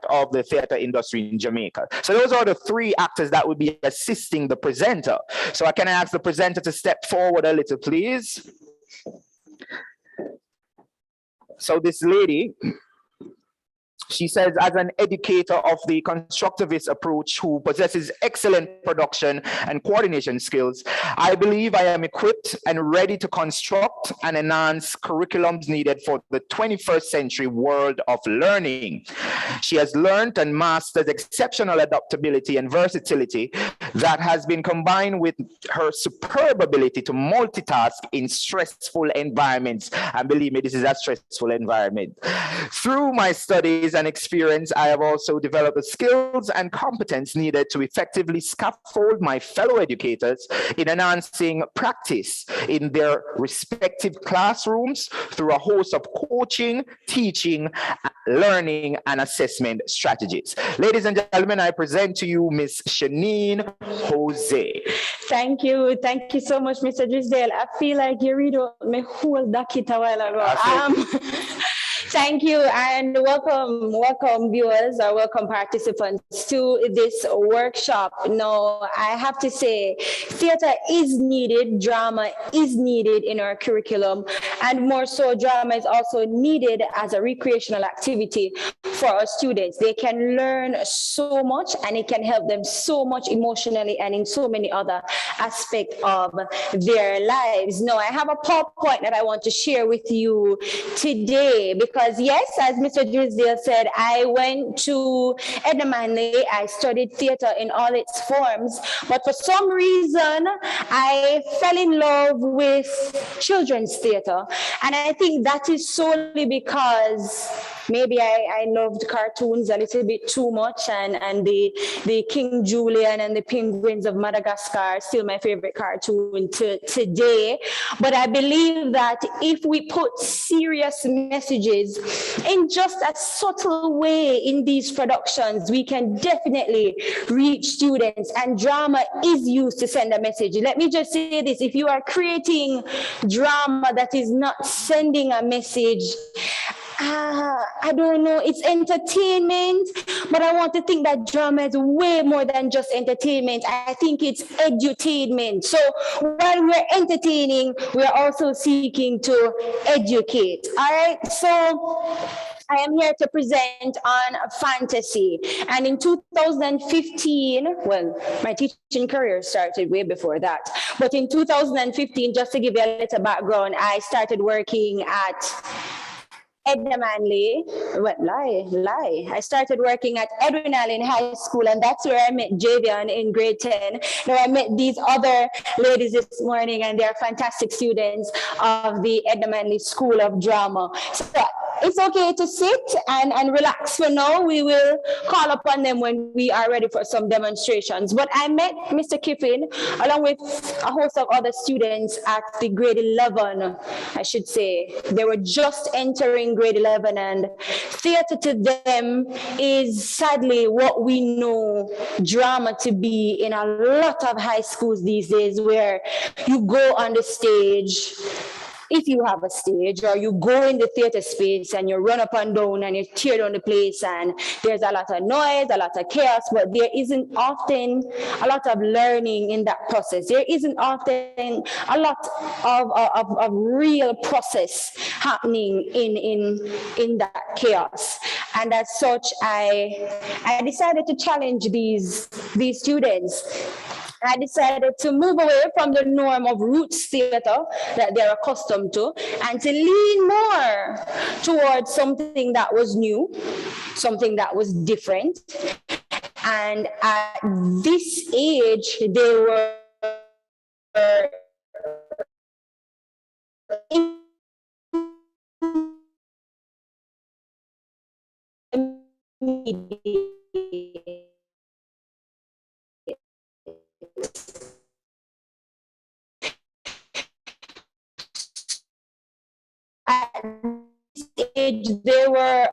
of the theater industry in Jamaica. So those are the three actors that would be assisting the presenter. So I can ask the presenter to step forward a little, please. So this lady, she says, as an educator of the constructivist approach who possesses excellent production and coordination skills, I believe I am equipped and ready to construct and enhance curriculums needed for the 21st century world of learning. She has learned and mastered exceptional adaptability and versatility that has been combined with her superb ability to multitask in stressful environments. And believe me, this is a stressful environment. Through my studies and experience, I have also developed the skills and competence needed to effectively scaffold my fellow educators in enhancing practice in their respective classrooms through a host of coaching, teaching, learning, and assessment strategies. Ladies and gentlemen, I present to you Miss Shanine Jose. Thank you so much, Mr. Drisdale. I feel like you read my whole docket a while ago. Thank you, and welcome viewers or welcome participants to this workshop. Now, I have to say, theater is needed, drama is needed in our curriculum, and more so, drama is also needed as a recreational activity for our students. They can learn so much, and it can help them so much emotionally and in so many other aspects of their lives. Now, I have a PowerPoint that I want to share with you today, because yes, as Mr. Drisdale said, I went to Edna Manley. I studied theater in all its forms, but for some reason, I fell in love with children's theater. And I think that is solely because maybe I loved cartoons a little bit too much, and the King Julian and the Penguins of Madagascar are still my favorite cartoon today. But I believe that if we put serious messages in just a subtle way in these productions, we can definitely reach students, and drama is used to send a message. Let me just say this: if you are creating drama that is not sending a message, I don't know, it's entertainment, but I want to think that drama is way more than just entertainment. I think it's edutainment. So while we're entertaining, we're also seeking to educate. All right, so I am here to present on fantasy. And in 2015, well, my teaching career started way before that. But in 2015, just to give you a little background, I started working at Edna Manley. What lie. I started working at Edwin Allen High School, and that's where I met Javian in grade 10. Now I met these other ladies this morning, and they're fantastic students of the Edna Manley School of Drama. So it's okay to sit and relax for now. We will call upon them when we are ready for some demonstrations. But I met Mr. Kiffin along with a host of other students at the grade 11, I should say. They were just entering grade 11, and theater to them is sadly what we know drama to be in a lot of high schools these days, where you go on the stage, if you have a stage, or you go in the theater space and you run up and down and you tear down the place, and there's a lot of noise, a lot of chaos, but there isn't often a lot of learning in that process. There isn't often a lot of real process happening in that chaos. And as such, I decided to challenge these students. I decided to move away from the norm of roots theater that they're accustomed to, and to lean more towards something that was new, something that was different. And at this age, they were at this age, they were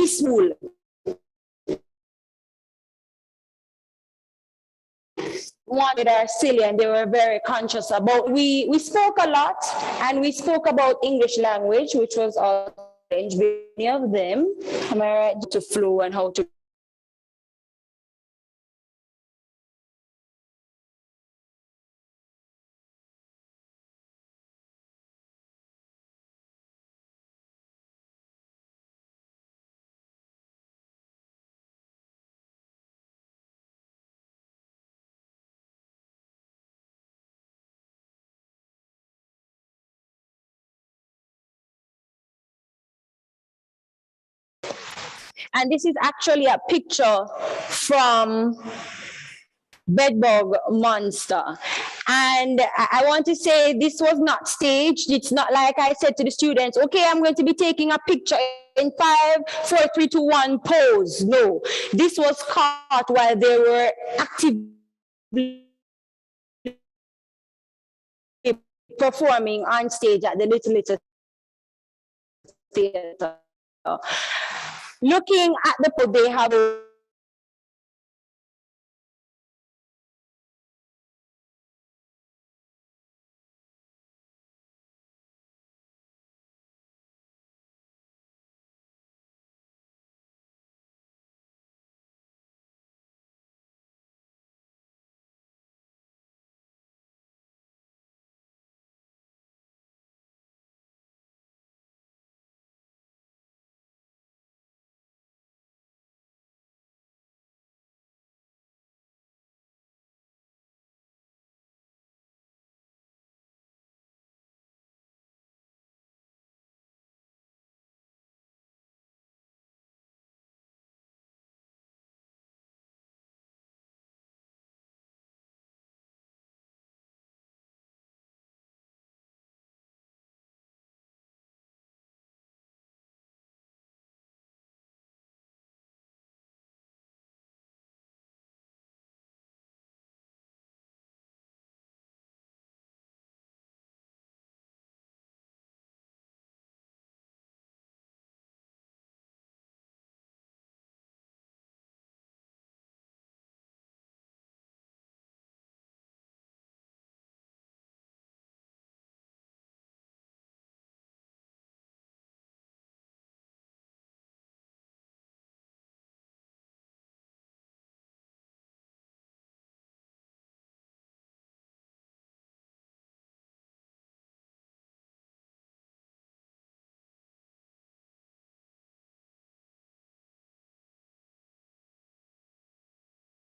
school. wanted are silly and they were very conscious about. We spoke a lot and we spoke about English language, which was all many of them. Am I right? To flow and how to. And this is actually a picture from Bedbug Monster. And I want to say this was not staged. It's not like I said to the students, okay, I'm going to be taking a picture in 5, 4, 3, 2, 1, pose. No, this was caught while they were actively performing on stage at the Little Theatre. Looking at the, they have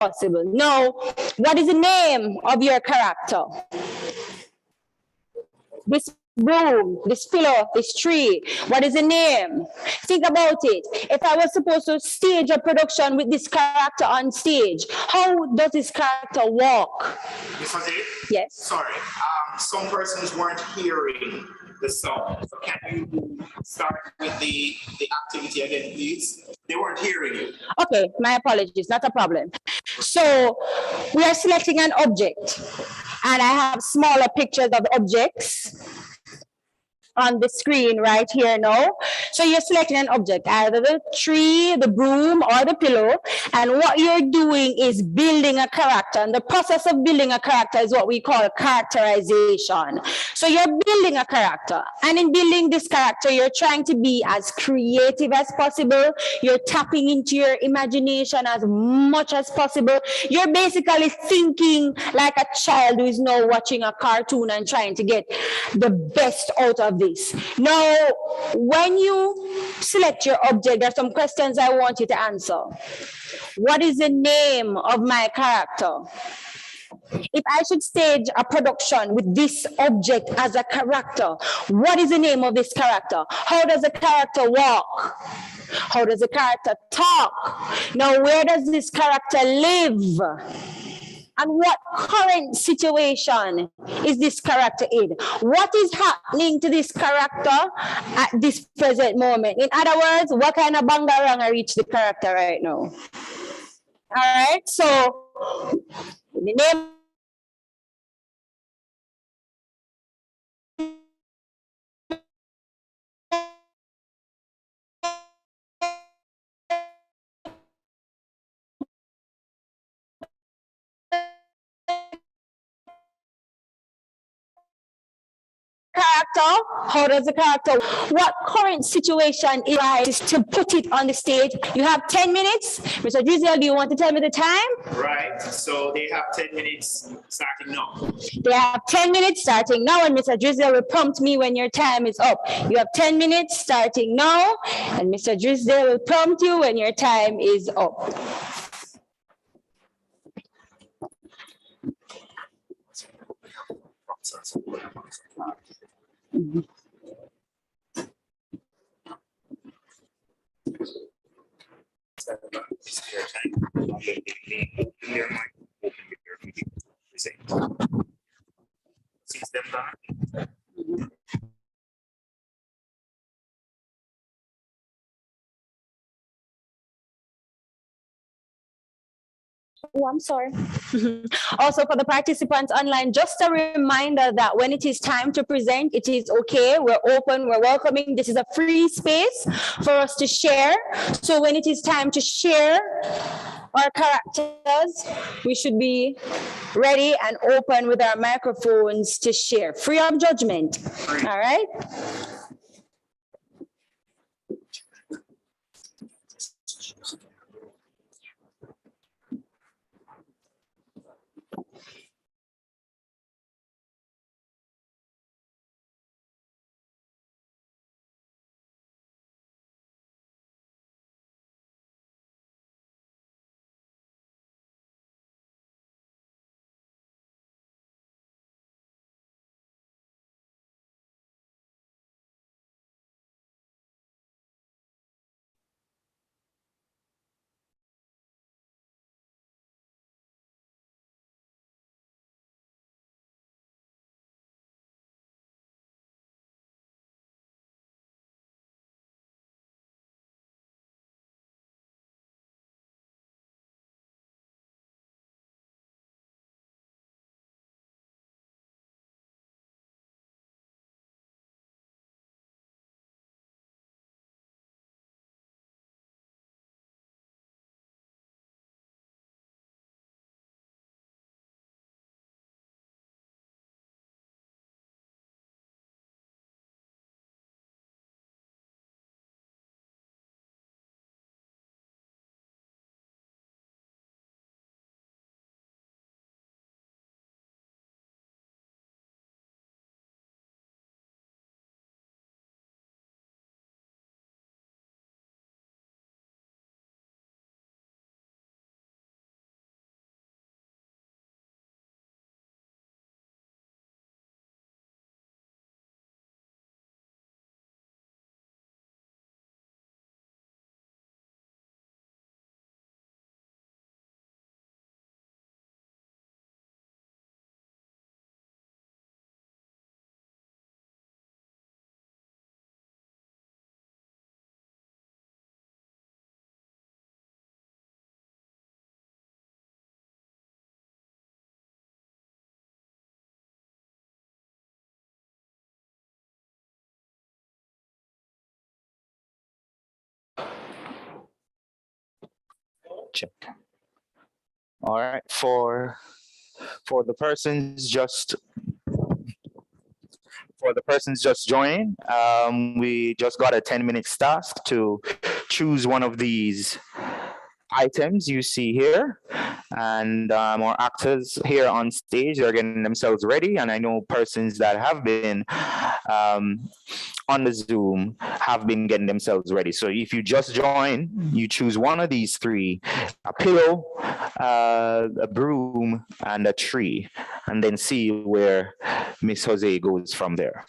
possible. Now, what is the name of your character? This room, this pillar, this tree, what is the name? Think about it. If I was supposed to stage a production with this character on stage, how does this character walk? Miss Jose? Yes. Sorry, some persons weren't hearing the song. So can you start with the activity again, please? They weren't hearing you. Okay, my apologies, not a problem. So we are selecting an object and I have smaller pictures of objects on the screen right here now. So you're selecting an object, either the tree, the broom, or the pillow. And what you're doing is building a character. And the process of building a character is what we call characterization. So you're building a character. And in building this character, you're trying to be as creative as possible. You're tapping into your imagination as much as possible. You're basically thinking like a child who is now watching a cartoon and trying to get the best out of this. Now, when you select your object, there are some questions I want you to answer. What is the name of my character? If I should stage a production with this object as a character, what is the name of this character? How does the character walk? How does the character talk? Now, where does this character live? And what current situation is this character in? What is happening to this character at this present moment? In other words, what kind of bangarang reach the character right now? All right, so the name character? How does the character? What current situation is to put it on the stage? You have 10 minutes. Mr. Drizzle, do you want to tell me the time? Right. So they have 10 minutes starting now. They have 10 minutes starting now, and Mr. Drizzle will prompt me when your time is up. You have 10 minutes starting now, and Mr. Drizzle will prompt you when your time is up. Since them done. Oh, I'm sorry. Also, for the participants online, just a reminder that when it is time to present, it is okay. We're open, we're welcoming. This is a free space for us to share. So when it is time to share our characters, we should be ready and open with our microphones to share, free of judgment. All right? Check. All right, for the persons just joining, we just got a 10 minutes task to choose one of these items you see here, and our actors here on stage are getting themselves ready, and I know persons that have been on the Zoom have been getting themselves ready. So if you just join, you choose one of these three: a pillow, a broom, and a tree, and then see where Miss Jose goes from there.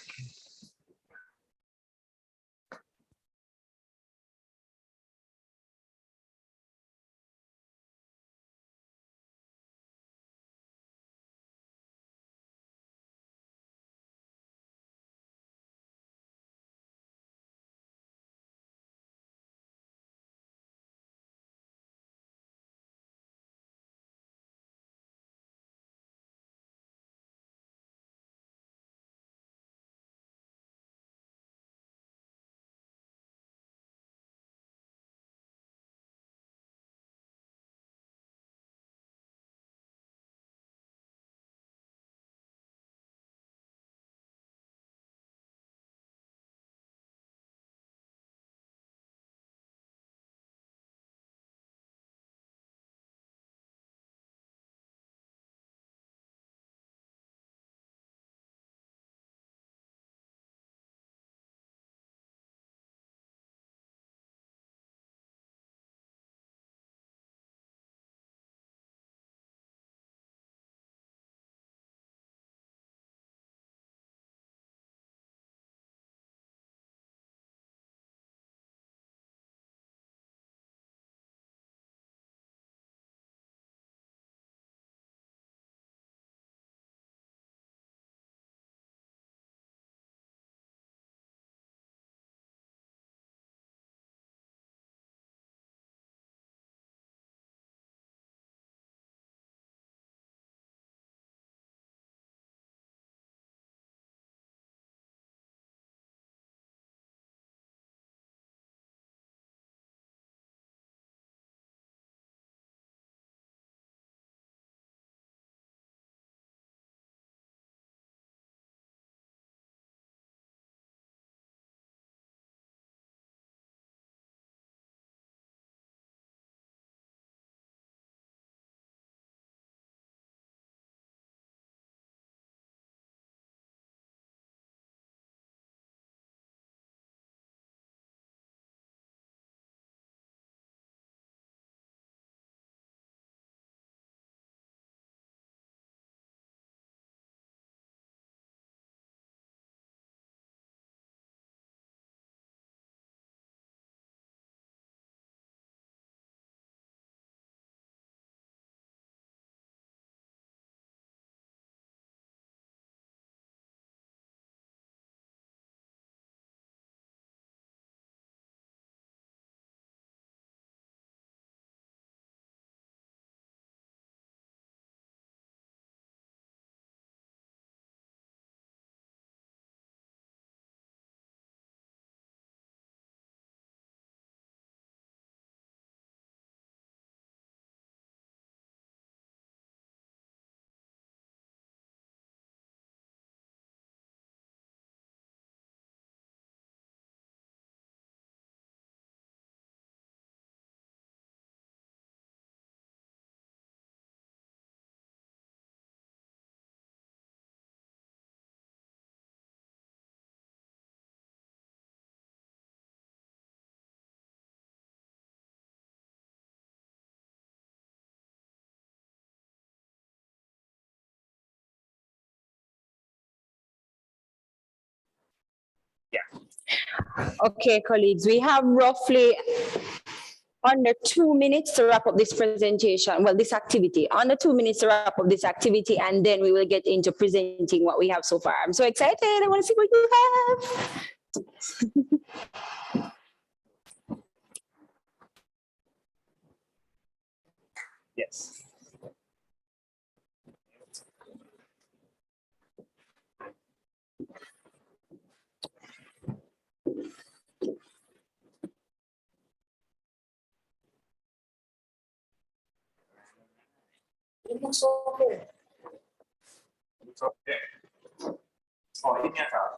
Okay, colleagues, we have roughly under 2 minutes to wrap up this presentation, well, this activity, under 2 minutes to wrap up this activity, and then we will get into presenting what we have so far. I'm so excited. I want to see what you have. Yes. It's okay. It's okay. Oh, in your car.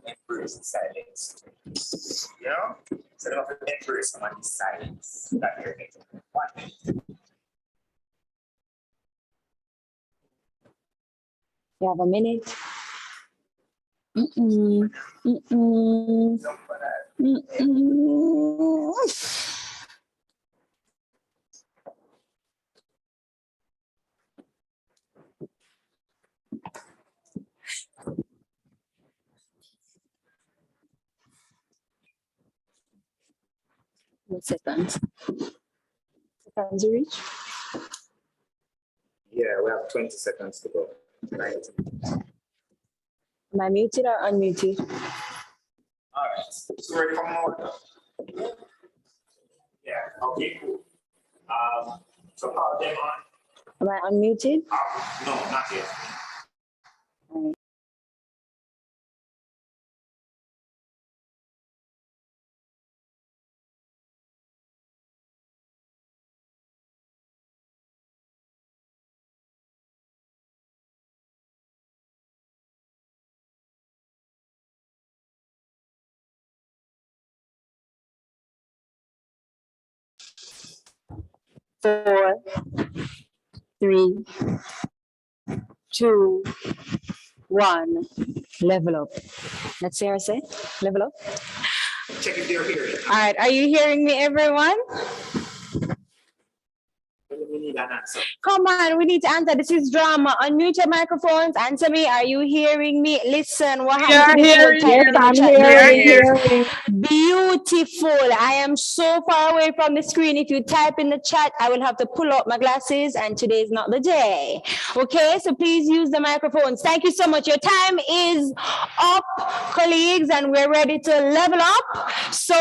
Embrace silence. You know? So they have to embrace someone's silence that you're making. 1 minute. You have a minute. Mm-mm. Mm-mm. Jump for that. Mm-mm. 1 second. Seconds to reach. Yeah, we have 20 seconds to go. Right. Am I muted or unmuted? All right. So ready for more? Yeah. Okay. Cool. So power them on. Am I unmuted? No, not yet. Four, three, two, one. Level up. Let's hear her say. Level up. Check if they're hearing. All right. Are you hearing me, everyone? We need an answer. Come on, we need to answer. This is drama. Unmute your microphones. Answer me. Are you hearing me? Listen, what happened to this whole type in the chat? Beautiful. I am so far away from the screen. If you type in the chat, I will have to pull out my glasses, and today is not the day. Okay, so please use the microphones. Thank you so much. Your time is up, colleagues, and we're ready to level up. So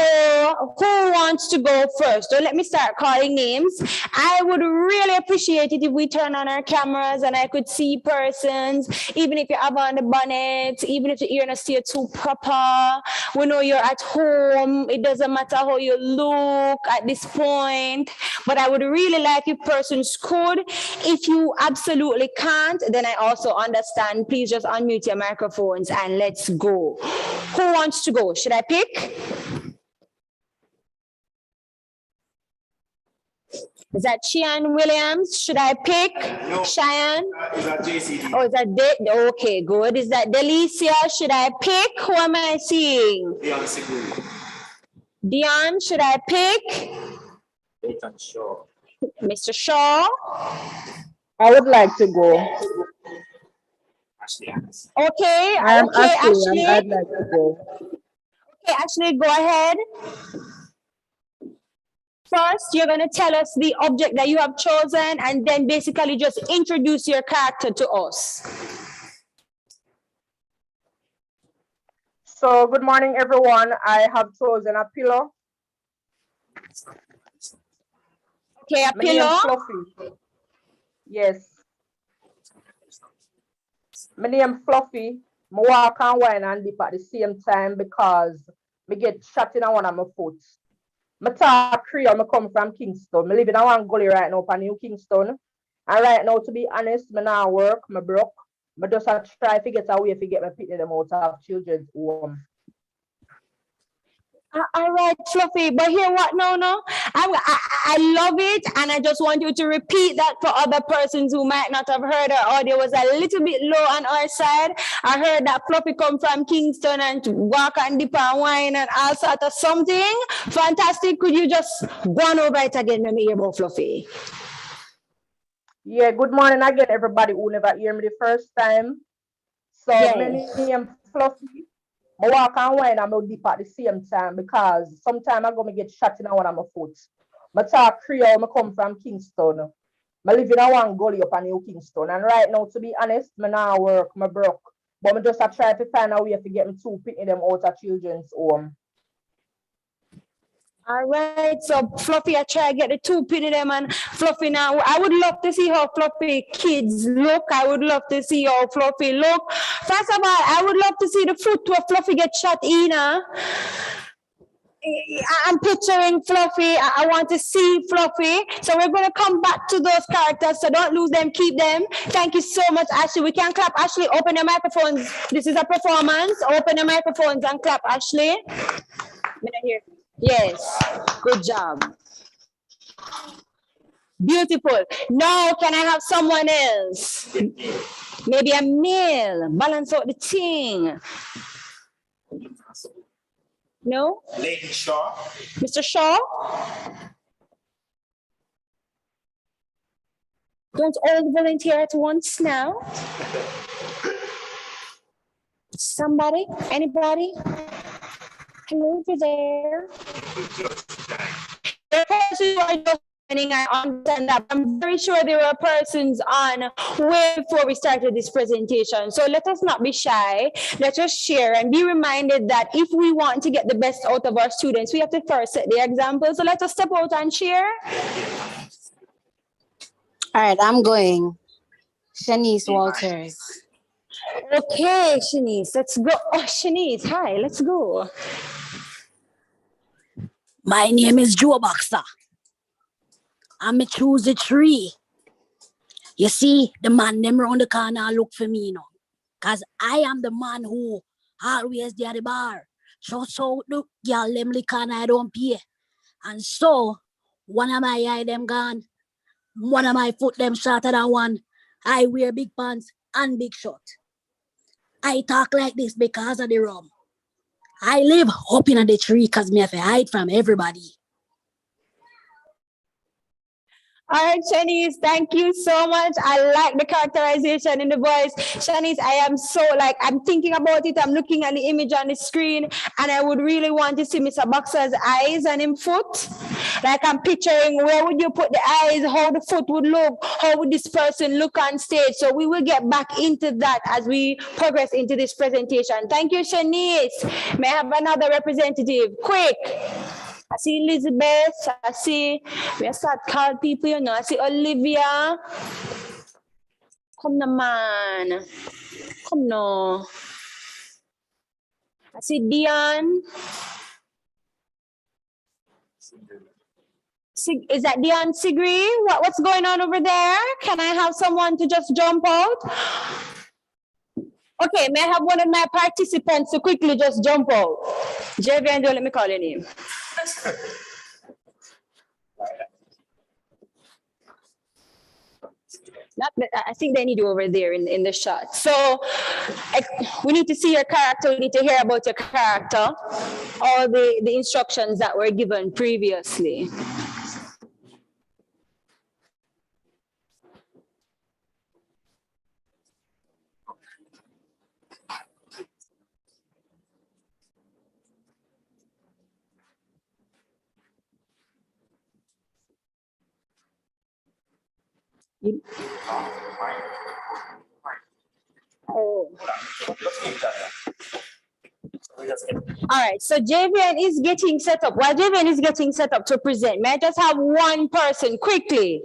who wants to go first? So let me start calling names. I would really appreciate it if we turn on our cameras and I could see persons, even if you have on the bonnet, even if you're not still too proper. We know you're at home. It doesn't matter how you look at this point, but I would really like if persons could. If you absolutely can't, then I also understand. Please just unmute your microphones and let's go. Who wants to go? Should I pick? Is that Cheyenne Williams? Should I pick? No. Cheyenne? Is that JCDC? Oh, is that okay, good. Is that Delicia? Should I pick? Who am I seeing? Dion, should I pick? Shaw. Mr. Shaw? I would like to go. Ashley. Okay, I'm okay, Ashley. Ashley. I'd like to go. Okay, Ashley, go ahead. First, you're going to tell us the object that you have chosen and then basically just introduce your character to us. So, good morning, everyone. I have chosen a pillow. Okay, a My name is pillow. Fluffy. Yes. My name is Fluffy. I walk and whine and dip at the same time because I get shot in one of my foot. I talk Creole. I come from Kingston. I live in a one gully right now in New Kingston. And right now, to be honest, I not work. I broke. I just try to get a way to get my picking them out of children's home. All right, Fluffy, but hear what? No. I love it, and I just want you to repeat that for other persons who might not have heard our audio was a little bit low on our side. I heard that Fluffy come from Kingston and walk and dip and wine and all sort of something. Fantastic. Could you just go on over it again? Let me hear about Fluffy. Yeah, good morning again, everybody who never hear me the first time. So, my name Fluffy. I walk and wine and I dip at the same time because sometimes I'm going to get shot in one of my foot. I talk Creole, I come from Kingston. I live in a one gully up in New Kingston. And right now, to be honest, I now work, I broke. But I just try to find a way to get me two picking them out of children's home. All right, so Fluffy, I try to get the two pin in them and Fluffy now. I would love to see how Fluffy kids look. I would love to see how Fluffy look. First of all, I would love to see the foot where Fluffy get shot in. I'm picturing Fluffy. I want to see Fluffy. So we're going to come back to those characters. So don't lose them. Keep them. Thank you so much, Ashley. We can clap. Ashley, open your microphones. This is a performance. Open your microphones and clap, Ashley. Here. Yes, good job. Beautiful. Now, can I have someone else? Maybe a male. Balance out the thing. No? Lady Shaw. Mr. Shaw? Don't all volunteer at once now. Somebody? Anybody? Hello over there. There are persons who are just joining. I understand that. I'm very sure there were persons on way before we started this presentation. So let us not be shy. Let us share and be reminded that if we want to get the best out of our students, we have to first set the example. So let us step out and share. All right, I'm going. Shanice Walters. Okay, Shanice, let's go. Oh, Shanice, hi, let's go. My name is Joe Boxer. I'm a choose the tree. You see, the man them round the corner look for me now. Cause I am the man who always there at the bar. So the girl them liquor and I don't pay. And so one of my eye them gone. One of my foot them shorter than one. I wear big pants and big short. I talk like this because of the rum. I live up in the tree because me have to hide from everybody. All right, Shanice, thank you so much. I like the characterization in the voice. Shanice, I am so I'm thinking about it. I'm looking at the image on the screen and I would really want to see Mr. Boxer's eyes and him foot. Like I'm picturing where would you put the eyes, how the foot would look, how would this person look on stage. So we will get back into that as we progress into this presentation. Thank you, Shanice. May I have another representative? Quick. I see Elizabeth. I see, we start call people, you know. I see Olivia. Come na man. Come no. I see Dion. Is that Dion Sigri? What's going on over there? Can I have someone to just jump out? Okay, may I have one of my participants to quickly just jump out? Javian, let me call your name. I think they need you over there in the shot. So we need to see your character. We need to hear about your character. All the instructions that were given previously. Oh. All right, so Javian is getting set up. While Javian is getting set up to present, may I just have one person quickly?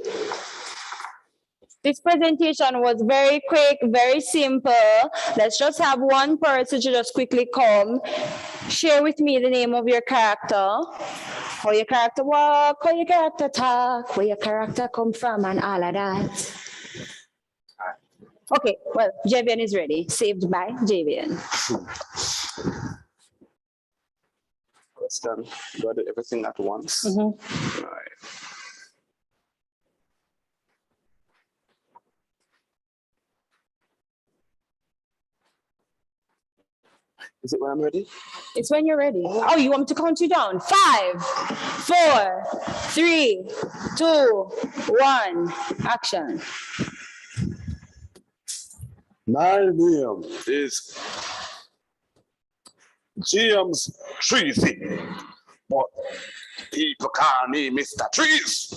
This presentation was very quick, very simple. Let's just have one person to just quickly come. Share with me the name of your character. How your character walk, how your character talk, where your character come from and all of that. Okay, well, Javian is ready. Saved by Javian. that's done. Do I do everything at once? Mhm. All right. Is it when I'm ready? It's when you're ready. Oh, you want me to count you down? 5, 4, 3, 2, 1. Action. My name is James Treasy, but people call me Mr. Trees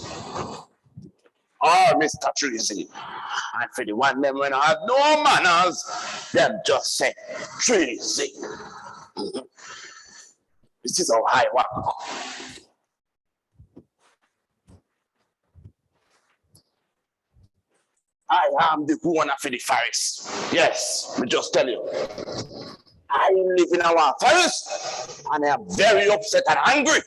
or Mr. Treasy. And for the one them when I have no manners, them just say Treasy. This is how I work. I am the owner for the forest. Yes, me just tell you. I live in our forest and I am very upset and angry.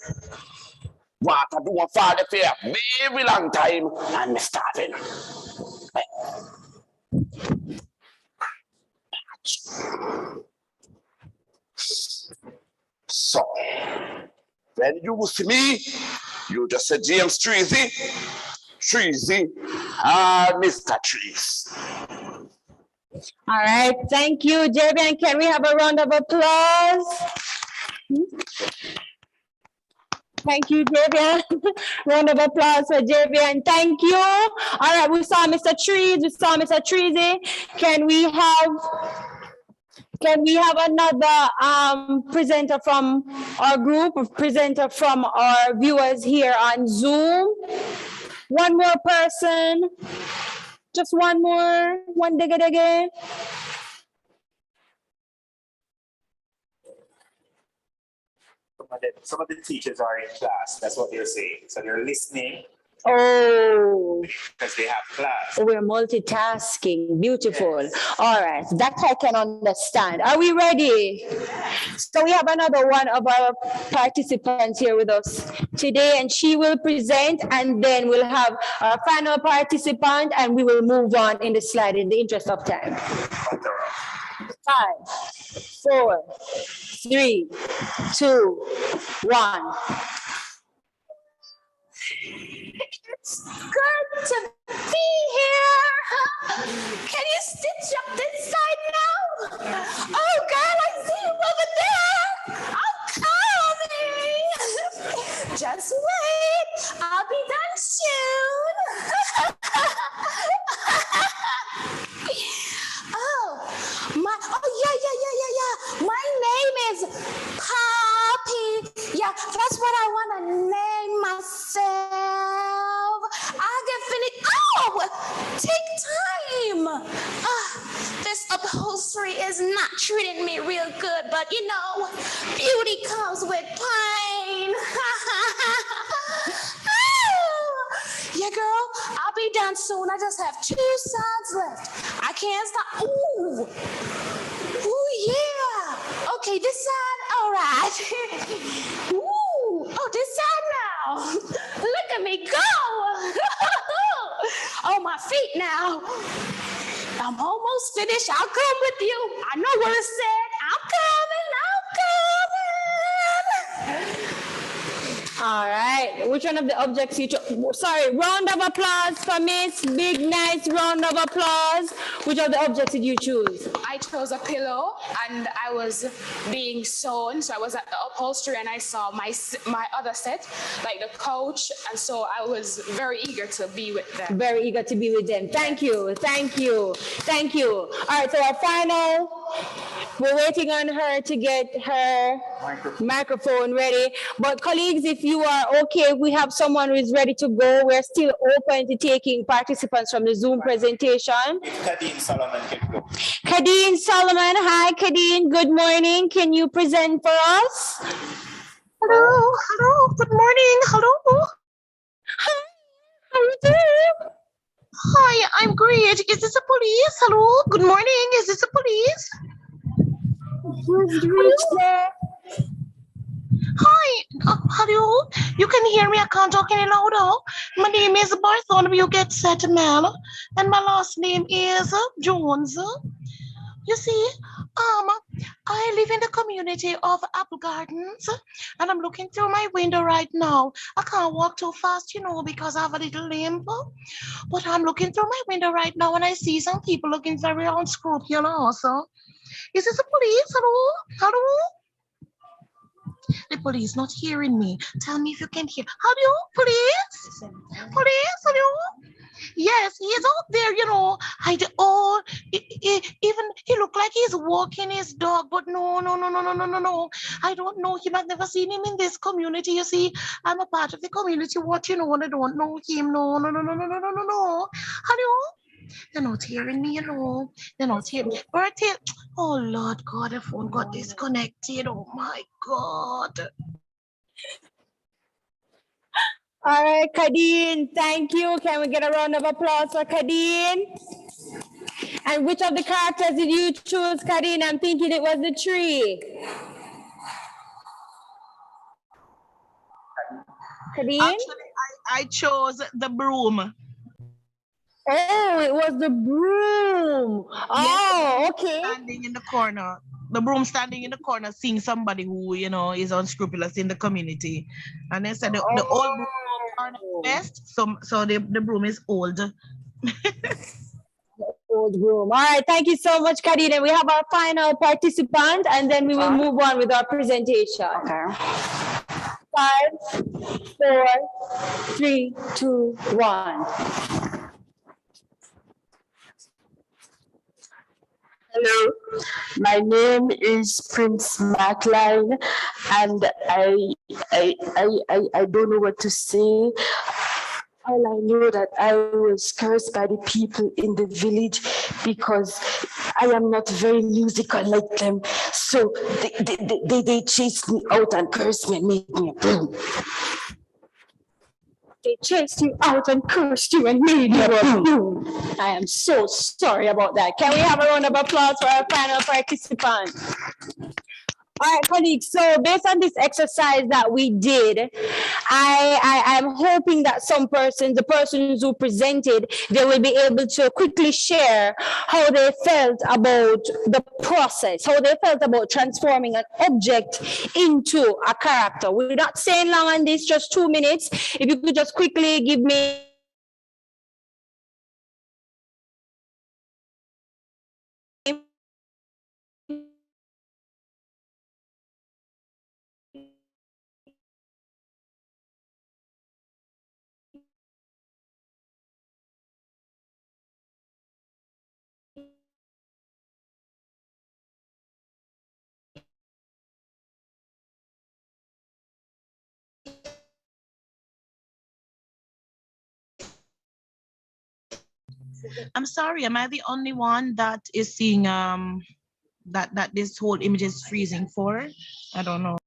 Water do a father for a very long time and me starving. So, when you see me, you just say James Treasy, Mr. Trees. All right. Thank you, Javian. Can we have a round of applause? Thank you, Javian. Round of applause for Javian. Thank you. All right. We saw Mr. Trees. We saw Mr. Treesy. Can we have another presenter from our group, a presenter from our viewers here on Zoom? One more person. Just one more. One digga. Some of the teachers are in class. That's what they're saying. So they're listening Oh, because they have class. we're multitasking. Beautiful. All right. That I can understand. Are we ready? So we have another one of our participants here with us today, and she will present, and then we'll have our final participant, and we will move on in the slide in the interest of time. 5, 4, 3, 2, 1. It's good to be here. Can you stitch up this side now? Oh, girl, I see you over there. I'm coming. Just wait. I'll be done soon. Yeah. My name is Poppy. Yeah, that's what I want to name myself. I'll get finished. Oh, take time. This upholstery is not treating me real good, but you know, beauty comes with pain. Yeah, girl, I'll be done soon. I just have 2 sides left. I can't stop. Ooh, yeah. Okay, this side, all right. Ooh, oh, this side now. Look at me go. Oh, my feet now. I'm almost finished. I'll come with you. I know what it said. I'm coming. All right. Which one of the objects you chose? Sorry, round of applause for Miss. Big, nice round of applause. Which of the objects did you choose? I chose a pillow, and I was being sewn. So I was at the upholstery, and I saw my other set, like the couch, and so I was very eager to be with them. Very eager to be with them. Thank you. All right, so our final, we're waiting on her to get her microphone ready. But colleagues, if you are okay, we have someone who is ready to go. We're still open to taking participants from the Zoom presentation. Kadeen Solomon can go. Kadeen Solomon, hi Kadeen, good morning. Can you present for us? Hello, good morning, hello. Hi, how are you doing? Hi, I'm great. Is this a police? Hello, good morning. Is this a police? Who's reached there? Hi, hello. You can hear me. I can't talk any louder. My name is Bartholomew Get Set Man, and my last name is Jones. You see, I live in the community of Apple Gardens, and I'm looking through my window right now. I can't walk too fast, you know, because I have a little limp. But I'm looking through my window right now, and I see some people looking very unscrupulous. Is this the police? Hello? Hello? The police not hearing me. Tell me if you can hear. Hello, police? Police, hello? Yes, he's out there, you know. Even he looked like he's walking his dog, but no. I don't know him. I've never seen him in this community. You see, I'm a part of the community watch, you know, and I don't know him. No. Hello? They're not hearing me, you know. They're not hearing me. Bertie, oh Lord God, the phone got disconnected. Oh my God. All right, Kadeen, thank you. Can we get a round of applause for Kadeen? And which of the characters did you choose, Kadeen? I'm thinking it was the tree. Kadeen? Actually, I chose the broom. Oh, it was the broom. Oh, Yes, okay. standing in the corner. The broom standing in the corner, seeing somebody who, you know, is unscrupulous in the community. And they said the old broom are the best, so the broom is old. Old broom. All right, thank you so much, Kadeen. And we have our final participant, and then we will move on with our presentation. Okay. 5, 4, 3, 2, 1. Hello, my name is Prince Matline, and I don't know what to say. All I know that I was cursed by the people in the village because I am not very musical like them. So they chased me out and cursed me and made me a broom. They chased you out and cursed you and made you a broom. I am so sorry about that. Can we have a round of applause for our final participant? All right, colleagues, so based on this exercise that we did, I'm hoping that the persons who presented, they will be able to quickly share how they felt about the process, how they felt about transforming an object into a character. We're not saying long on this, just 2 minutes. If you could just quickly give me I'm sorry, am I the only one that is seeing that this whole image is freezing for? I don't know.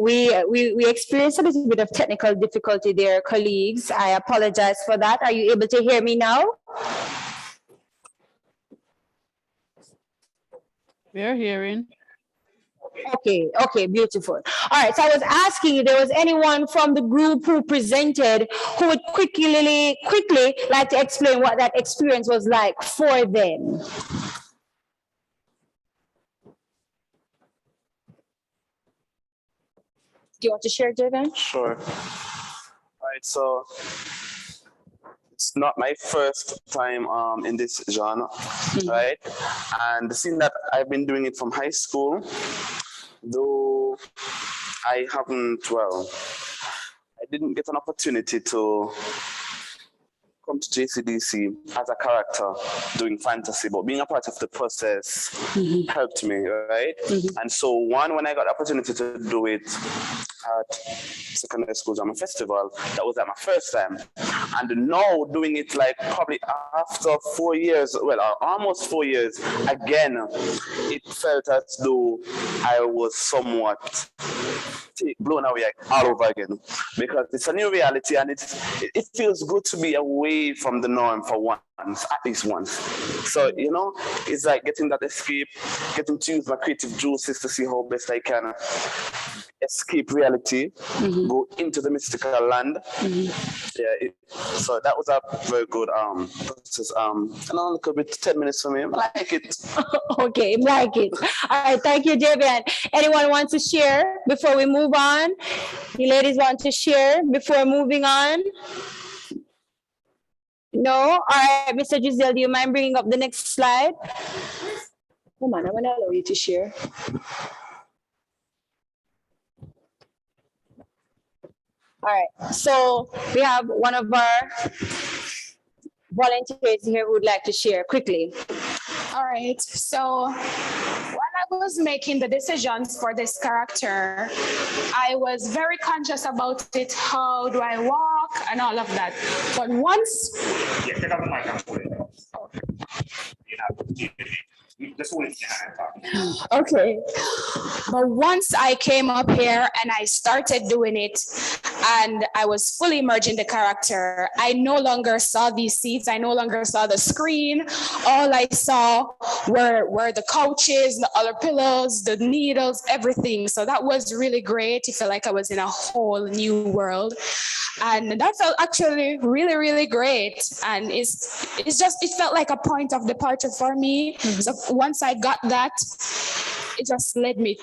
we experienced a little bit of technical difficulty there, colleagues. I apologize for that. Are you able to hear me now? We're hearing. Okay, beautiful. All right, so I was asking if there was anyone from the group who presented who would quickly like to explain what that experience was like for them. Do you want to share, Javen? Sure. All right, so it's not my first time in this genre, right? And the thing that I've been doing it from high school, though I didn't get an opportunity to come to JCDC as a character doing fantasy, but being a part of the process helped me, right? And so when I got the opportunity to do it at secondary school drama festival. That was like my first time. And now doing it like probably after 4 years, well, almost 4 years, again, it felt as though I was somewhat blown away all over again, because it's a new reality, and it feels good to be away from the norm for once, at least once. So, you know, it's like getting that escape, getting to use my creative juices to see how best I can escape reality, go into the mystical land. Yeah, so that was a very good process. And a little bit 10 minutes for me. I like it. Okay, like it. All right, thank you, Javian. Anyone want to share before we move on? You ladies want to share before moving on? No? All right, Mr. Giselle, do you mind bringing up the next slide? Come on, I'm going to allow you to share. All right, so we have one of our volunteers here who would like to share quickly. All right, so when I was making the decisions for this character, I was very conscious about it. How do I walk and all of that. But once... Yeah, pick up the mic and put it up. Just hold it in your hand. Okay. But once I came up here and I started doing it and I was fully immersed in the character, I no longer saw these seats. I no longer saw the screen. All I saw were the couches, the other pillows, the needles, everything. So that was really great. It felt like I was in a whole new world. And that felt actually really, really great. And it felt like a point of departure for me. Mm-hmm. So once I got that, it just led me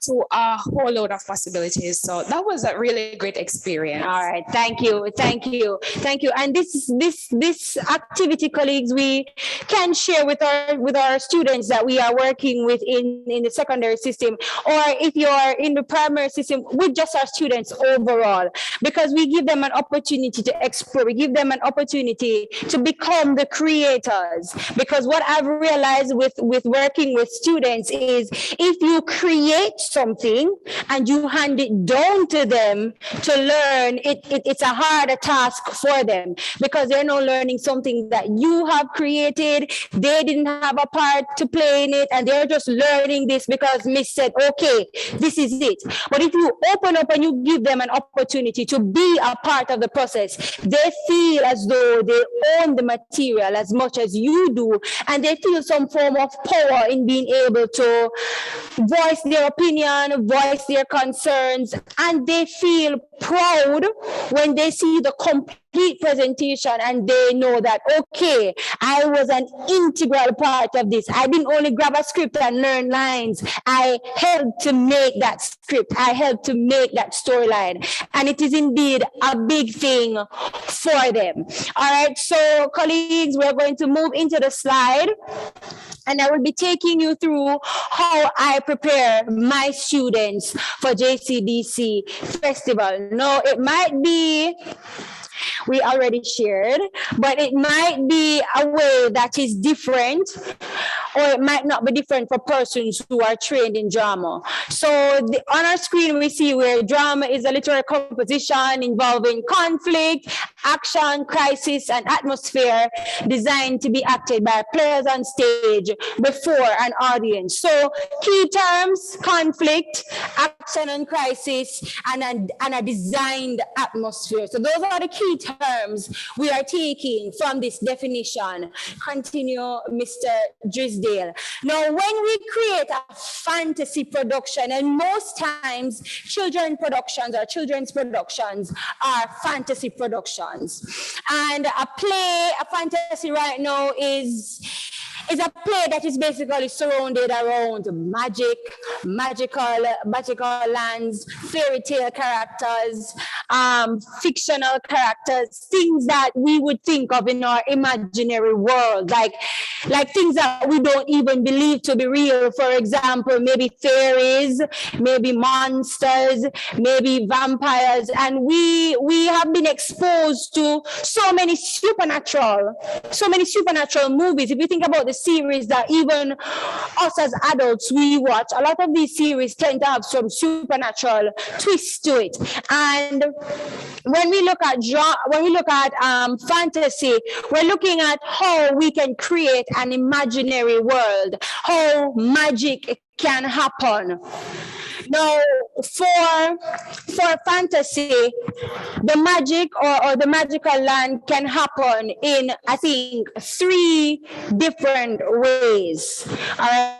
to a whole load of possibilities. So that was a really great experience. All right, thank you. And this activity, colleagues, we can share with our students that we are working with in the secondary system, or if you are in the primary system, with just our students overall, because we give them an opportunity to explore, we give them an opportunity to become the creators. Because what I've realized with working with students is, if you create something and you hand it down to them to learn, it's a harder task for them, because they're now learning something that you have created. They didn't have a part to play in it, and they're just learning this because Miss said, okay, this is it. But if you open up and you give them an opportunity to be a part of the process, they feel as though they own the material as much as you do, and they feel some form of power in being able to voice their opinion, voice their concerns, and they feel proud when they see the complete presentation and they know that, okay, I was an integral part of this. I didn't only grab a script and learn lines. I helped to make that script. I helped to make that storyline. And it is indeed a big thing for them. All right, so colleagues, we're going to move into the slide. And I will be taking you through how I prepare my students for JCDC Festival. No, it might be, we already shared, but it might be a way that is different, or it might not be different for persons who are trained in drama. So on our screen, we see where drama is a literary composition involving conflict, action, crisis, and atmosphere designed to be acted by players on stage before an audience. So key terms: conflict, action and crisis, and a designed atmosphere. So those are the key terms we are taking from this definition. Continue, Mr. Drisdale. Now, when we create a fantasy production, and most times children's productions are fantasy productions, and a fantasy right now is a play that is basically surrounded around magical lands, fairy tale characters, fictional characters, things that we would think of in our imaginary world. Like, like things that we don't even believe to be real. For example, maybe fairies, maybe monsters, maybe vampires, and we have been exposed to so many supernatural movies. If you think about the series that even us as adults we watch, a lot of these series tend to have some supernatural twist to it. And when we look at fantasy, we're looking at how we can create an imaginary world, how magic can happen. Now, for fantasy, the magic or the magical land can happen in, I think, 3 different ways. All right.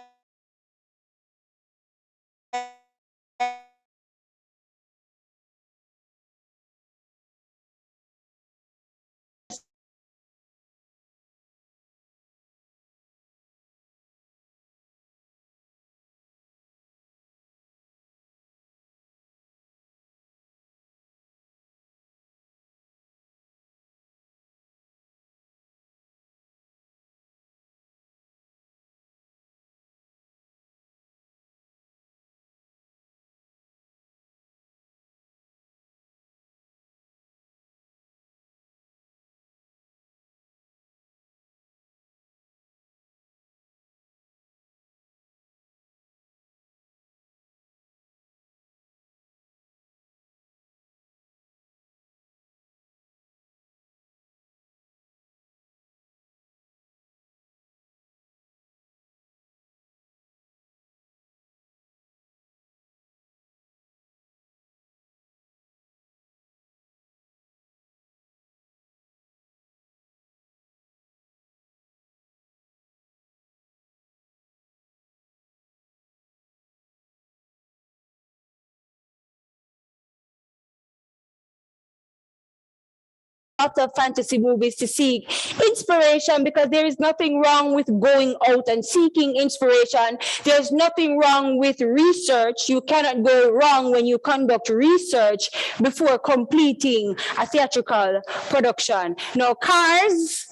Lot of fantasy movies to seek inspiration, because there is nothing wrong with going out and seeking inspiration. There's nothing wrong with research. You cannot go wrong when you conduct research before completing a theatrical production. Now, Cars,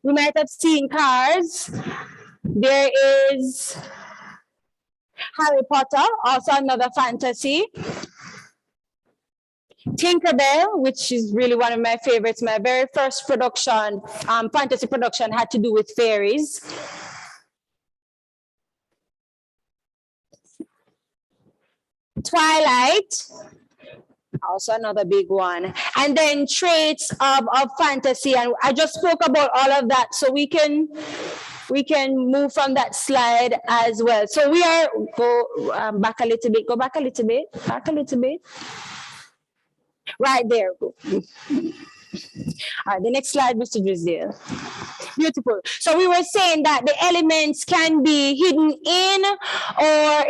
we might have seen Cars. There is Harry Potter, also another fantasy. Tinkerbell, which is really one of my favorites. My very first production, fantasy production, had to do with fairies. Twilight, also another big one. And then traits of fantasy, and I just spoke about all of that, so we can move from that slide as well. So we are, go back a little bit, back a little bit. Right there. All right, the next slide, Mr. Drizdale. Beautiful. So we were saying that the elements can be hidden in, or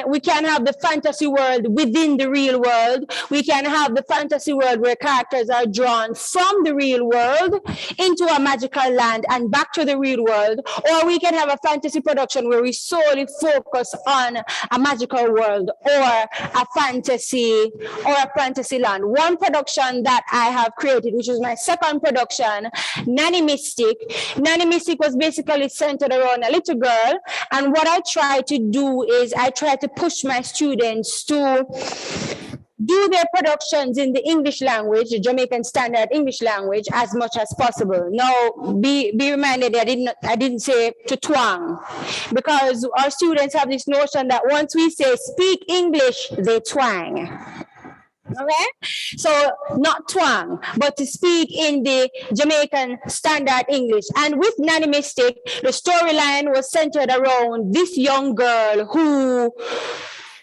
we can have the fantasy world within the real world. We can have the fantasy world where characters are drawn from the real world into a magical land and back to the real world. Or we can have a fantasy production where we solely focus on a magical world or a fantasy land. One production that I have created, which is my second production, Nanny Mystic. Nanny Mystic was basically centered around a little girl, and what I try to do is I try to push my students to do their productions in the English language, the Jamaican Standard English language, as much as possible. Now, be reminded that I didn't say to twang, because our students have this notion that once we say speak English, they twang. Okay, so not twang, but to speak in the Jamaican Standard English. And with Nanny Mystic, the storyline was centered around this young girl who,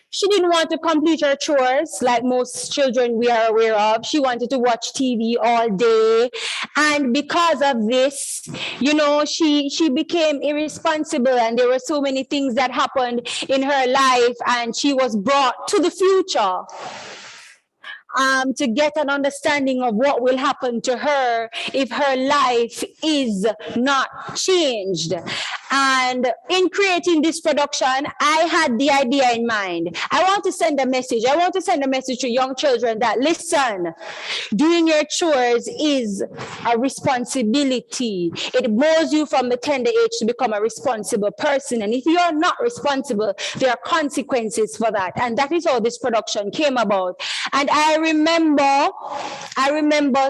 she didn't want to complete her chores like most children we are aware of. She wanted to watch TV all day. And because of this, you know, she became irresponsible, and there were so many things that happened in her life, and she was brought to the future to get an understanding of what will happen to her if her life is not changed. And in creating this production, I had the idea in mind. I want to send a message. I want to send a message to young children that, listen, doing your chores is a responsibility. It moves you from the tender age to become a responsible person. And if you are not responsible, there are consequences for that. And that is how this production came about. And I remember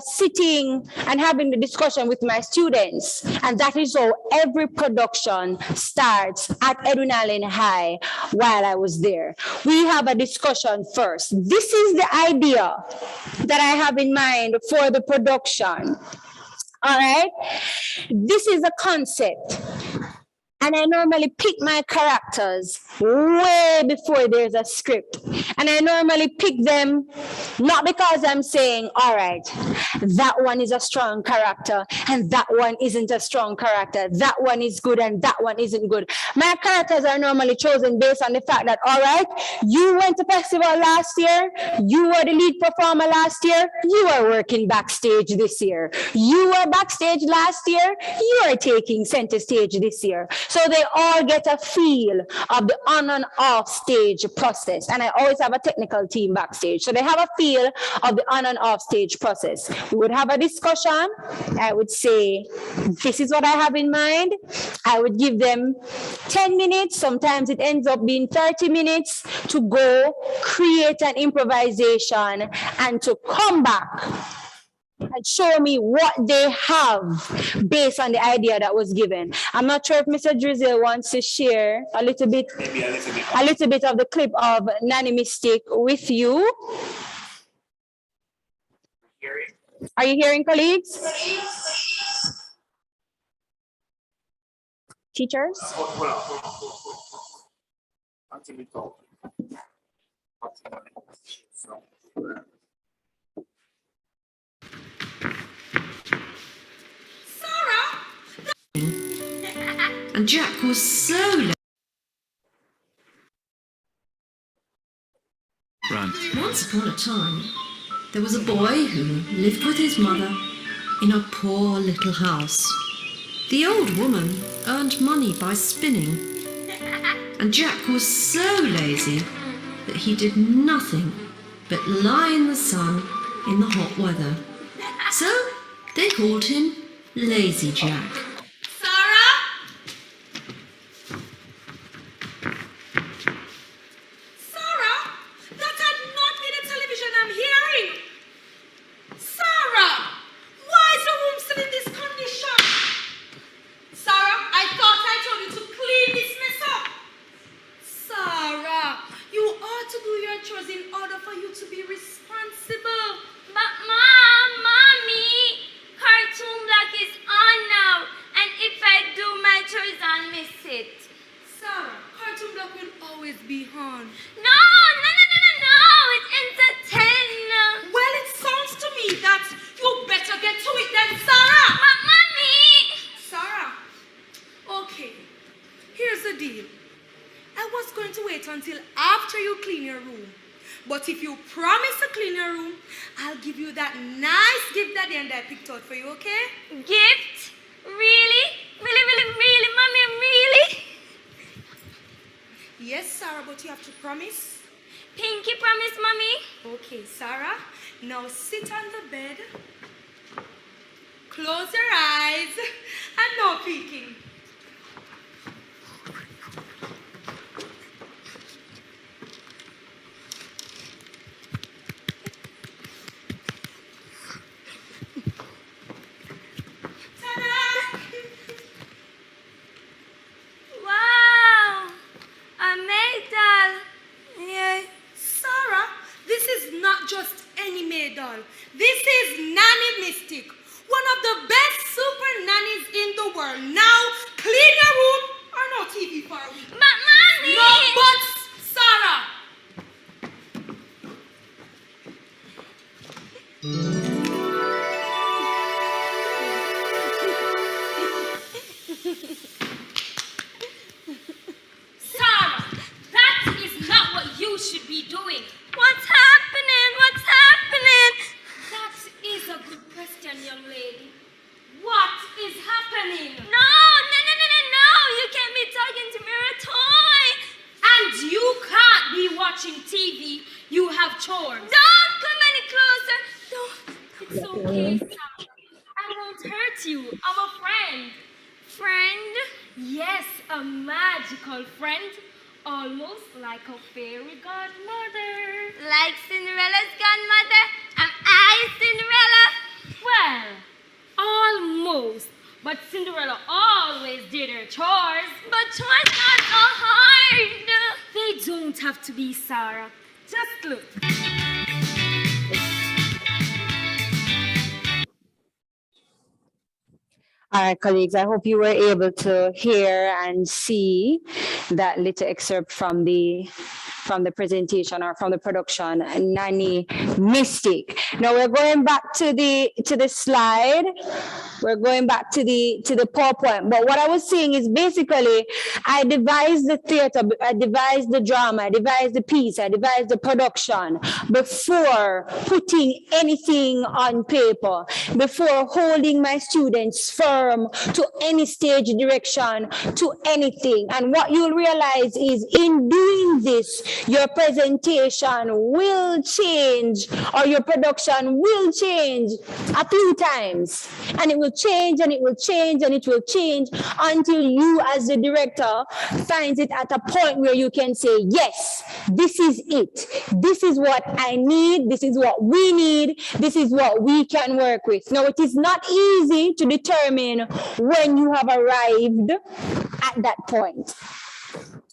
sitting and having the discussion with my students. And that is how every production starts at Edwin Allen High while I was there. We have a discussion first. This is the idea that I have in mind for the production. All right. This is a concept. And I normally pick my characters way before there's a script. And I normally pick them not because I'm saying, all right, that one is a strong character and that one isn't a strong character. That one is good and that one isn't good. My characters are normally chosen based on the fact that, all right, you went to festival last year. You were the lead performer last year. You are working backstage this year. You were backstage last year. You are taking center stage this year. So they all get a feel of the on and off stage process. And I always have a technical team backstage. So they have a feel of the on and off stage process. We would have a discussion. I would say, this is what I have in mind. I would give them 10 minutes. Sometimes it ends up being 30 minutes to go create an improvisation and to come back and show me what they have based on the idea that was given. I'm not sure if Mr. Drizzle wants to share a little bit of the clip of Nanny Mystic with you. Are you hearing, colleagues? Teachers? And Jack was so Once upon a time, there was a boy who lived with his mother in a poor little house. The old woman earned money by spinning, and Jack was so lazy that he did nothing but lie in the sun in the hot weather. So they called him Lazy Jack. But if you promise to clean your room, I'll give you that nice gift that the end I picked out for you, okay? Gift? Really? Really, Mommy, really? Yes, Sarah, but you have to promise. Pinky promise, Mommy. Okay, Sarah, now sit on the bed, close your eyes, and no peeking. This is Nanny Mystic, one of the best super nannies in the world. Now, clean your room or no TV for a week. But Mommy! No buts, Sarah! Sarah, that is not what you should be doing. What's happening? What's happening? That is a good question, young lady. What is happening? No, you can't don't come any closer. No, it's okay, Sarah. I won't hurt you. I'm a friend. Friend? Yes, a magical friend. Almost like a fairy godmother. Like Cinderella's godmother? Am I Cinderella? Well, almost. But Cinderella always did her chores. But chores are so hard. They don't have to be, Sarah. Just look. All right, colleagues, I hope you were able to hear and see that little excerpt from the presentation or from the production, Nanny Mystic. Now we're going back to the slide. We're going back to the PowerPoint. But what I was saying is basically I devised the theater, I devised the drama, I devised the piece, I devised the production before putting anything on paper, before holding my students firm to any stage direction, to anything. And what you'll realize is in doing this, your presentation will change or your production will change a few times, and it will change and it will change and it will change until you as the director finds it at a point where you can say, yes, this is it. This is what I need. This is what we need. This is what we can work with. Now, it is not easy to determine when you have arrived at that point.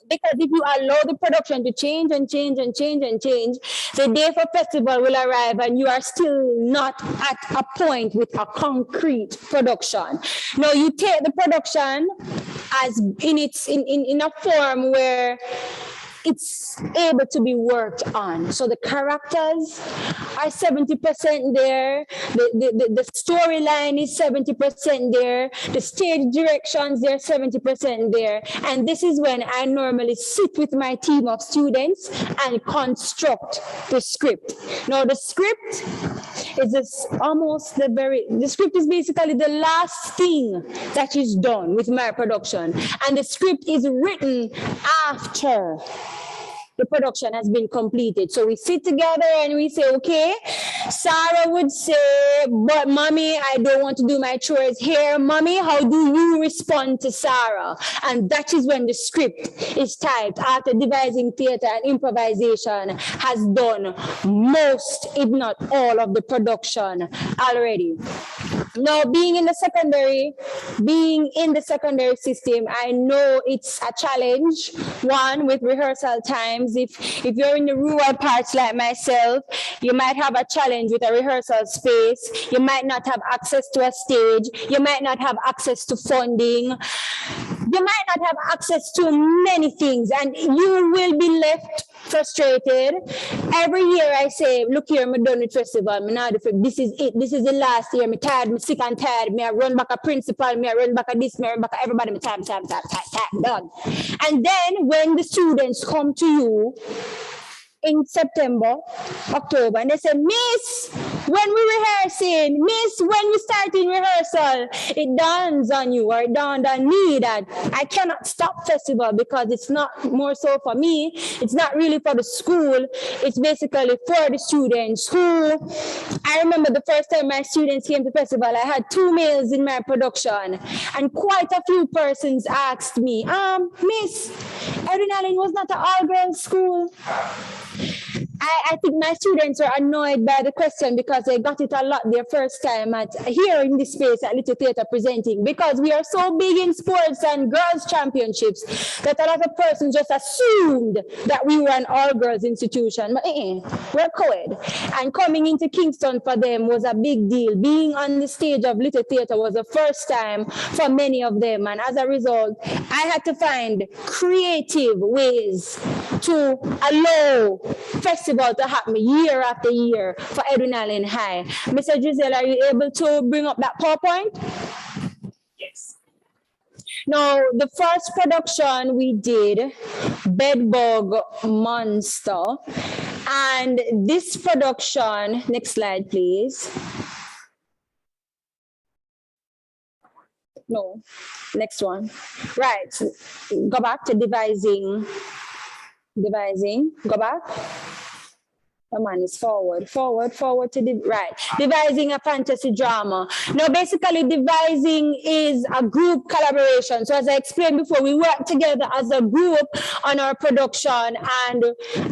Because if you allow the production to change and change and change and change, the day for festival will arrive and you are still not at a point with a concrete production. Now you take the production as in a form where it's able to be worked on. So the characters are 70% there, the storyline is 70% there, the stage directions, they're 70% there. And this is when I normally sit with my team of students and construct the script. Now the script is the script is basically the last thing that is done with my production. And the script is written after the production has been completed. So we sit together and we say, okay, Sarah would say, but mommy, I don't want to do my chores here. Mommy, how do you respond to Sarah? And that is when the script is typed after devising theater and improvisation has done most, if not all, of the production already. Now, being in the secondary system, I know it's a challenge, one, with rehearsal times. If you're in the rural parts like myself, you might have a challenge with a rehearsal space. You might not have access to a stage. You might not have access to funding. You might not have access to many things, and you will be left frustrated. Every year I say, look here, I'm done with festival. This is it. This is the last year. I'm tired. I'm sick and tired. Me I run back a principal. Me I run back a this. Me I run back a everybody. Me time, done. And then when the students come to you in September, October, and they say, Miss, when we rehearsing, Miss, when we starting rehearsal, it dawns on you, or it dawned on me that I cannot stop festival because it's not more so for me. It's not really for the school. It's basically for the students who, I remember the first time my students came to festival, I had 2 males in my production, and quite a few persons asked me, Miss, Erin Allen was not an all-girls school. I think my students are annoyed by the question because they got it a lot their first time here in this space at Little Theatre presenting, because we are so big in sports and girls championships that a lot of persons just assumed that we were an all-girls institution. But we're co-ed. And coming into Kingston for them was a big deal. Being on the stage of Little Theatre was the first time for many of them. And as a result, I had to find creative ways to allow festival to happen year after year for Edwin Allen High. Mr. Giselle, are you able to bring up that PowerPoint? Yes. Now, the first production we did, Bedbug Monster, and this production, next slide, please. No, next one. Right, go back to devising, go back. Come on, it's forward to the right. Devising a fantasy drama. Now, basically, devising is a group collaboration. So as I explained before, we work together as a group on our production. And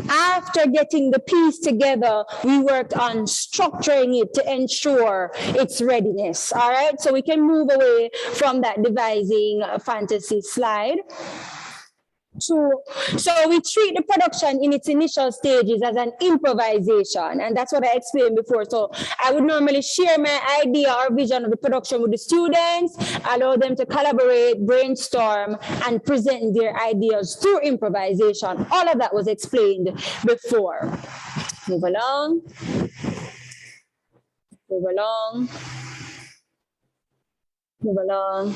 after getting the piece together, we worked on structuring it to ensure its readiness. All right, so we can move away from that devising fantasy slide. So we treat the production in its initial stages as an improvisation, and that's what I explained before. So I would normally share my idea or vision of the production with the students, allow them to collaborate, brainstorm, and present their ideas through improvisation. All of that was explained before. Move along. Move along. Move along.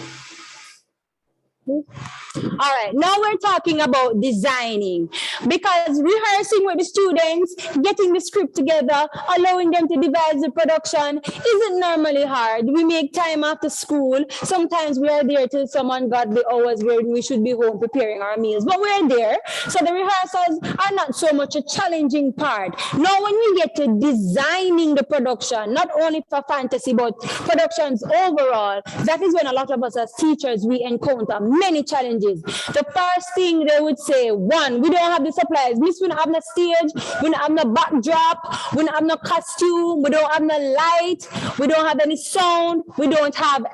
All right, now we're talking about designing, because rehearsing with the students, getting the script together, allowing them to devise the production isn't normally hard. We make time after school. Sometimes we are there till someone got the hours where we should be home preparing our meals, but we're there. So the rehearsals are not so much a challenging part. Now when we get to designing the production, not only for fantasy, but productions overall, that is when a lot of us as teachers, we encounter many challenges. The first thing they would say, one, we don't have the supplies. Miss, we don't have no stage, we don't have no backdrop, we don't have no costume, we don't have no light, we don't have any sound, we don't have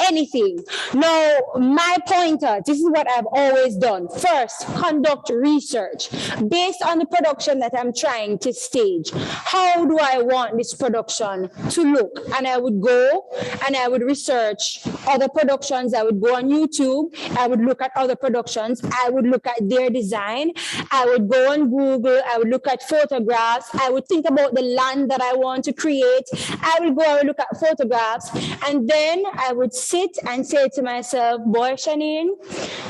anything. Now, my pointer, this is what I've always done. First, conduct research based on the production that I'm trying to stage. How do I want this production to look? And I would go and I would research other productions. I would go on YouTube. I would look at other productions. I would look at their design. I would go on Google. I would look at photographs. I would think about the land that I want to create. I would go and look at photographs. And then I would sit and say to myself, boy, Shanine,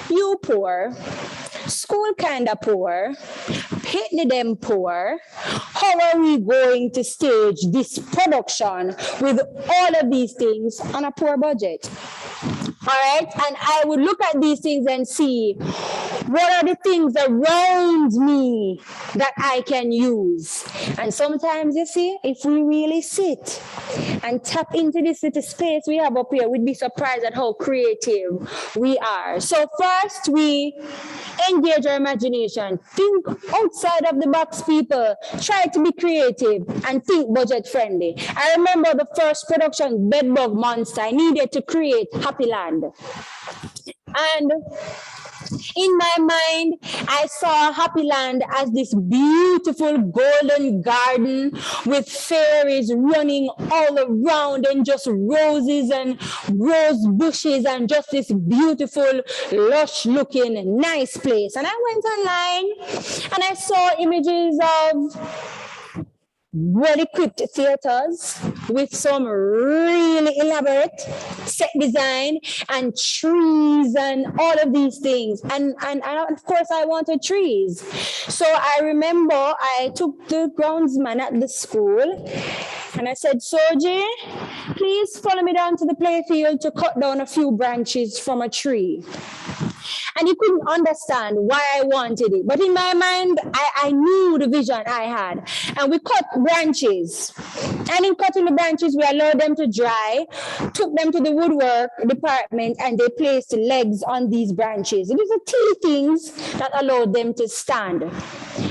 you poor. School kinda poor, Pitney them poor. How are we going to stage this production with all of these things on a poor budget? All right, and I would look at these things and see what are the things around me that I can use. And sometimes, you see, if we really sit and tap into this little space we have up here, we'd be surprised at how creative we are. So first, we engage our imagination. Think outside of the box, people. Try to be creative and think budget friendly. I remember the first production, Bedbug Monster. I needed to create Happy Land. And in my mind, I saw Happy Land as this beautiful golden garden with fairies running all around and just roses and rose bushes and just this beautiful, lush looking, nice place. And I went online and I saw images of well-equipped theaters with some really elaborate set design and trees and all of these things. And of course, I wanted trees. So I remember I took the groundsman at the school and I said, Soji, please follow me down to the playfield to cut down a few branches from a tree. And he couldn't understand why I wanted it. But in my mind, I knew the vision I had. And we cut branches. And in cutting the branches, we allowed them to dry, took them to the woodwork department, and they placed legs on these branches. It was the teeny things that allowed them to stand.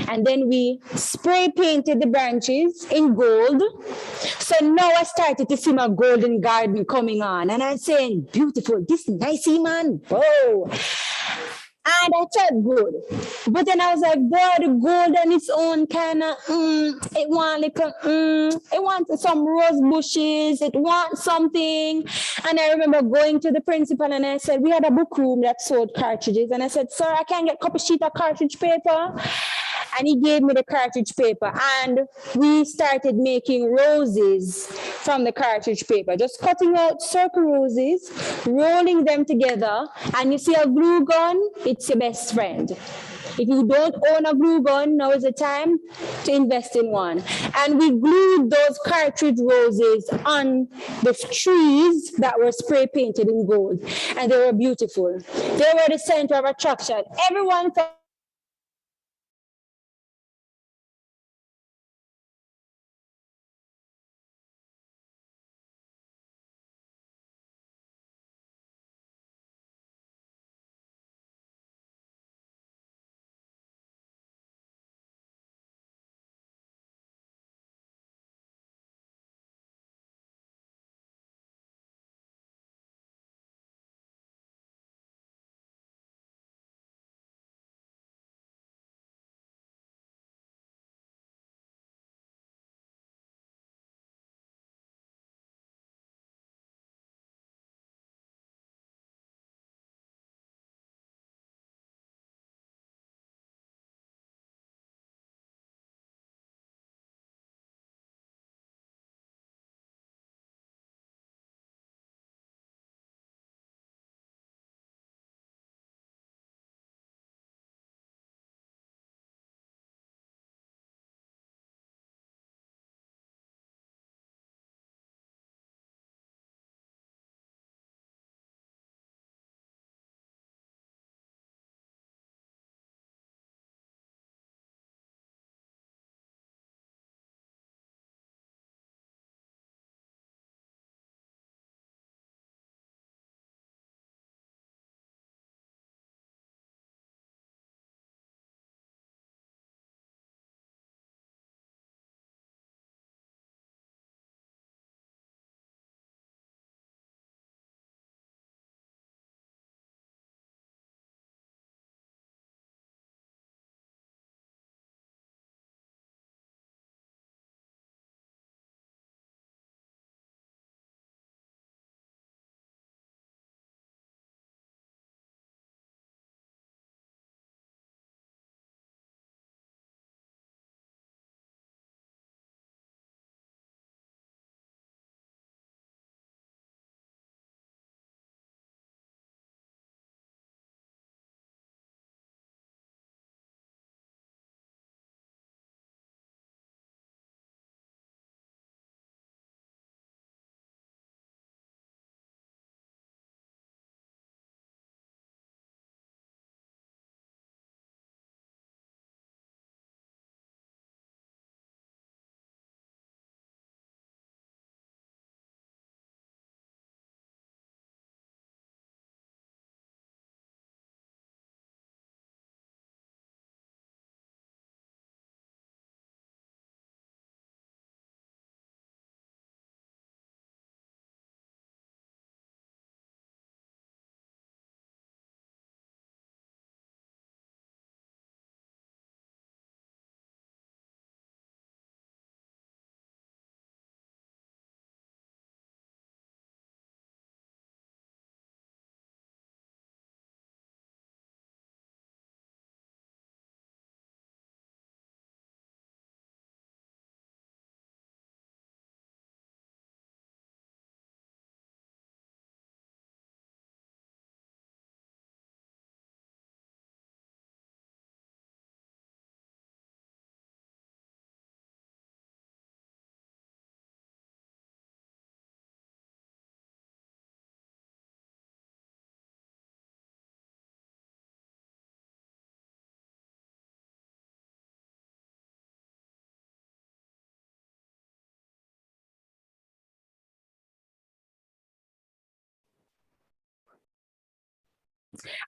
And then we spray painted the branches in gold. So now I started to see my golden garden coming on. And I'm saying, beautiful, this nicey man, whoa. And I felt good. But then I was like, boy, the gold on its own kind of, it wants some rose bushes, it wants something. And I remember going to the principal and I said, we had a book room that sold cartridges. And I said, sir, I can't get a copy sheet of cartridge paper. And he gave me the cartridge paper and we started making roses from the cartridge paper, just cutting out circle roses, rolling them together. And you see a glue gun, it's your best friend. If you don't own a glue gun, now is the time to invest in one. And we glued those cartridge roses on the trees that were spray painted in gold. And they were beautiful. They were the center of attraction. Everyone felt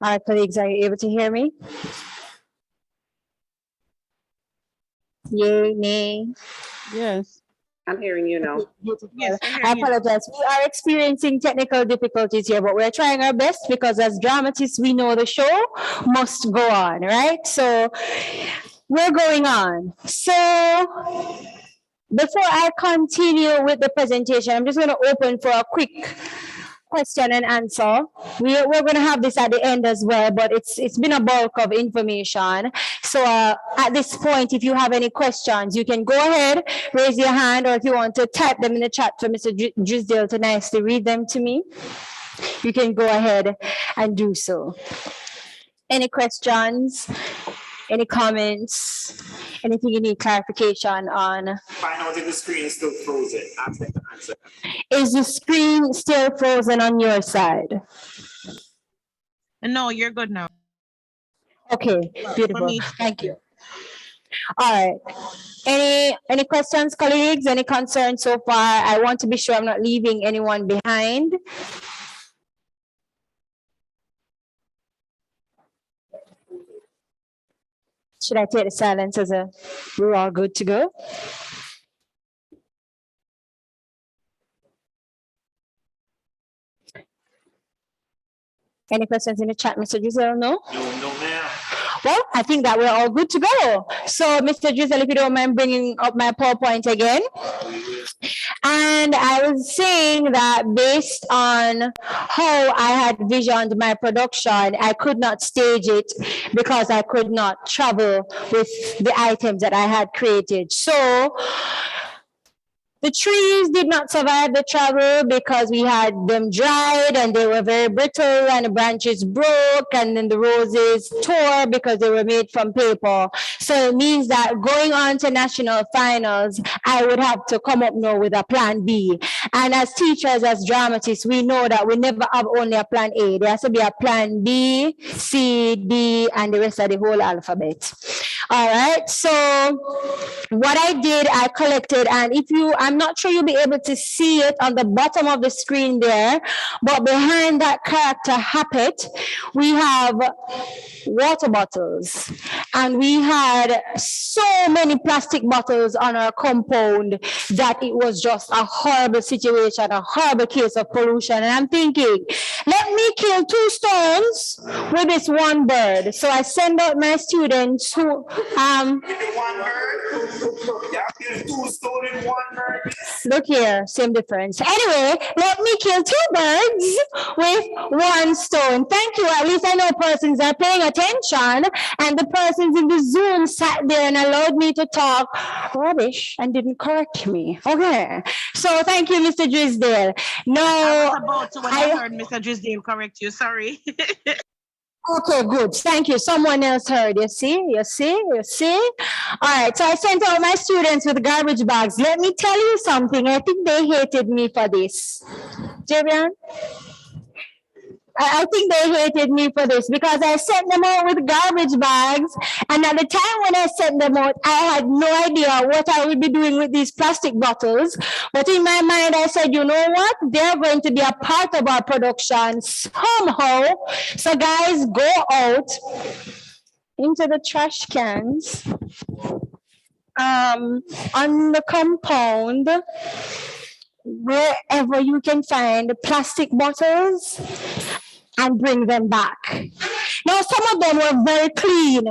All right, colleagues, are you able to hear me? Yay, nay? Yes. I'm hearing you now. Yes, I apologize. We are experiencing technical difficulties here, but we're trying our best because as dramatists, we know the show must go on, right? So we're going on. So before I continue with the presentation, I'm just going to open for a quick question and answer. We're going to have this at the end as well, but it's been a bulk of information. So at this point, if you have any questions, you can go ahead, raise your hand, or if you want to type them in the chat for Mr. Drisdale to nicely read them to me, you can go ahead and do so. Any questions? Any comments? Anything you need clarification on? Find out if the screen is still frozen. Ask them to answer. Is the screen still frozen on your side? No, you're good now. Okay, beautiful. Thank you. All right. Any questions, colleagues? Any concerns so far? I want to be sure I'm not leaving anyone behind. Should I take the silence as a we're all good to go? Any questions in the chat, Mr. Giselle? No? No, ma'am. Well, I think that we're all good to go. So, Mr. Giselle, if you don't mind bringing up my PowerPoint again. And I was saying that based on how I had visioned my production, I could not stage it because I could not travel with the items that I had created. So, the trees did not survive the travel because we had them dried and they were very brittle and the branches broke and then the roses tore because they were made from paper. So it means that going on to national finals, I would have to come up now with a plan B. And as teachers, as dramatists, we know that we never have only a plan A. There has to be a plan B, C, D, and the rest of the whole alphabet. All right, so what I did, I collected, and if you, I'm not sure you'll be able to see it on the bottom of the screen there, but behind that character Happet, we have water bottles, and we had so many plastic bottles on our compound that it was just a horrible situation, a horrible case of pollution. And I'm thinking, let me kill 2 stones with this one bird. So I send out my students who look here, same difference. Anyway, let me kill 2 birds with 1 stone. Thank you. At least I know persons are paying attention, and the persons in the Zoom sat there and allowed me to talk rubbish and didn't correct me. Okay. So thank you, Mr. Drisdale. No, I was about to when I heard Mr. Drisdale correct you. Sorry. Okay, good. Thank you. Someone else heard. You see? All right. So I sent out my students with garbage bags. Let me tell you something. I think they hated me for this. Javian? I think they hated me for this because I sent them out with garbage bags. And at the time when I sent them out, I had no idea what I would be doing with these plastic bottles. But in my mind, I said, you know what? They're going to be a part of our production somehow. So guys, go out into the trash cans on the compound, wherever you can find plastic bottles, and bring them back. Now, some of them were very clean,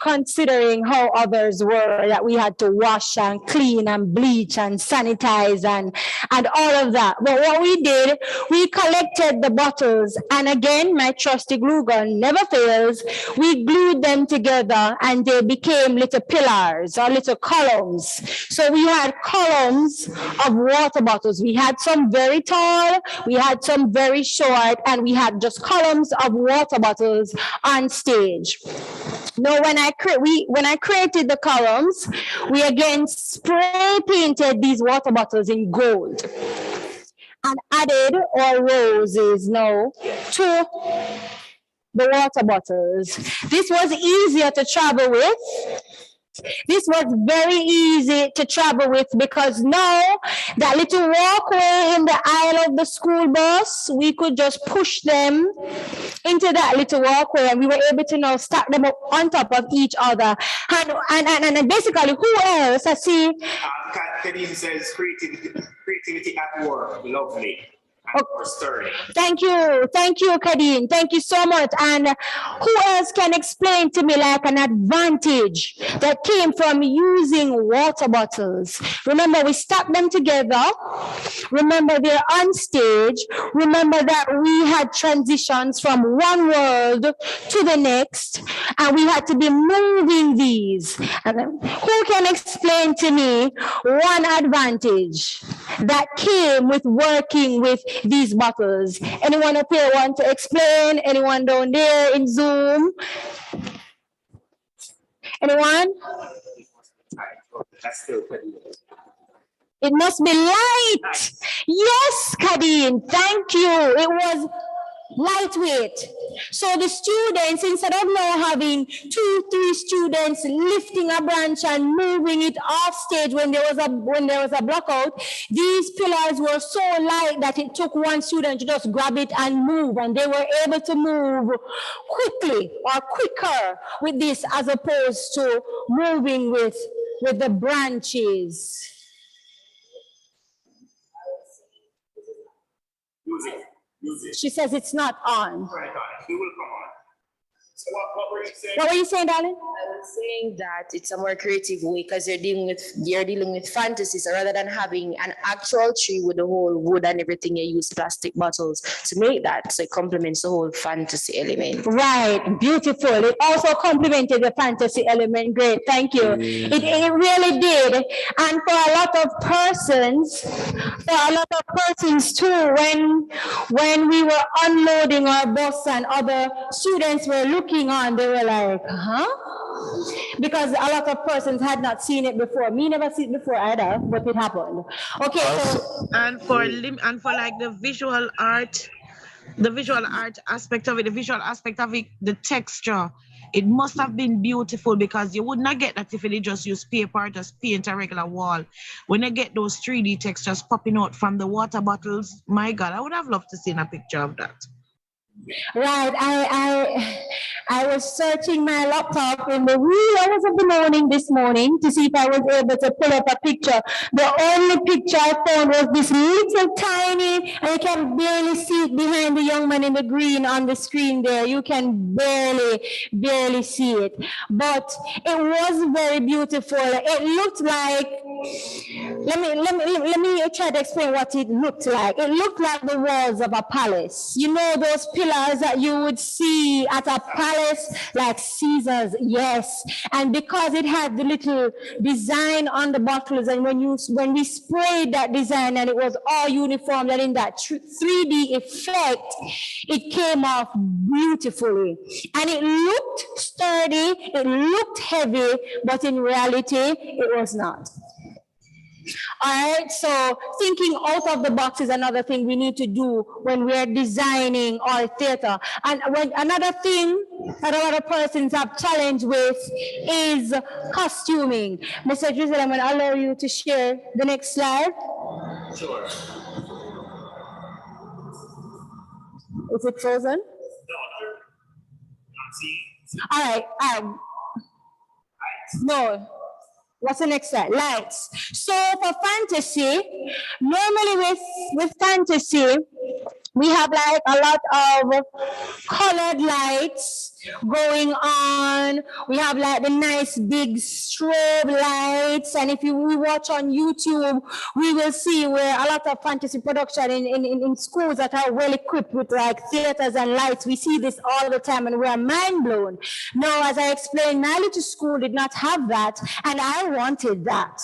considering how others were, that we had to wash and clean and bleach and sanitize and all of that. But what we did, we collected the bottles, and again, my trusty glue gun never fails. We glued them together and they became little pillars or little columns. So we had columns of water bottles. We had some very tall, we had some very short, and we had just columns of water bottles on stage. Now, when I created the columns, we again spray painted these water bottles in gold and added our roses now to the water bottles. This was easier to travel with This was very easy to travel with because now that little walkway in the aisle of the school bus, we could just push them into that little walkway and we were able to now stack them up on top of each other. And basically, who else? I see. Kadeem says creativity at work. Lovely. Thank you, Kadeen. Thank you so much. And who else can explain to me like an advantage that came from using water bottles? Remember, we stacked them together. Remember, they're on stage. Remember that we had transitions from one world to the next, and we had to be moving these. And who can explain to me one advantage that came with working with these bottles? Anyone up here want to explain? Anyone down there in Zoom? Anyone? It must be light. Yes, Kadeen, thank you. It was lightweight. So the students, instead of now having 2-3 students lifting a branch and moving it off stage when there was a blockout, these pillars were so light that it took one student to just grab it and move, and they were able to move quickly or quicker with this as opposed to moving with the branches. She says it's not on. Right, it will come on. So what were you saying? What were you saying, darling? I was saying that it's a more creative way because you're dealing with fantasies. So rather than having an actual tree with the whole wood and everything, you use plastic bottles to make that. So it complements the whole fantasy element. Right, beautiful. It also complemented the fantasy element. Great, thank you. It really did. And for a lot of persons too, when we were unloading our bus and other students were looking on, they were like, huh? Because a lot of persons had not seen it before. Me never seen it before either, but it happened. Okay, so and for like the visual art aspect of it, the texture, it must have been beautiful because you would not get that if you just use paper or just paint a regular wall. When you get those 3D textures popping out from the water bottles, my God, I would have loved to see a picture of that. Right, I was searching my laptop in the wee hours of the morning this morning to see if I was able to pull up a picture. The only picture I found was this little tiny, and you can barely see it behind the young man in the green on the screen there. You can barely see it, but it was very beautiful. It looked like, let me try to explain what it looked like. It looked like the walls of a palace. You know those pillars that you would see at a palace like Caesar's, yes. And because it had the little design on the bottles, and when we sprayed that design and it was all uniform, and in that 3D effect, it came off beautifully. And it looked sturdy, it looked heavy, but in reality, it was not. All right, so thinking out of the box is another thing we need to do when we're designing our theater. And another thing that a lot of persons have challenge with is costuming. Mr. Drizzle, I'm going to allow you to share the next slide. Sure. Is it frozen? All right. No. What's the next slide? Lights. So for fantasy, normally with fantasy, we have like a lot of colored lights going on. We have like the nice big strobe lights. And if we watch on YouTube, we will see where a lot of fantasy production in schools that are well equipped with like theaters and lights. We see this all the time and we are mind blown. Now, as I explained, my little school did not have that, and I wanted that.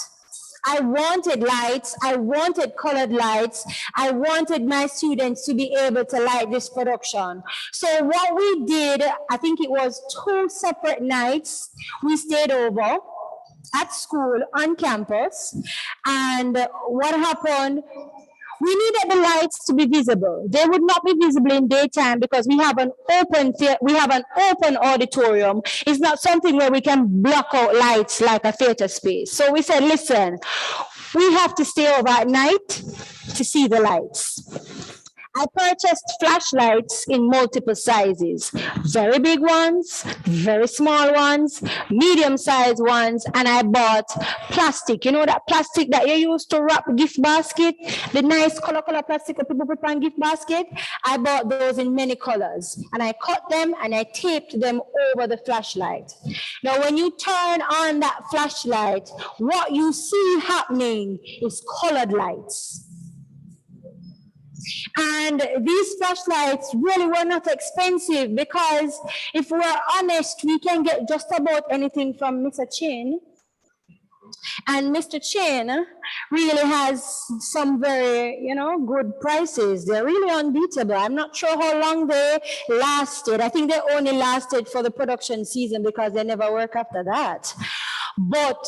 I wanted lights, I wanted colored lights, I wanted my students to be able to light this production. So what we did, I think it was 2 separate nights, we stayed over at school on campus, and what happened, We needed the lights to be visible. They would not be visible in daytime because we have an open auditorium. It's not something where we can block out lights like a theater space. So we said, listen, we have to stay over at night to see the lights. I purchased flashlights in multiple sizes, very big ones, very small ones, medium-sized ones, and I bought plastic. You know that plastic that you use to wrap gift basket, the nice color plastic that people put on gift basket? I bought those in many colors, and I cut them and I taped them over the flashlight. Now, when you turn on that flashlight, what you see happening is colored lights. And these flashlights really were not expensive because if we're honest, we can get just about anything from Mr. Chin. And Mr. Chin really has some very, good prices. They're really unbeatable. I'm not sure how long they lasted. I think they only lasted for the production season because they never work after that. But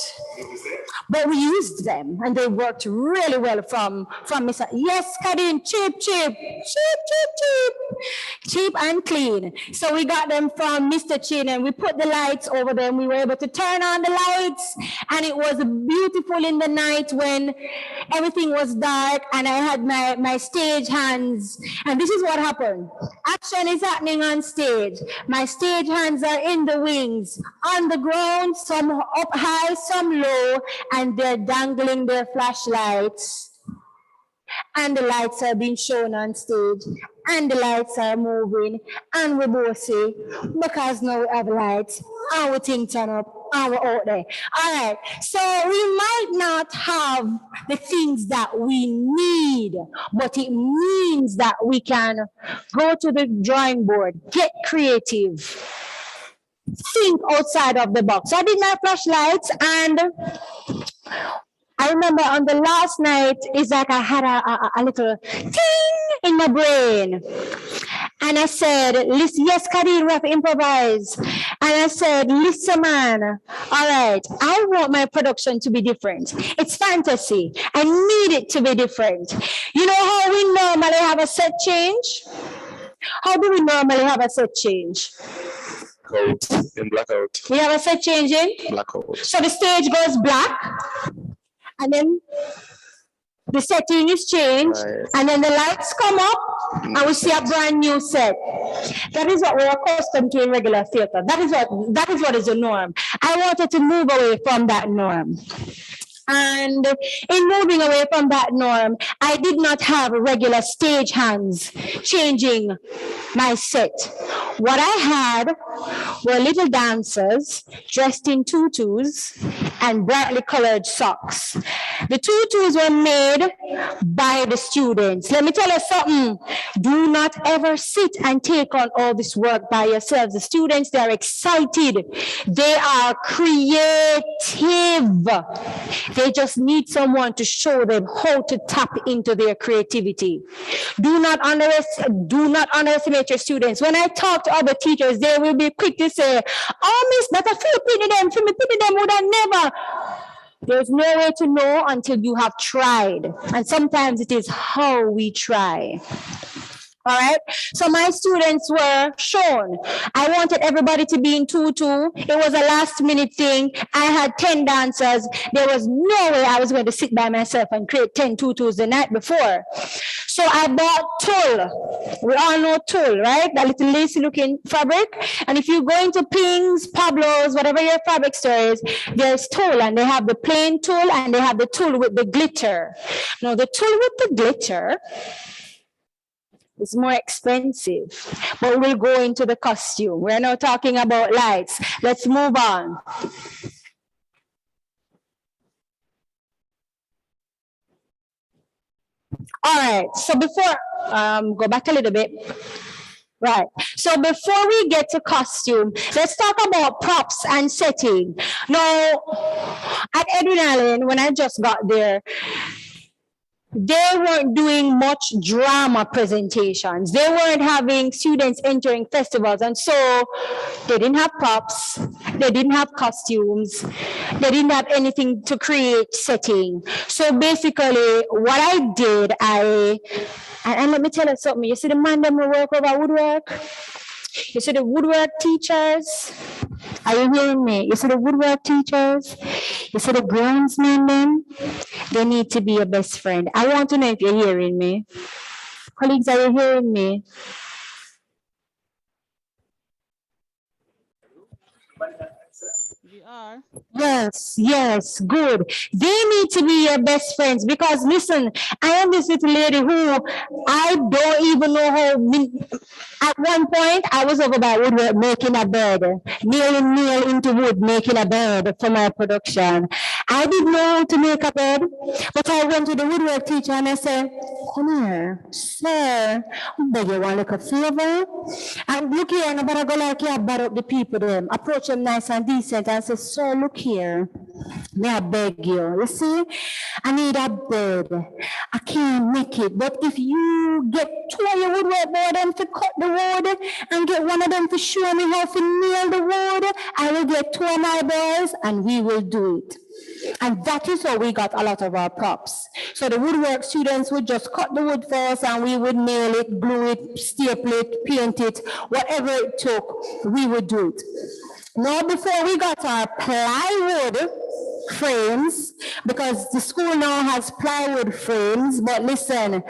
we used them and they worked really well from Mr. Yes, Kadin, cheap and clean. So we got them from Mr. Chin and we put the lights over them. We were able to turn on the lights and it was beautiful in the night when everything was dark and I had my stage hands. And this is what happened. Action is happening on stage. My stage hands are in the wings, on the ground, some up high, some low, and they're dangling their flashlights. And the lights are being shown on stage, and the lights are moving, and we both see, because now we have lights, and we think turn up, and we're out there. All right, so we might not have the things that we need, but it means that we can go to the drawing board, get creative, think outside of the box. So I did my flashlights, and I remember on the last night, it's like I had a little ting in my brain. And I said, listen, yes, Kadir, we have to improvise. And I said, listen, man, all right, I want my production to be different. It's fantasy. I need it to be different. You know how we normally have a set change? How do we normally have a set change? In blackout. We have a set change in? Blackout. So the stage goes black. And then the setting is changed, right. And then the lights come up, and we see a brand new set. That is what we're accustomed to in regular theater. That is what is the norm. I wanted to move away from that norm. And in moving away from that norm, I did not have regular stage hands changing my set. What I had were little dancers dressed in tutus and brightly colored socks. The tutus were made by the students. Let me tell you something. Do not ever sit and take on all this work by yourselves. The students, they are excited. They are creative. They just need someone to show them how to tap into their creativity. Do not underestimate your students. When I talk to other teachers, they will be quick to say, oh, miss, that a few pity them would have never. There's no way to know until you have tried. And sometimes it is how we try. All right. So my students were shown. I wanted everybody to be in tutu. It was a last minute thing. I had 10 dancers. There was no way I was going to sit by myself and create 10 tutus the night before. So I bought tulle. We all know tulle, right? That little lacy looking fabric. And if you go into Pings, Pablo's, whatever your fabric store is, there's tulle, and they have the plain tulle and they have the tulle with the glitter. Now the tulle with the glitter, it's more expensive, but we'll go into the costume. We're now talking about lights. Let's move on. All right, so before, go back a little bit. Right, so before we get to costume, let's talk about props and setting. Now, at Edwin Allen, when I just got there, they weren't doing much drama presentations. They weren't having students entering festivals. And so they didn't have props. They didn't have costumes. They didn't have anything to create setting. So basically what I did, and let me tell you something. You see the man that work over woodwork? You see the woodwork teachers? Are you hearing me? You see the woodwork teachers? You see the groundsmen then? They need to be your best friend. I want to know if you're hearing me. Colleagues, are you hearing me? We are. Yes, good. They need to be your best friends because listen, I am this little lady who I don't even know how. At one point, I was over by woodwork making a bed, nailing nail into wood, making a bed for my production. I didn't know how to make a bed, but I went to the woodwork teacher and I said, "Come here, sir, I beg you want a favor? And look here, and I'm gonna go like you bad up the people them, approach them nice and decent and say, sir, look here, may I beg you, you see, I need a bed, I can't make it, but if you get two of your woodwork board them to cut the wood and get one of them to show me how to nail the wood, I will get two of my boys and we will do it." And that is how we got a lot of our props. So the woodwork students would just cut the wood for us and we would nail it, glue it, staple it, paint it, whatever it took, we would do it. Now before we got our plywood frames, because the school now has plywood frames, but listen,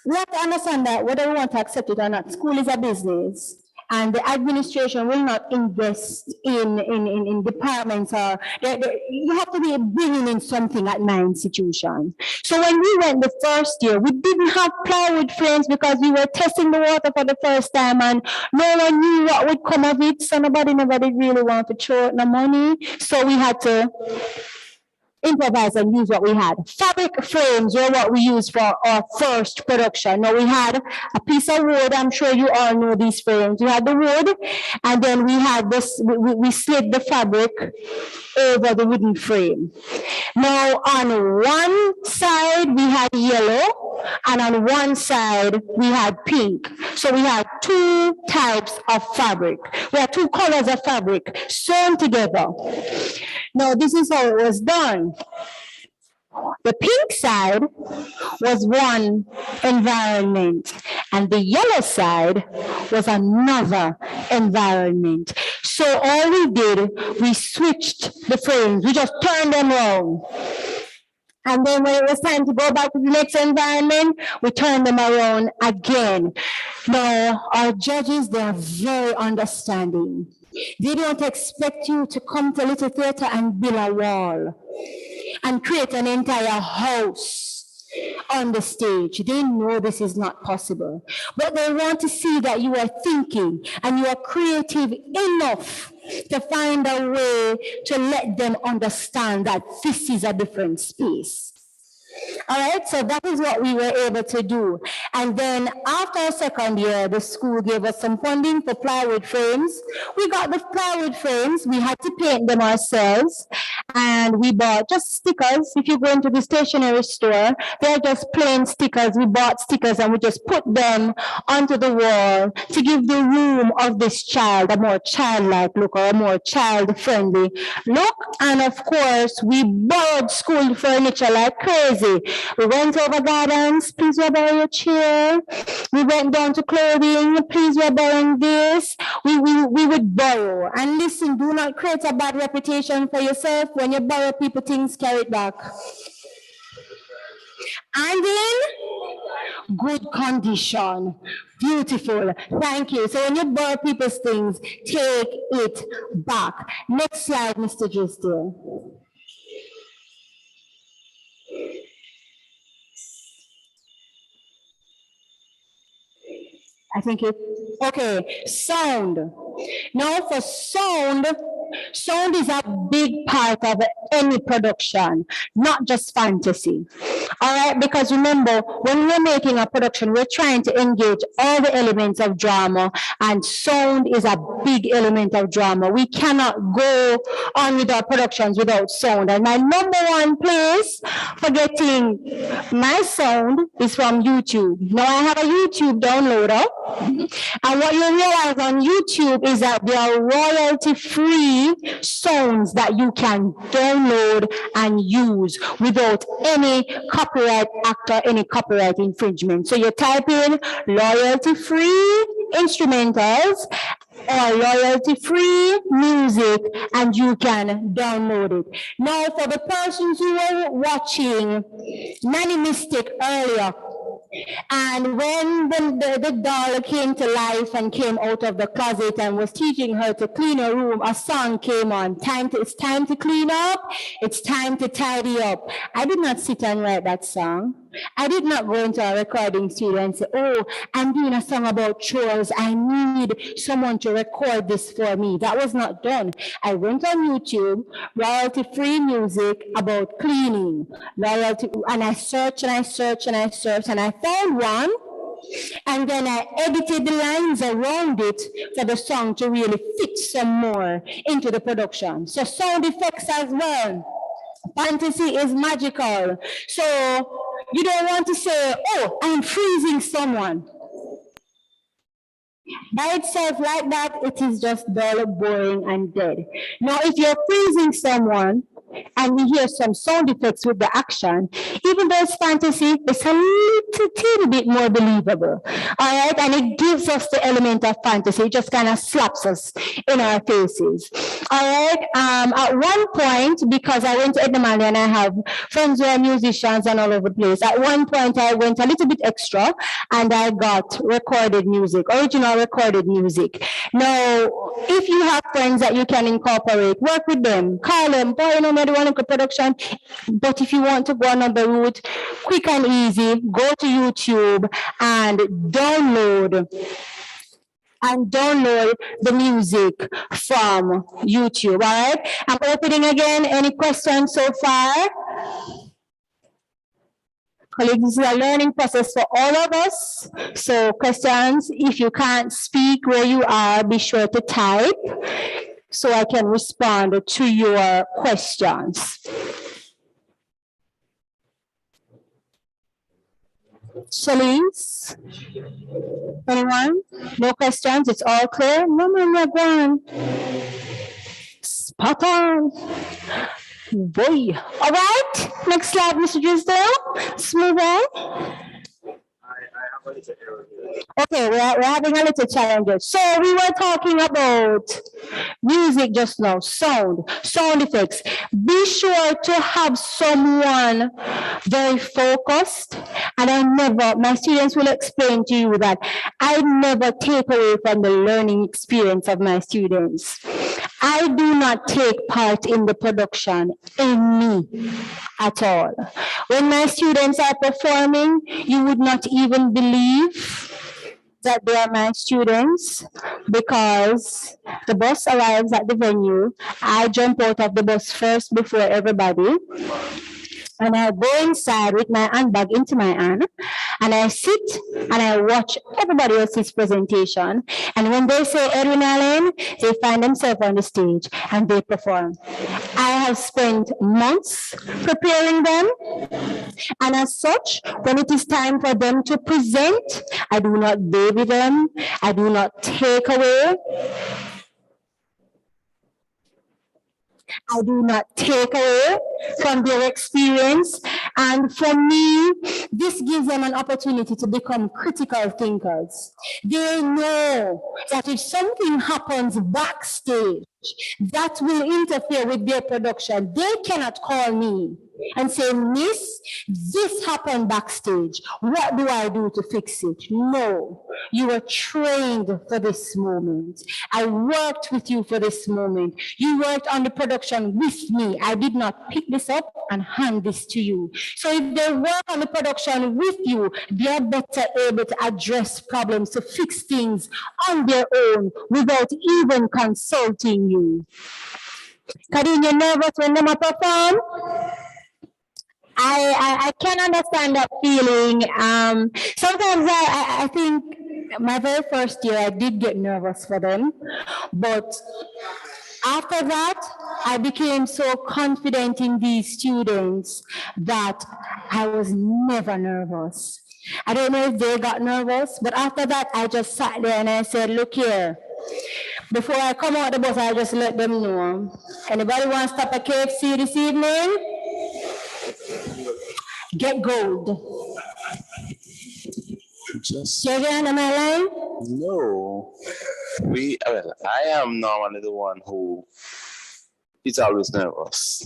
we have to understand that whether we want to accept it or not, school is a business. And the administration will not invest in departments or you have to be bringing in something at my institution. So when we went the first year, we didn't have plywood frames because we were testing the water for the first time and no one knew what would come of it. So nobody really wanted to throw out no money. So we had to improvise and use what we had. Fabric frames were what we used for our first production. Now we had a piece of wood. I'm sure you all know these frames. We had the wood, and then we had this. We slid the fabric over the wooden frame. Now on one side we had yellow, and on one side we had pink. So we had two types of fabric. We had two colors of fabric sewn together. Now this is how it was done. The pink side was one environment and the yellow side was another environment. So all we did, we switched the frames. We just turned them around. And then when it was time to go back to the next environment, we turned them around again. Now, our judges, they are very understanding. They don't expect you to come to Little Theater and build a wall and create an entire house on the stage. They know this is not possible, but they want to see that you are thinking and you are creative enough to find a way to let them understand that this is a different space. All right, so that is what we were able to do. And then after our second year, the school gave us some funding for plywood frames. We got the plywood frames. We had to paint them ourselves. And we bought just stickers. If you go into the stationery store, they're just plain stickers. We bought stickers and we just put them onto the wall to give the room of this child a more childlike look or a more child-friendly look. And of course, we borrowed school furniture like crazy. We went over gardens, please we're borrowing your chair. We went down to clothing, please we're borrowing this. We would borrow. And listen, do not create a bad reputation for yourself. When you borrow people things, carry it back. And in good condition. Beautiful. Thank you. So when you borrow people's things, take it back. Next slide, Mr. Drisdale. I think okay, sound. Now for sound is a big part of any production, not just fantasy. All right, because remember, when we're making a production, we're trying to engage all the elements of drama, and sound is a big element of drama. We cannot go on with our productions without sound. And my number one place for getting my sound is from YouTube. Now I have a YouTube downloader, and what you realize on YouTube is that there are royalty-free sounds that you can download and use without any copyright act or any copyright infringement. So you type in royalty-free instrumentals or royalty-free music and you can download it. Now for the persons who were watching Nanny Mystic earlier, and when the doll came to life and came out of the closet and was teaching her to clean her room, a song came on. It's time to clean up. It's time to tidy up. I did not sit and write that song. I did not go into a recording studio and say, oh, I'm doing a song about chores. I need someone to record this for me. That was not done. I went on YouTube, royalty-free music about cleaning, and I searched and I searched and I searched and I found one. And then I edited the lines around it for the song to really fit some more into the production. So sound effects as well. Fantasy is magical. So you don't want to say, oh, I'm freezing someone. By itself like that, it is just dull, boring, and dead. Now, if you're freezing someone, and we hear some sound effects with the action, even though it's fantasy, it's a little bit more believable. All right, and it gives us the element of fantasy. It just kind of slaps us in our faces. All right, at one point, because I went to Edinburgh and I have friends who are musicians and all over the place, at one point I went a little bit extra and I got recorded music, original recorded music. Now, if you have friends that you can incorporate, work with them, call them, boy, you know, one production. But if you want to go another route, quick and easy, go to YouTube and download the music from YouTube. All right, I'm opening again. Any questions so far? Colleagues, this is a learning process for all of us. So questions, if you can't speak where you are, be sure to type so I can respond to your questions. Shalise? Anyone? No questions? It's all clear? No, go on. Spot on. Boy. All right. Next slide, Mr. Drisdale. Let's move on. Okay, we're having a little challenge. So we were talking about music just now, sound effects. Be sure to have someone very focused. And my students will explain to you that I never take away from the learning experience of my students. I do not take part in the production at all. When my students are performing, you would not even believe that they are my students, because the bus arrives at the venue. I jump out of the bus first before everybody. And I go inside with my handbag into my hand, and I sit and I watch everybody else's presentation. And when they say Edwin Allen, they find themselves on the stage and they perform. I have spent months preparing them. And as such, when it is time for them to present, I do not baby them. I do not take away. I do not take away from their experience. And for me, this gives them an opportunity to become critical thinkers. They know that if something happens backstage that will interfere with their production, they cannot call me and say, Miss, this happened backstage. What do I do to fix it? No, you were trained for this moment. I worked with you for this moment. You worked on the production with me. I did not pick this up and hand this to you. So if they work on the production with you, they are better able to address problems, to fix things on their own without even consulting you. Kadeen, you're nervous when them a perform? I can understand that feeling. Sometimes I think my very first year I did get nervous for them, but after that I became so confident in these students that I was never nervous. I don't know if they got nervous, but after that I just sat there and I said, look here, before I come out the bus, I just let them know. Anybody want to stop at KFC this evening? Get gold. Just Jagan, am I lying? no. Well, I am normally the one who is always nervous.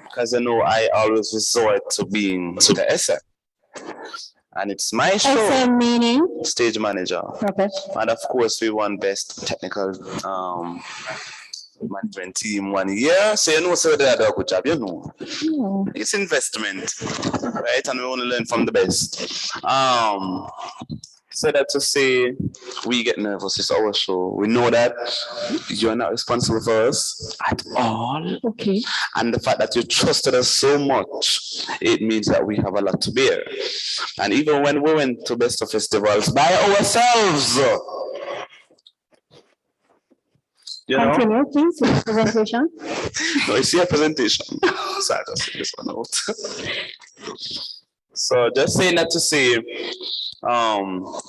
Because I always resort to being the SM. And it's my show. SM meaning? Stage manager. Okay. And of course, we won best technical management team 1 year. So so they do a good job, It's investment, right? And we only learn from the best. So that to say we get nervous, it's our show. We know that you're not responsible for us at all. Okay. And the fact that you trusted us so much, it means that we have a lot to bear. And even when we went to Best of Festivals by ourselves, Continue, please, with the presentation. No, it's your presentation. So I just take this one out. So just saying that to say,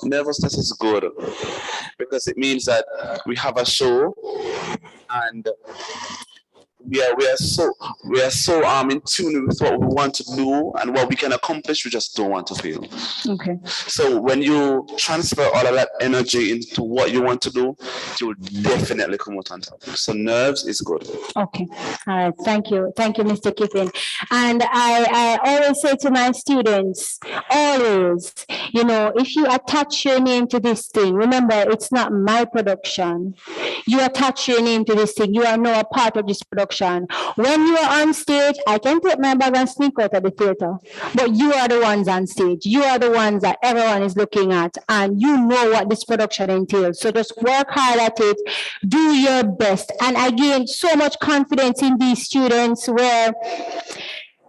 nervousness is good because it means that we have a show and we are so in tune with what we want to do and what we can accomplish. We just don't want to fail. Okay. So when you transfer all of that energy into what you want to do, you'll definitely come out on top. So nerves is good. Okay. All right. Thank you, Mr. Kiffin. And I always say to my students, always, if you attach your name to this thing, remember it's not my production. You attach your name to this thing. You are now a part of this production. When you are on stage, I can take my bag and sneak out of the theater, but you are the ones on stage. You are the ones that everyone is looking at, and you know what this production entails. So just work hard at it, do your best. And I gain so much confidence in these students where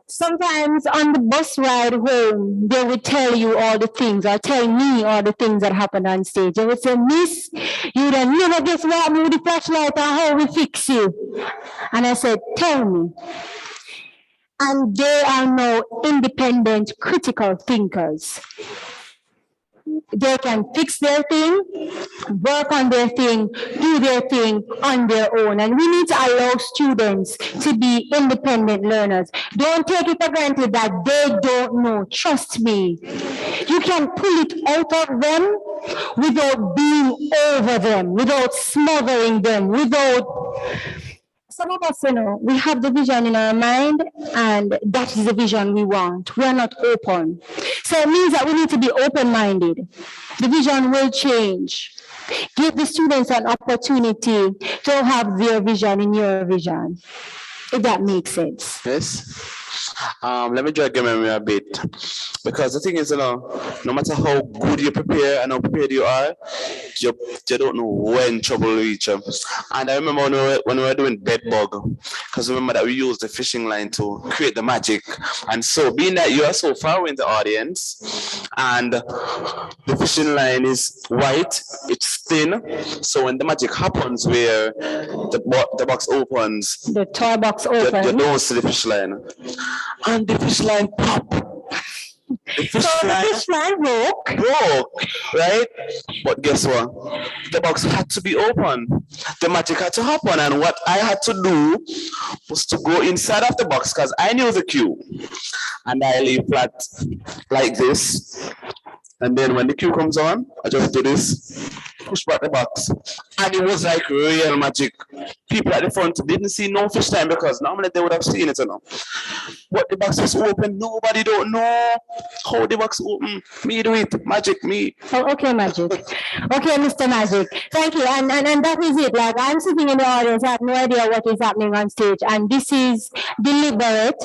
sometimes on the bus ride home, they would tell you all the things, or tell me all the things that happened on stage. They would say, Miss, you don't never guess what happened with the flashlight or how we fix you. And I said, tell me. And they are now independent, critical thinkers. They can fix their thing, work on their thing, do their thing on their own. And we need to allow students to be independent learners. Don't take it for granted that they don't know. Trust me. You can pull it out of them without being over them, without smothering them, without... Some of us, we have the vision in our mind, and that is the vision we want. We are not open. So it means that we need to be open-minded. The vision will change. Give the students an opportunity to have their vision in your vision, if that makes sense. Yes. Let me drag your memory a bit, because the thing is, no matter how good you prepare and how prepared you are, you don't know when trouble will reach you. And I remember when we were doing Bedbug, because remember that we used the fishing line to create the magic. And so being that you are so far away in the audience, and the fishing line is white, it's thin, so when the magic happens where the box opens, the toy box opens, you don't see the fish line. And the fish line pop. The fish line broke, right? But guess what? The box had to be open. The magic had to happen. And what I had to do was to go inside of the box because I knew the cue. And I lay flat like this. And then when the cue comes on, I just do this, push back the box. And it was like real magic. People at the front didn't see no fish time because normally they would have seen it, But the box was open, nobody don't know how the box open. Me do it, magic, me. Oh, okay, magic. Okay, Mr. Magic. Thank you. And that is it. Like, I'm sitting in the audience, I have no idea what is happening on stage. And this is deliberate.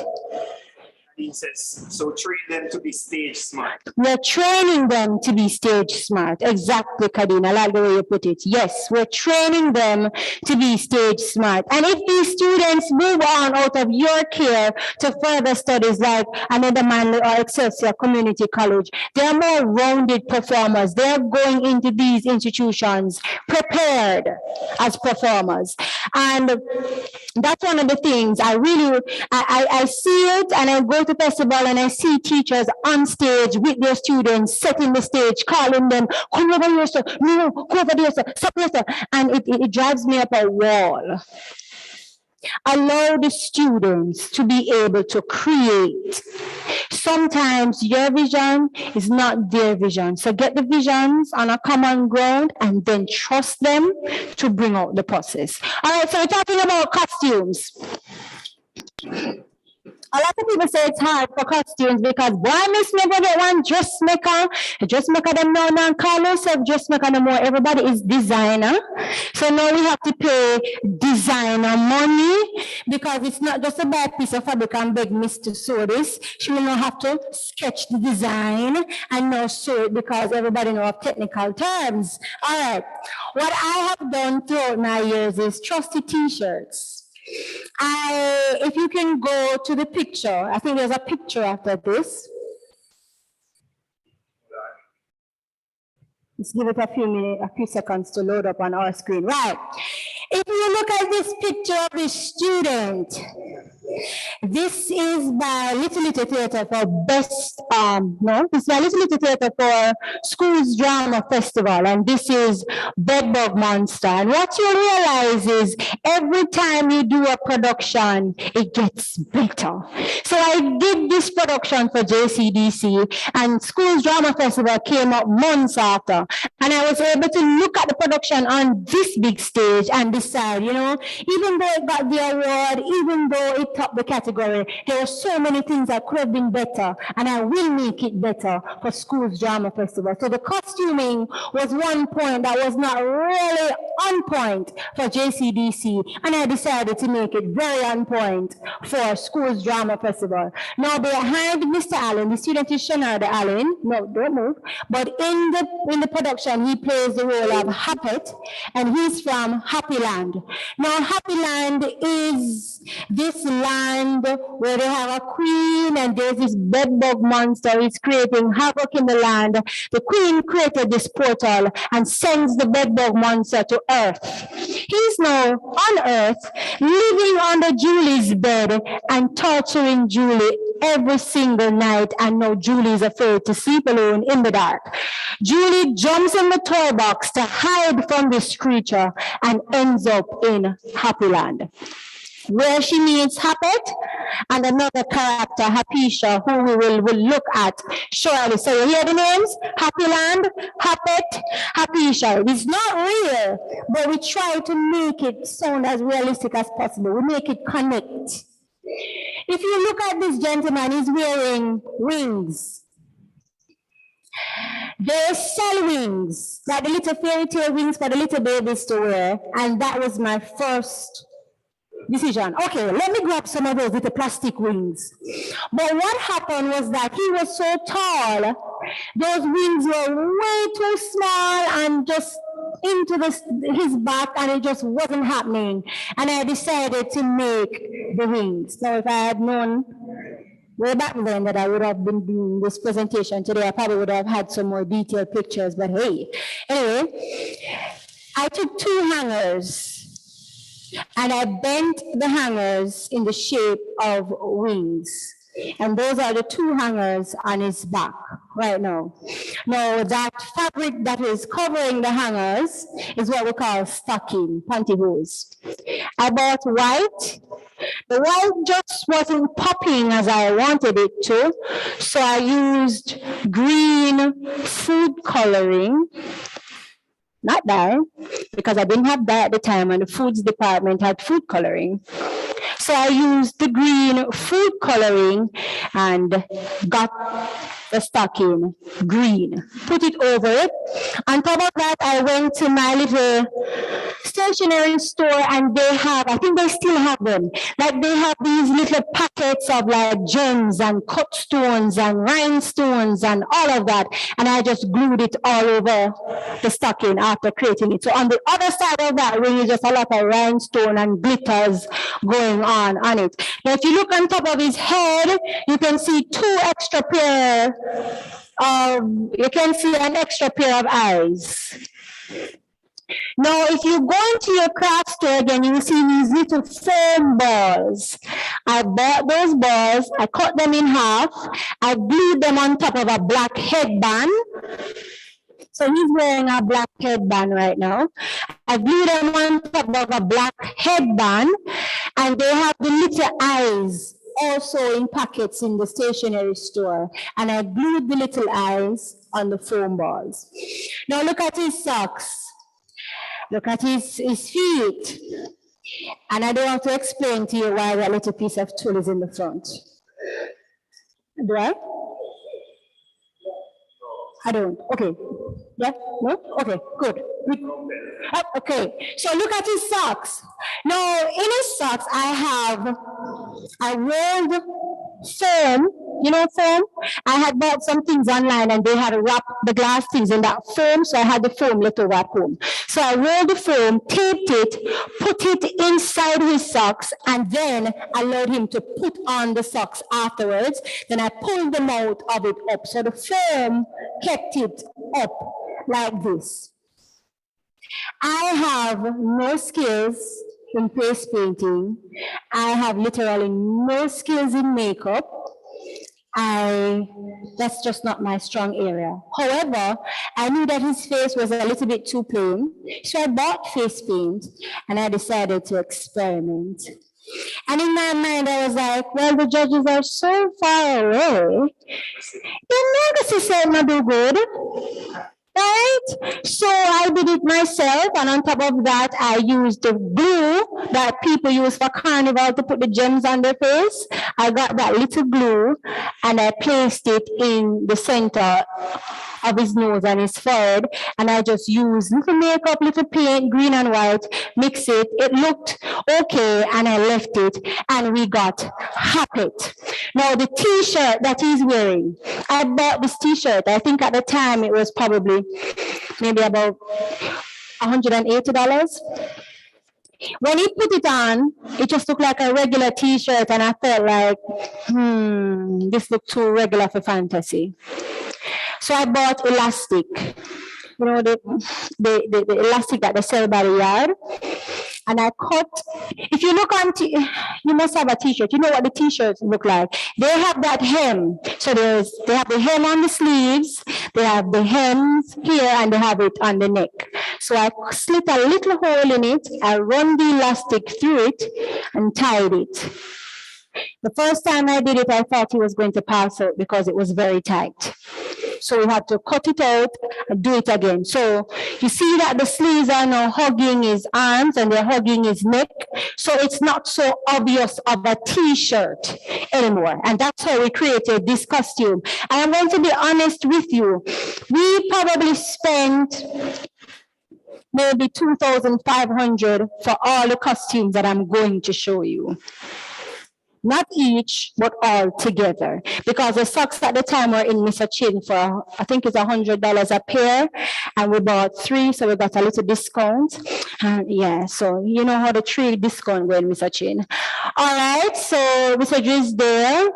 He says, so train them to be stage smart. We're training them to be stage smart. Exactly, Kadina. I like the way you put it. Yes, we're training them to be stage smart. And if these students move on out of your care to further studies like another man or Excelsior Community College, they're more rounded performers. They're going into these institutions prepared as performers. And that's one of the things I see it, and I go to festival and I see teachers on stage with their students, setting the stage, calling them, come over here, sir, no, go over there, sir, stop here, sir. And it drives me up a wall. Allow the students to be able to create. Sometimes your vision is not their vision. So get the visions on a common ground and then trust them to bring out the process. All right, so we're talking about costumes. A lot of people say it's hard for costumes because why miss never get one dressmaker? A dressmaker them now call themselves dressmaker no more. Everybody is designer. So now we have to pay designer money because it's not just a bad piece of fabric and beg Miss to sew this. She will now have to sketch the design and now sew it because everybody knows technical terms. All right. What I have done throughout my years is trusty t-shirts. If you can go to the picture, I think there's a picture after this. Let's give it a few seconds to load up on our screen. Right. If you look at this picture of the student, this is by Little Theatre for Best, this is by Little Theatre for Schools Drama Festival, and this is Bedbug Monster. And what you realize is every time you do a production, it gets better. So I did this production for JCDC, and Schools Drama Festival came up months after, and I was able to look at the production on this big stage and decide, you know, even though it got the award, even though it topped the category, there were so many things that could have been better, and I will make it better for Schools Drama Festival. So the costuming was one point that was not really on point for JCDC, and I decided to make it very on point for Schools Drama Festival. Now behind Mr. Allen, the student is Shanada Allen. No, don't move. But in the production, he plays the role of Happet, and he's from Happy Land. Now Happy Land is this land where they have a queen, and there's this bedbug monster. It's creating havoc in the land. The queen created this portal and sends the bedbug monster to Earth. He's now on Earth, living under Julie's bed and torturing Julie every single night, and now Julie is afraid to sleep alone in the dark. Julie jumps in the toy box to hide from this creature and ends up in Happy Land, where she meets Happet and another character, Apisha, who we will look at shortly. So you hear the names? Happy Land, Happet, Apisha. It's not real, but we try to make it sound as realistic as possible. We make it connect. If you look at this gentleman, he's wearing wings. They sell wings, like the little fairy tale wings for the little babies to wear, and that was my first decision. Okay, let me grab some of those little plastic wings. But what happened was that he was so tall, those wings were way too small and just into his back, and it just wasn't happening. And I decided to make the wings. Now, if I had known way back then that I would have been doing this presentation today, I probably would have had some more detailed pictures, but hey. Anyway, I took 2 hangers and I bent the hangers in the shape of wings. And those are the 2 hangers on his back right now. Now that fabric that is covering the hangers is what we call stocking, pantyhose. I bought white. The white just wasn't popping as I wanted it to, so I used green food coloring. Not dye, because I didn't have dye at the time, and the foods department had food coloring. So I used the green food coloring and got the stocking green. Put it over it. On top of that, I went to my little stationery store and they have, I think they still have them, like they have these little packets of like gems and cut stones and rhinestones and all of that. And I just glued it all over the stocking after creating it. So on the other side of that ring is just a lot of rhinestone and glitters going on it. Now, if you look on top of his head, you can see two extra pair you can see an extra pair of eyes. Now, if you go into your craft store again, you will see these little foam balls. I bought those balls, I cut them in half, I glued them on top of a black headband. So he's wearing a black headband right now. I glued them on top of a black headband, and they have the little eyes also in packets in the stationery store. And I glued the little eyes on the foam balls. Now look at his socks. Look at his feet. And I don't have to explain to you why that little piece of tool is in the front. Do I? I don't. Okay. Yeah? No? Okay, good. Okay. So look at his socks. Now, in his socks, I rolled foam. You know foam? I had bought some things online and they had wrapped the glass things in that foam, so I had the foam left over at home. So I rolled the foam, taped it, put it inside his socks, and then allowed him to put on the socks afterwards. Then I pulled the mouth of it up. So the foam kept it up like this. I have no skills in face painting. I have literally no skills in makeup. That's just not my strong area. However, I knew that his face was a little bit too plain, so I bought face paint and I decided to experiment. And in my mind, I was like, well, the judges are so far away. They're not going to say no do good. Right? So I did it myself, and on top of that, I used the glue that people use for carnival to put the gems on their face. I got that little glue and I placed it in the center of his nose and his forehead, and I just used little makeup, little paint, green and white, mix it. It looked okay, and I left it, and we got happy. Now the t-shirt that he's wearing, I bought this t-shirt. I think at the time it was probably maybe about $180. When he put it on, it just looked like a regular t-shirt, and I felt like, this looked too regular for fantasy. So I bought elastic, you know, the elastic that they sell by the yard. And I cut, if you look on, you must have a t-shirt. You know what the t-shirts look like. They have that hem. So they have the hem on the sleeves, they have the hems here, and they have it on the neck. So I slit a little hole in it, I run the elastic through it and tied it. The first time I did it, I thought he was going to pass out because it was very tight. So we had to cut it out and do it again. So you see that the sleeves are now hugging his arms and they're hugging his neck. So it's not so obvious of a t-shirt anymore. And that's how we created this costume. And I'm going to be honest with you. We probably spent maybe $2,500 for all the costumes that I'm going to show you. Not each, but all together. Because the socks at the time were in Mr. Chin for, I think it's $100 a pair. And we bought 3, so we got a little discount. And yeah, so you know how the 3 discount go in Mr. Chin. All right, so Mr. is there.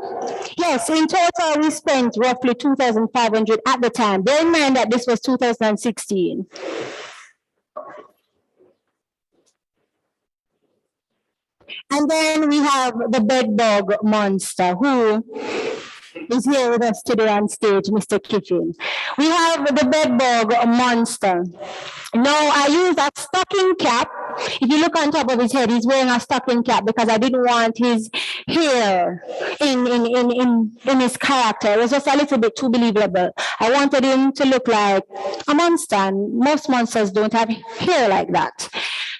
Yes, in total, we spent roughly $2,500 at the time. Bear in mind that this was 2016. And then we have the Bedbug Monster, who is here with us today on stage, Mr. Kitchen. We have the Bedbug Monster. Now, I used a stocking cap. If you look on top of his head, he's wearing a stocking cap because I didn't want his hair in his character. It was just a little bit too believable. I wanted him to look like a monster, and most monsters don't have hair like that.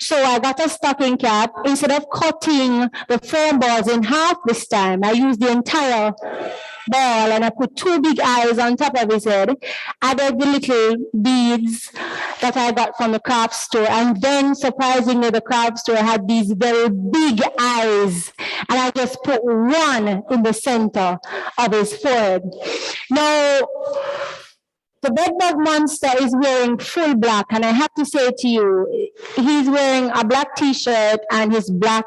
So I got a stocking cap. Instead of cutting the foam balls in half this time, I used the entire ball and I put 2 big eyes on top of his head, added the little beads that I got from the craft store. And then surprisingly, the craft store had these very big eyes. And I just put one in the center of his forehead. Now, the Bedbug Monster is wearing full black, and I have to say to you, he's wearing a black t-shirt and his black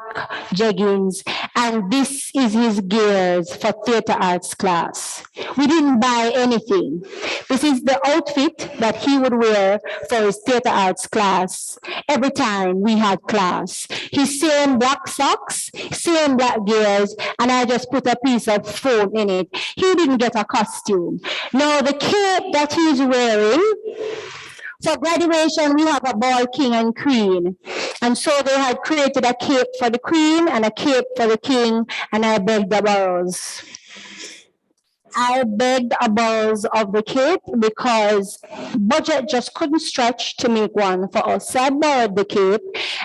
jeggings, and this is his gears for theater arts class. We didn't buy anything. This is the outfit that he would wear for his theater arts class every time we had class. His same black socks, same black gears, and I just put a piece of foam in it. He didn't get a costume. Now, the cape that he's wearing, for graduation, we have a ball king and queen. And so they had created a cape for the queen and a cape for the king, and I begged the borrows. I begged a borrows of the cape because budget just couldn't stretch to make one for us. So I borrowed the cape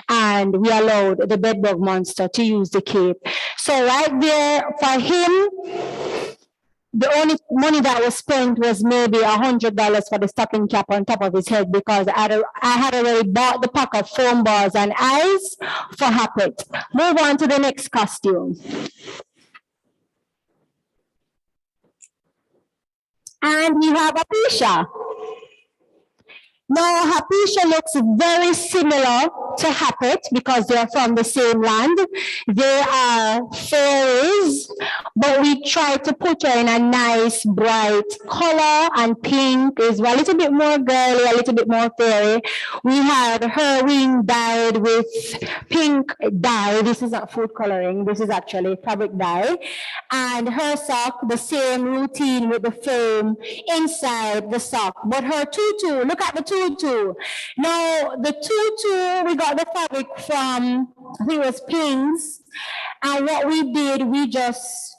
and we allowed the Bedbug Monster to use the cape. So right there for him, the only money that was spent was maybe $100 for the stocking cap on top of his head, because I had already bought the pack of foam balls and eyes for Happet. Move on to the next costume. And we have Apisha. Now, Apisha looks very similar to Happet because they're from the same land. They are fairies, but we tried to put her in a nice, bright color, and pink is a little bit more girly, a little bit more fairy. We had her wing dyed with pink dye. This is not food coloring. This is actually fabric dye. And her sock, the same routine with the foam inside the sock. But her tutu, look at the tutu. Now, the tutu, we got the fabric from, I think it was Pings. And what we did, we just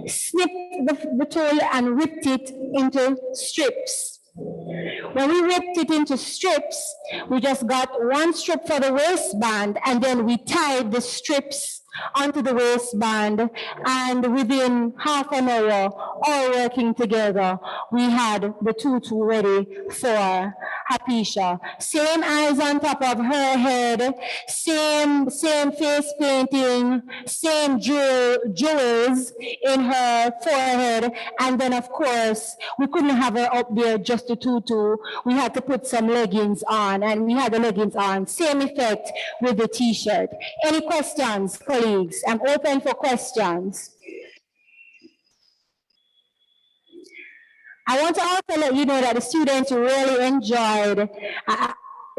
snipped the tulle and ripped it into strips. When we ripped it into strips, we just got one strip for the waistband, and then we tied the strips onto the waistband, and within half an hour, all working together, we had the tutu ready for Apisha. Same eyes on top of her head, same face painting, same jewels in her forehead, and then of course, we couldn't have her up there just the tutu. We had to put some leggings on, and we had the leggings on. Same effect with the t-shirt. Any questions, colleagues? I'm open for questions. I want to also let you know that the students really enjoyed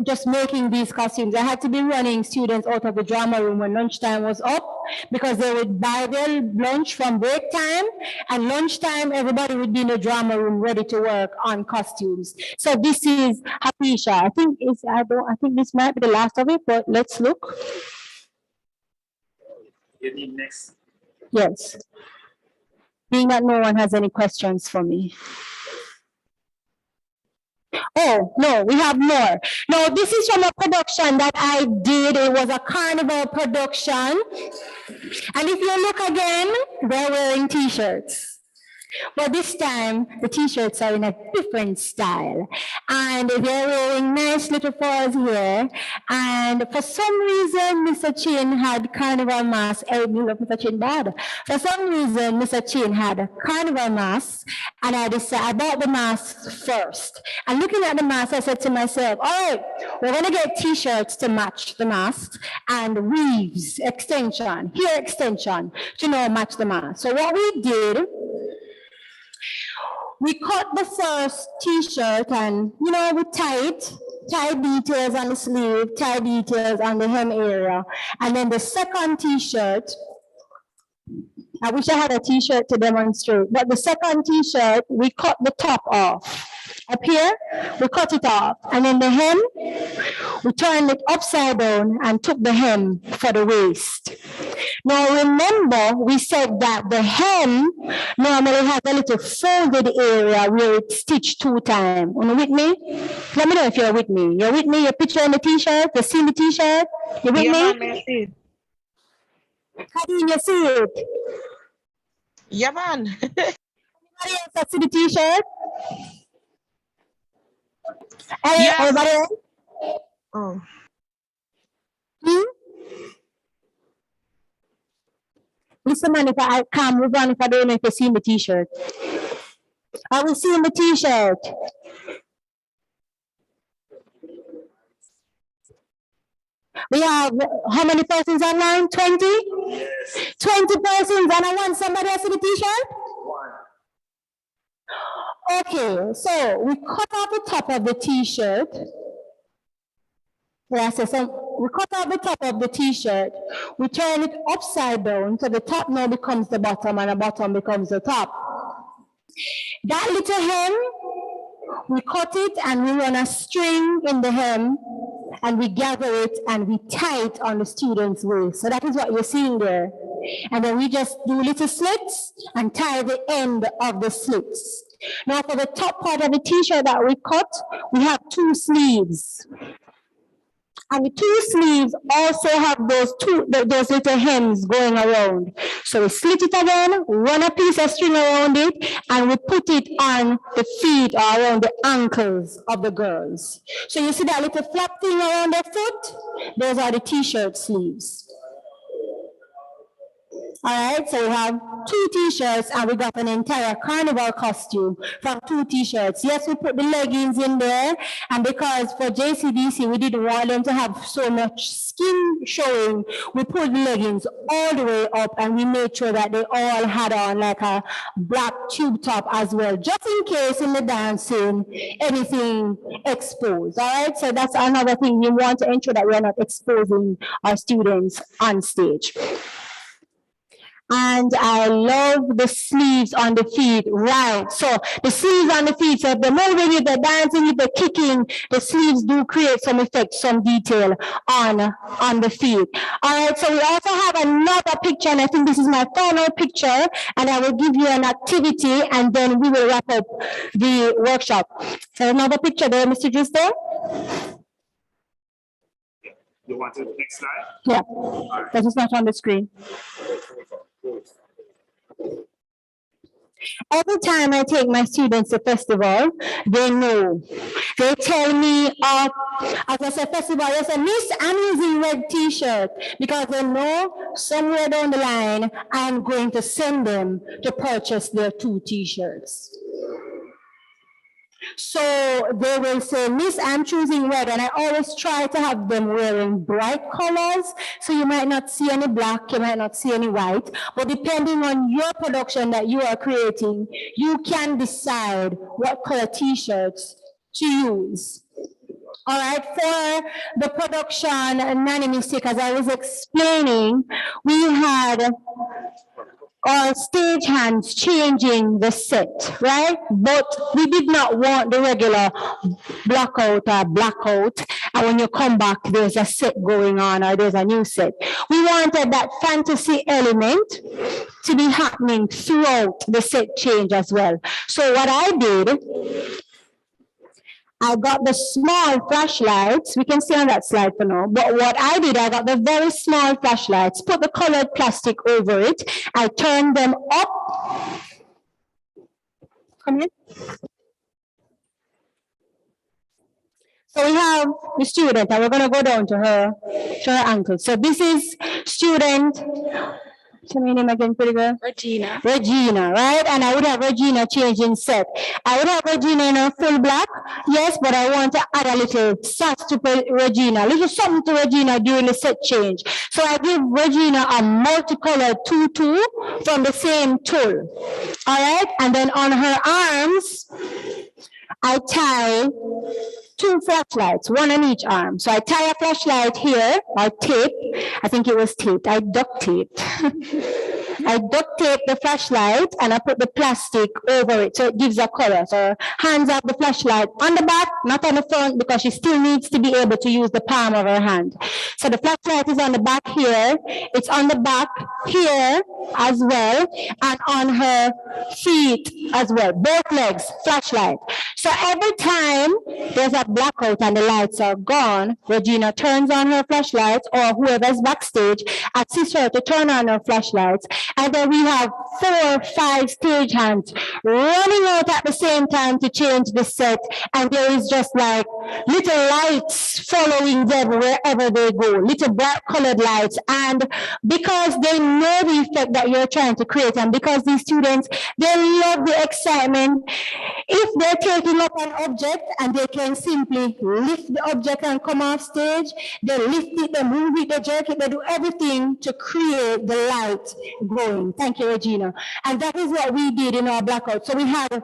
just making these costumes. I had to be running students out of the drama room when lunchtime was up, because they would buy their lunch from break time, and lunchtime everybody would be in the drama room ready to work on costumes. So this is Apisha. I think this might be the last of it, but let's look. You need next. Yes. Being that no one has any questions for me. Oh, no, we have more. No, this is from a production that I did. It was a carnival production. And if you look again, they're wearing t-shirts. But this time, the t-shirts are in a different style. And they're wearing nice little falls here. And for some reason, Mr. Chin had carnival mask. I love Mr. Chin bad. For some reason, Mr. Chin had a carnival mask. And I bought the mask first. And looking at the mask, I said to myself, all right, we're going to get t-shirts to match the mask, and weaves, extension, hair extension, to match the mask. So what we did, we cut the first t-shirt and, we tie details on the sleeve, tie details on the hem area. And then the second t-shirt, I wish I had a t-shirt to demonstrate, but the second t-shirt, we cut the top off. Up here, we cut it off. And then the hem, we turned it upside down and took the hem for the waist. Now remember, we said that the hem normally has a little folded area where it's stitched 2 times. Are you with me? Let me know if you're with me. You're with me? You're picturing the t-shirt? You see the t-shirt? You with me? Man, see. How do you see it? Yeah, man. Anybody else see the t-shirt? Yes. Everybody else? Oh. Listen, man, if I can't move on, if I don't know if you see the t-shirt. I will see in the t-shirt. We have how many persons online? 20? Yes. 20 persons, and I want somebody else in the t-shirt? Okay, so we cut off the top of the t-shirt. Yes, so we cut off the top of the t-shirt. We turn it upside down, so the top now becomes the bottom and the bottom becomes the top. That little hem, we cut it and we run a string in the hem and we gather it and we tie it on the student's waist. So that is what you're seeing there. And then we just do little slits and tie the end of the slits. Now for the top part of the t-shirt that we cut, we have 2 sleeves. And the 2 sleeves also have those little hems going around. So we slit it again, run a piece of string around it, and we put it on the feet or around the ankles of the girls. So you see that little flap thing around their foot? Those are the t-shirt sleeves. All right, so we have 2 t-shirts and we got an entire carnival costume from 2 t-shirts. Yes, we put the leggings in there, and because for JCDC we didn't want them to have so much skin showing, we pulled the leggings all the way up and we made sure that they all had on like a black tube top as well, just in case in the dancing anything exposed. All right, so that's another thing. We want to ensure that we're not exposing our students on stage. And I love the sleeves on the feet, right? So the sleeves on the feet, so if they're moving, if they're dancing, if they're kicking, the sleeves do create some effect, some detail on the feet. All right, so we also have another picture, and I think this is my final picture, and I will give you an activity, and then we will wrap up the workshop. So another picture there, Mr. Justin. You want the next slide? Yeah, that is not on the screen. Every time I take my students to festival, they know. They tell me, as I say festival, they say, Miss, I'm using red t-shirt, because they know somewhere down the line, I'm going to send them to purchase their 2 t-shirts. So they will say, Miss, I'm choosing red, and I always try to have them wearing bright colors. So you might not see any black, you might not see any white, but depending on your production that you are creating, you can decide what color t-shirts to use. All right, for the production nanny mistake, as I was explaining, we had our stage hands changing the set, right? But we did not want the regular blackout or blackout, and when you come back, there's a set going on or there's a new set. We wanted that fantasy element to be happening throughout the set change as well. So what I did, I got the small flashlights. We can see on that slide for now. But what I did, I got the very small flashlights, put the colored plastic over it. I turned them up. Come here. So we have the student, and we're going to go down to her ankle. So this is student. Tell me your name again, pretty girl. Regina. Regina, right? And I would have Regina changing set. I would have Regina in her full black, yes, but I want to add a little sass to Regina, a little something to Regina during the set change. So I give Regina a multicolored tutu from the same tulle. All right? And then on her arms, I tie 2 flashlights, 1 on each arm. So I tie a flashlight here, or tape. I think it was taped. I duct taped. I duct tape the flashlight and I put the plastic over it so it gives a color. So her hands have the flashlight on the back, not on the front, because she still needs to be able to use the palm of her hand. So the flashlight is on the back here. It's on the back here. as well, and on her feet as well, both legs, flashlight. So every time there's a blackout and the lights are gone, Regina turns on her flashlights, or whoever's backstage assists her to turn on her flashlights. And then we have 4 or 5 stagehands running out at the same time to change the set. And there is just like little lights following them wherever they go, little bright colored lights. And because they know the effect that you're trying to create, and because these students, they love the excitement, if they're taking up an object and they can simply lift the object and come off stage, they lift it, they move it, they jerk it, they do everything to create the light going. Thank you, Regina. And that is what we did in our blackout. So we had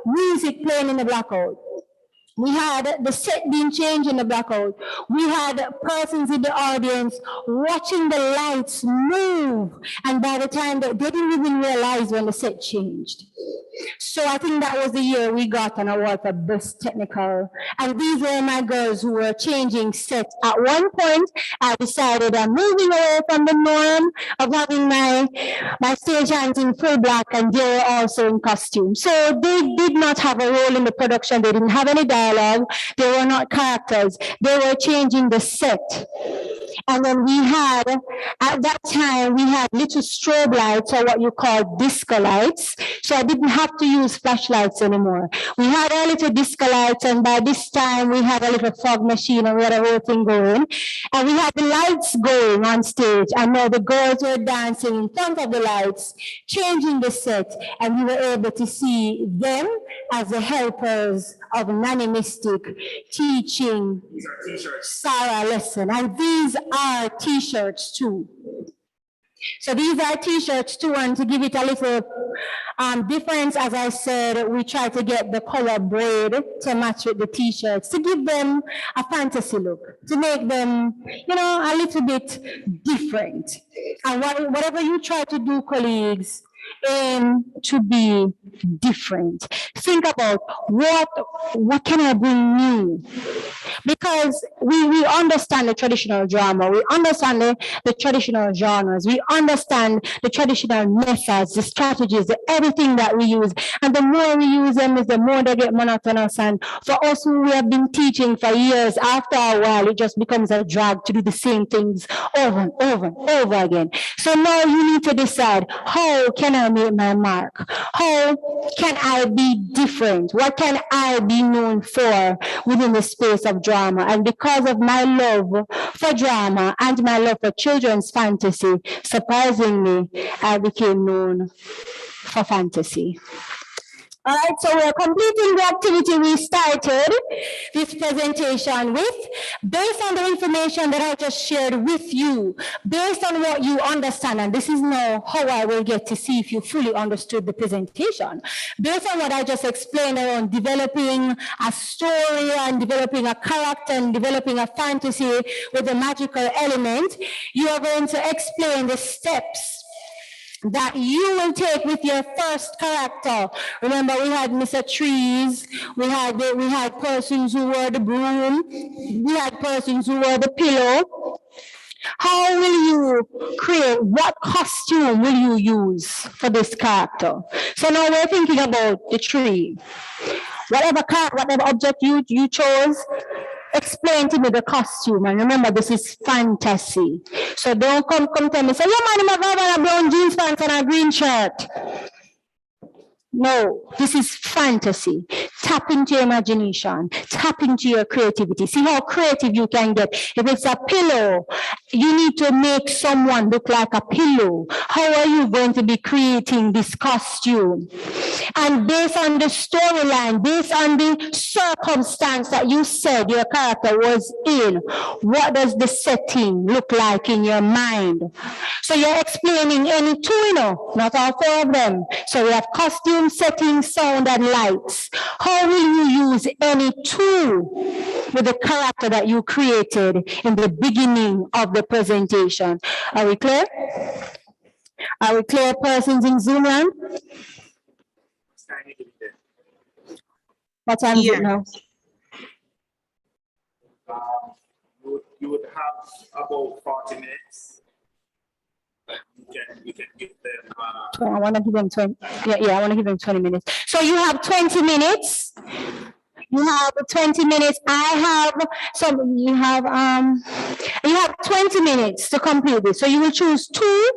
music playing in the blackout. We had the set being changed in the blackout. We had persons in the audience watching the lights move. And by the time they didn't even realize when the set changed. So I think that was the year we got an award for best technical. And these were my girls who were changing sets. At one point, I decided I'm moving away from the norm of having my stage hands in full black, and they were also in costume. So they did not have a role in the production. They didn't have any dialogue. They were not characters. They were changing the set. And then we had, at that time, we had little strobe lights, or what you call disco lights. So I didn't have to use flashlights anymore. We had our little disco lights, and by this time we had a little fog machine, and we had a whole thing going. And we had the lights going on stage, and now the girls were dancing in front of the lights, changing the set, and we were able to see them as the helpers of Nanny Mystic teaching Sarah lesson. And these are t-shirts too. So these are t-shirts too, and to give it a little difference, as I said, we try to get the color braid to match with the t-shirts, to give them a fantasy look, to make them, you know, a little bit different. And whatever you try to do, colleagues, aim to be different. Think about what can I bring new? Because we understand the traditional drama, we understand the traditional genres, we understand the traditional methods, the strategies, everything that we use. And the more we use them, is the more they get monotonous. And for us who we have been teaching for years, after a while, it just becomes a drag to do the same things over and over and over again. So now you need to decide, how can I make my mark? How can I be different? What can I be known for within the space of drama? And because of my love for drama and my love for children's fantasy, surprisingly, I became known for fantasy. All right, so we're completing the activity we started this presentation with, based on the information that I just shared with you, based on what you understand, and this is now how I will get to see if you fully understood the presentation. Based on what I just explained around developing a story and developing a character and developing a fantasy with a magical element, you are going to explain the steps that you will take with your first character. Remember, we had Mr. Trees, we had persons who were the broom, we had persons who were the pillow. How will you create, what costume will you use for this character? So now we're thinking about the tree. Whatever object you chose, explain to me the costume. And remember, this is fantasy. So don't come tell me, say, yeah, man, I'm wearing a brown jeans pants and a green shirt. No, this is fantasy. Tap into your imagination. Tap into your creativity. See how creative you can get. If it's a pillow, you need to make someone look like a pillow. How are you going to be creating this costume? And based on the storyline, based on the circumstance that you said your character was in, what does the setting look like in your mind? So you're explaining any two, you know, not all 4 of them. So we have costume, setting, sound, and lights. How will you use any tool with the character that you created in the beginning of the presentation? Are we clear? Are we clear, persons in Zoom land? What time is it now? You would have about 40 minutes. You can give them. I want to give them 20. Yeah, I want to give them 20 minutes. So you have 20 minutes. You have 20 minutes. You have 20 minutes to complete this. So you will choose two.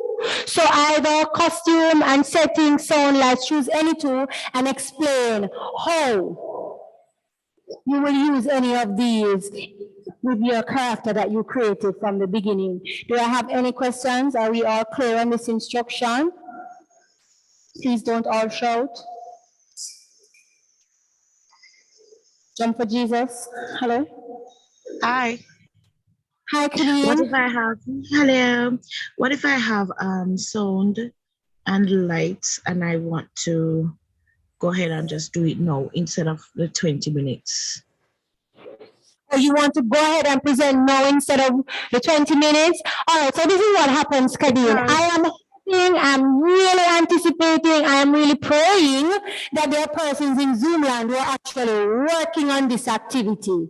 So either costume and setting, sound lights, choose any two and explain how you will use any of these with your character that you created from the beginning. Do I have any questions? Are we all clear on this instruction? Please don't all shout. Jump for Jesus. Hello. Hi. Hi, Kadeem. What if I have, hello, what if I have sound and lights and I want to go ahead and just do it now instead of the 20 minutes? So you want to go ahead and present now instead of the 20 minutes? All right, so this is what happens, Kadeem. I'm really anticipating, I am really praying that there are persons in Zoomland who are actually working on this activity.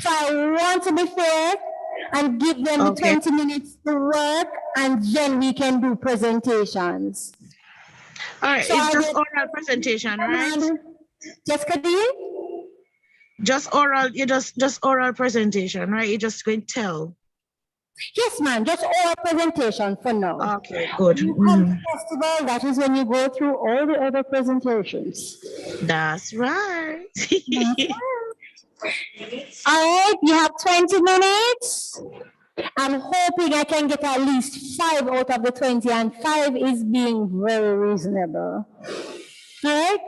So I want to be fair and give them the 20 minutes to work, and then we can do presentations. All right, So it's just oral presentation, right? Just Kadeem? Just oral, just oral presentation, right? You just going to tell. Yes, ma'am, just oral presentation for now. Okay, good. When you come to festival, that is when you go through all the other presentations. That's right. All right, you have 20 minutes. I'm hoping I can get at least 5 out of the 20, and 5 is being very reasonable. All right?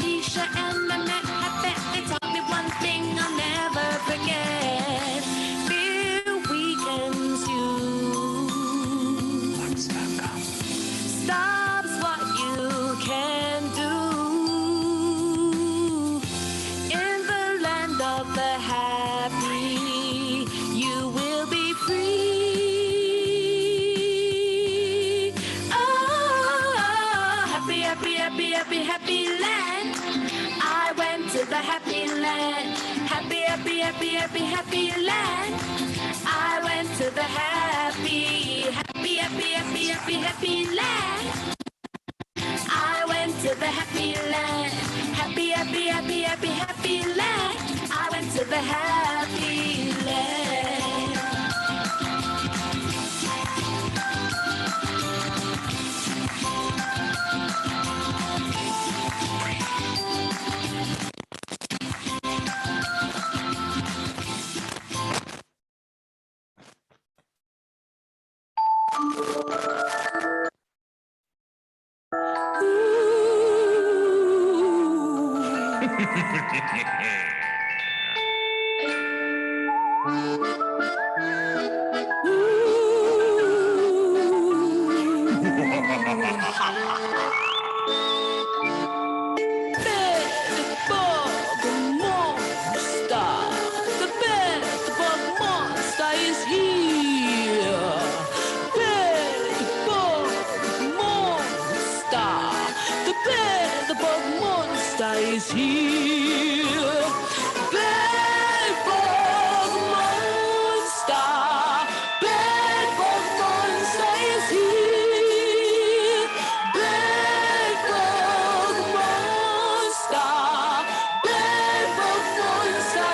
Apisha and I met Happy. They taught me one thing I'll never forget. Fear weakens you. Stops what you can do. In the land of the happy, you will be free. Oh, happy, happy, happy, happy, happy land. I went to the happy land. Happy, happy, happy, happy, happy land. I went to the happy, happy, happy, happy, happy, happy land. I went to the happy land. Happy, happy, happy, happy, happy land. I went to the happy land. Bedbug Monster. The Bedbug Monster is here. Bedbug Monster. The Bedbug Monster is here. Bedbug Monster. Bedbug Monster is here. Bedbug Monster. Bedbug Monster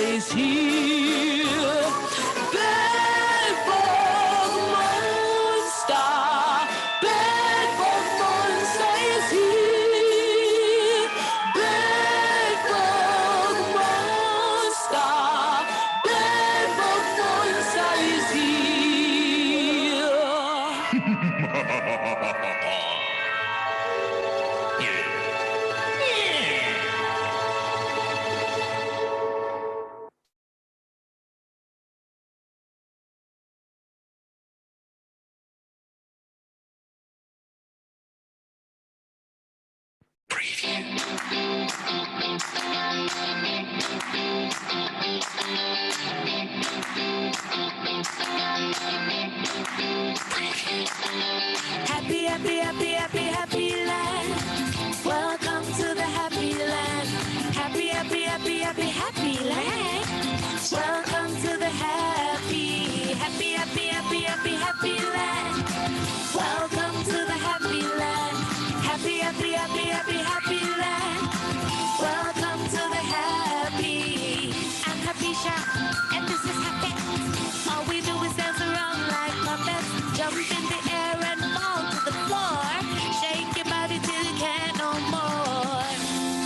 is here. Bedbug Monster. Bedbug Monster is here. Bedbug Monster. Bedbug Monster is here. Happy, happy, happy, happy, happy land. Welcome to the happy land. Happy, happy, happy, happy, happy land. Welcome to the happy, happy, happy, happy, happy, happy land. Welcome to the happy land. Happy, happy, happy, happy, happy land. Welcome to the happy. I'm Apisha, and this is happy. All we do is dance around like puppets, jump in the air and fall to the floor. Shake your body till you can't no more.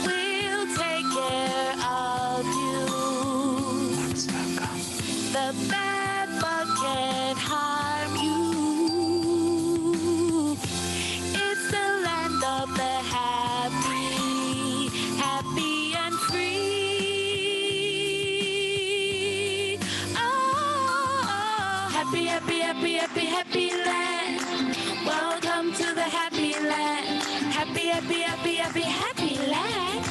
We'll take care of you. The bad bug can't harm you. happy, happy, happy, happy land.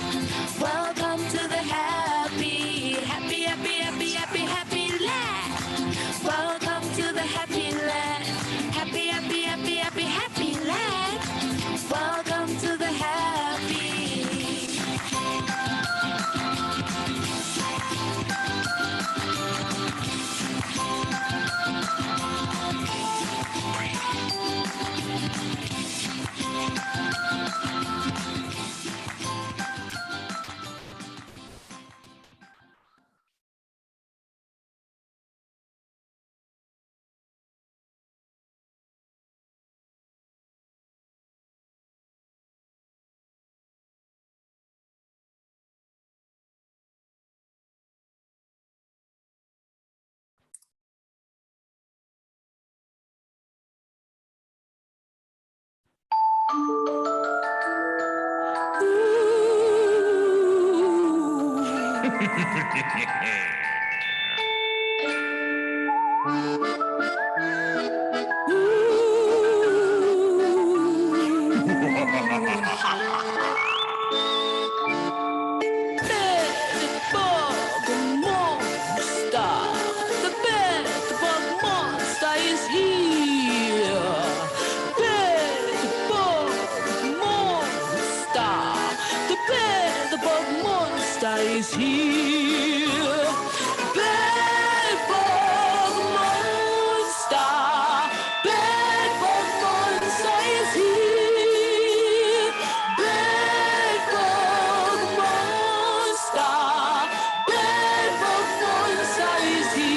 Welcome to the happy, happy, happy, happy, happy, happy land. Welcome to the happy land. Happy, happy, happy, happy, happy land. Welcome to the happy. Bedbug Monster. The Bedbug Monster is here. Bedbug Monster. The Bedbug Monster is here. Bedbug Monster. Bedbug Monster is here. Bedbug Monster. Bedbug Monster is here.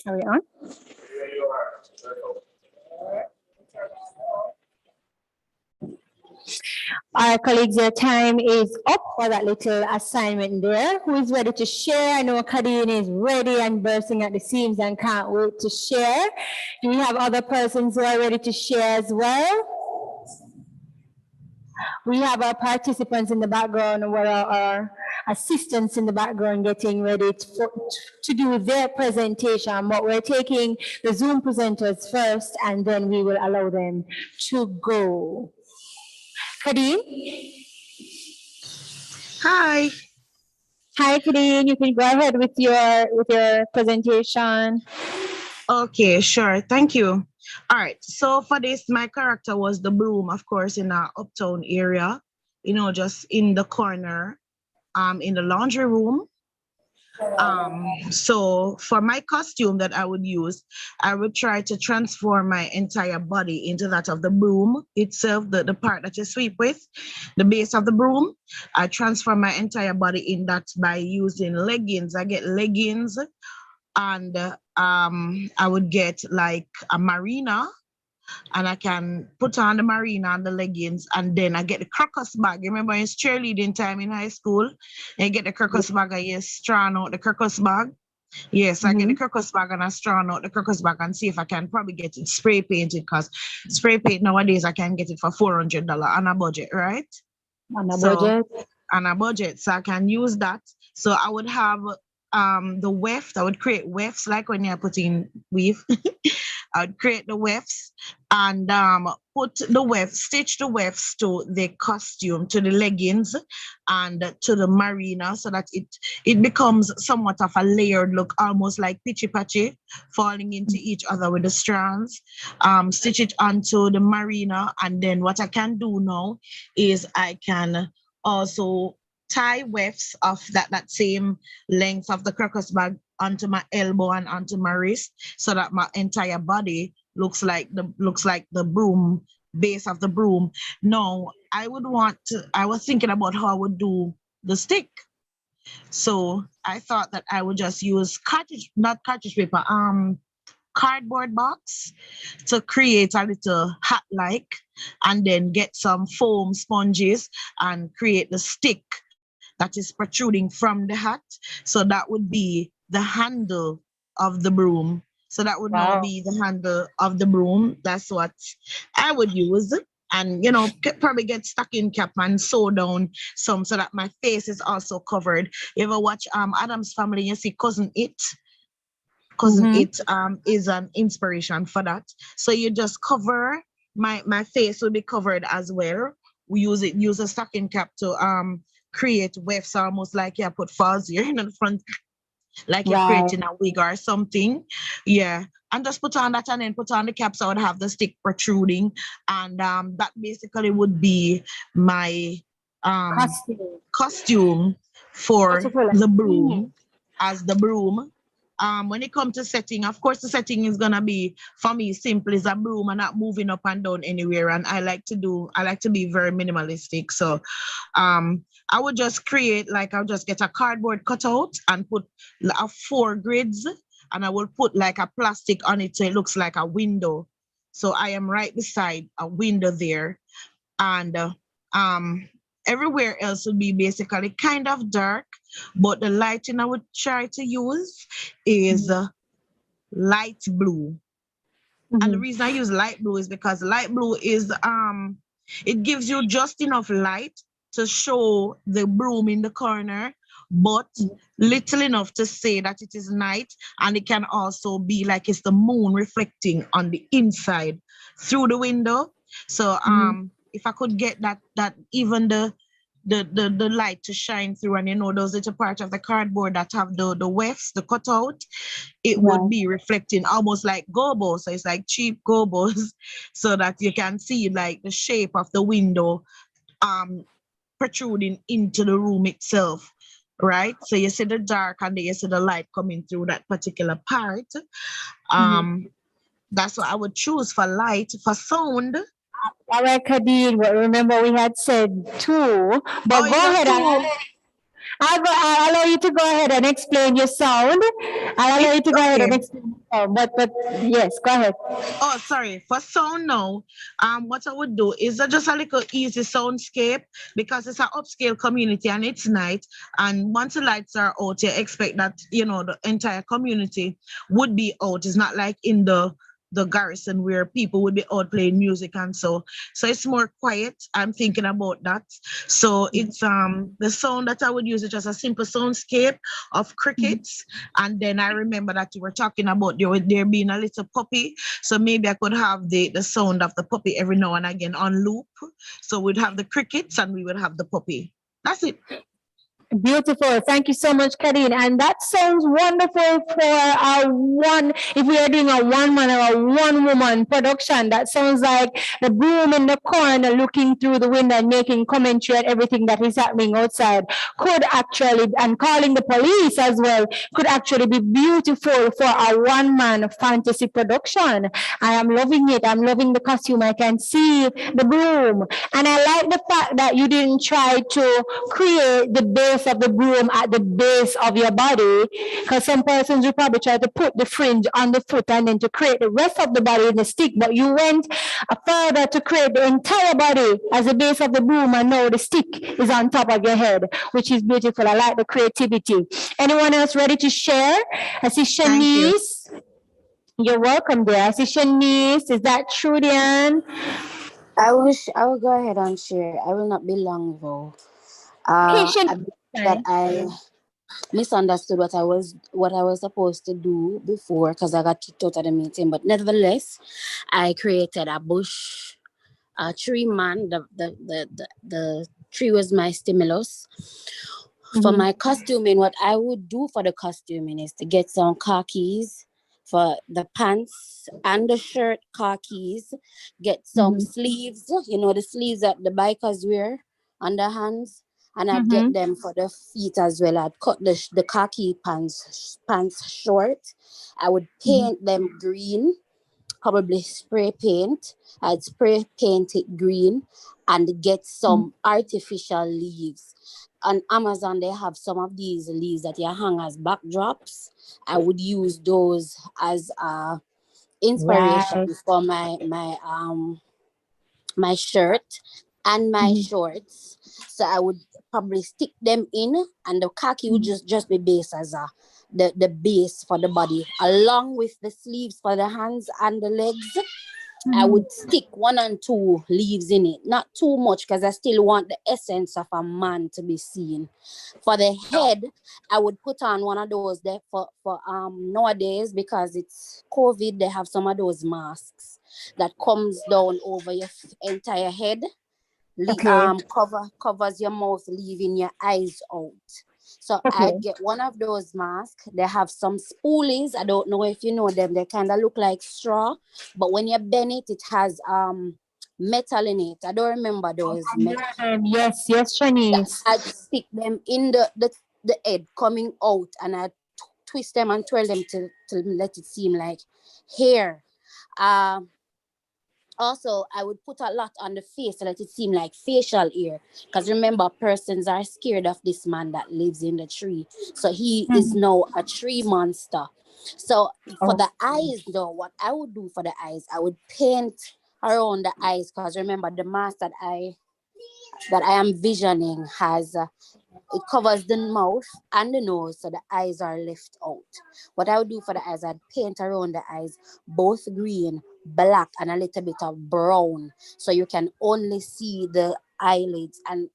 Are we on? All right, colleagues, your time is up for that little assignment there. Who is ready to share? I know Kadeen is ready and bursting at the seams and can't wait to share. Do we have other persons who are ready to share as well? We have our participants in the background, or our assistants in the background getting ready to do their presentation, but we're taking the Zoom presenters first and then we will allow them to go. Kadeen? Hi. Hi, Kadeen. You can go ahead with your presentation. Okay, sure. Thank you. All right. So for this, my character was the broom, of course, in our uptown area, just in the corner, in the laundry room. So for my costume that I would use, I would try to transform my entire body into that of the broom itself, the part that you sweep with, the base of the broom. I transform my entire body in that by using leggings. I get leggings, and I would get like a marina, and I can put on the marina and the leggings, and then I get the crocus bag. Remember it's cheerleading time in high school, and you get the crocus bag and you straw out the crocus bag. Yes, I get the crocus bag and I straw out the crocus bag and see if I can probably get it spray painted, because spray paint nowadays I can get it for $400 on a budget, right? On a budget. On a budget, so I can use that. So I would have the weft. I would create wefts like when you're putting weave. I would create the wefts and put the wefts, stitch the wefts to the costume, to the leggings and to the marina, so that it becomes somewhat of a layered look, almost like pitchy patchy, falling into each other with the strands. Stitch it onto the marina, and then what I can do now is I can also tie wefts of that same length of the crocus bag onto my elbow and onto my wrist, so that my entire body looks like the broom base of the broom. No, I was thinking about how I would do the stick. So I thought that I would just use not cartridge paper, cardboard box to create a little hat like, and then get some foam sponges and create the stick that is protruding from the hat. So that would be the handle of the broom. So that would now be the handle of the broom. That's what I would use. And, probably get stocking cap and sew down some so that my face is also covered. You ever watch Adam's Family? You see Cousin It? Cousin It is an inspiration for that. So you just cover, my face will be covered as well. We use a stocking cap to create wefts, almost like you put fuzz here in the front, like you're creating a wig or something. Yeah. And just put on that and then put on the cap so I would have the stick protruding. And that basically would be my costume for the broom, as the broom. When it comes to setting, of course, the setting is gonna be, for me, simple as a broom and not moving up and down anywhere. And I like to be very minimalistic. So I would just create, I'll just get a cardboard cutout and put 4 grids, and I will put like a plastic on it so it looks like a window. So I am right beside a window there. And everywhere else will be basically kind of dark, but the lighting I would try to use is light blue. And the reason I use light blue is because light blue is, it gives you just enough light to show the broom in the corner, but little enough to say that it is night. And it can also be like it's the moon reflecting on the inside through the window. So if I could get that even the light to shine through, and those little parts of the cardboard that have the wefts, the cutout, it would be reflecting almost like gobo. So it's like cheap gobos, so that you can see like the shape of the window protruding into the room itself, right? So you see the dark and then you see the light coming through that particular part. That's what I would choose for light. For sound, all right, Kadeen, but remember we had said 2, but go ahead. I'll allow you to go ahead and explain your sound. I'll allow you to go ahead and explain your sound, but yes, go ahead. Oh, sorry. For sound now, what I would do is just a little easy soundscape, because it's an upscale community and it's night. And once the lights are out, you expect that, the entire community would be out. It's not like in the garrison where people would be out playing music and so it's more quiet. I'm thinking about that. So it's the sound that I would use is just a simple soundscape of crickets. And then I remember that you were talking about there being a little puppy, so maybe I could have the sound of the puppy every now and again on loop. So we'd have the crickets and we would have the puppy. That's it. Beautiful. Thank you so much, Kadeen. And that sounds wonderful for if we are doing a 1-man or a 1-woman production. That sounds like the broom in the corner looking through the window and making commentary on everything that is happening outside could actually, and calling the police as well, could actually be beautiful for a 1-man fantasy production. I am loving it. I'm loving the costume. I can see the broom. And I like the fact that you didn't try to create the base of the broom at the base of your body, because some persons will probably try to put the fringe on the foot and then to create the rest of the body in the stick, but you went further to create the entire body as the base of the broom, and now the stick is on top of your head, which is beautiful. I like the creativity. Anyone else ready to share? I see Shanice. You're welcome there. I see Shanice. Is that true, Diane? I will go ahead and share. I will not be long though. That I misunderstood what I was supposed to do before, because I got kicked out of the meeting. But nevertheless, I created a bush, a tree man. The tree was my stimulus. For my costuming, what I would do for the costuming is to get some khakis for the pants and the shirt, khakis. Get some sleeves, the sleeves that the bikers wear on the hands. And I'd get them for the feet as well. I'd cut the khaki pants short. I would paint them green probably spray paint. I'd spray paint it green and get some artificial leaves. On Amazon, they have some of these leaves that you hang as backdrops. I would use those as inspiration for my shirt and my shorts. So I would probably stick them in, and the khaki would just be base as the base for the body, along with the sleeves for the hands and the legs. I would stick 1 and 2 leaves in it, not too much, because I still want the essence of a man to be seen. For the head, I would put on one of those there for nowadays, because it's COVID. They have some of those masks that comes down over your entire head. Covers your mouth, leaving your eyes out. So I'd get one of those masks. They have some spoolies. I don't know if you know them. They kind of look like straw, but when you bend it, it has metal in it. I don't remember those. Yes, Shanice. I'd stick them in the head coming out, and I'd twist them and twirl them to let it seem like hair. Also, I would put a lot on the face to let it seem like facial hair. Because remember, persons are scared of this man that lives in the tree. So he is now a tree monster. So for the eyes, though, what I would do for the eyes, I would paint around the eyes. Because remember, the mask that I am visioning has it covers the mouth and the nose, so the eyes are left out. What I would do for the eyes, I'd paint around the eyes both green, black, and a little bit of brown, so you can only see the eyelids. And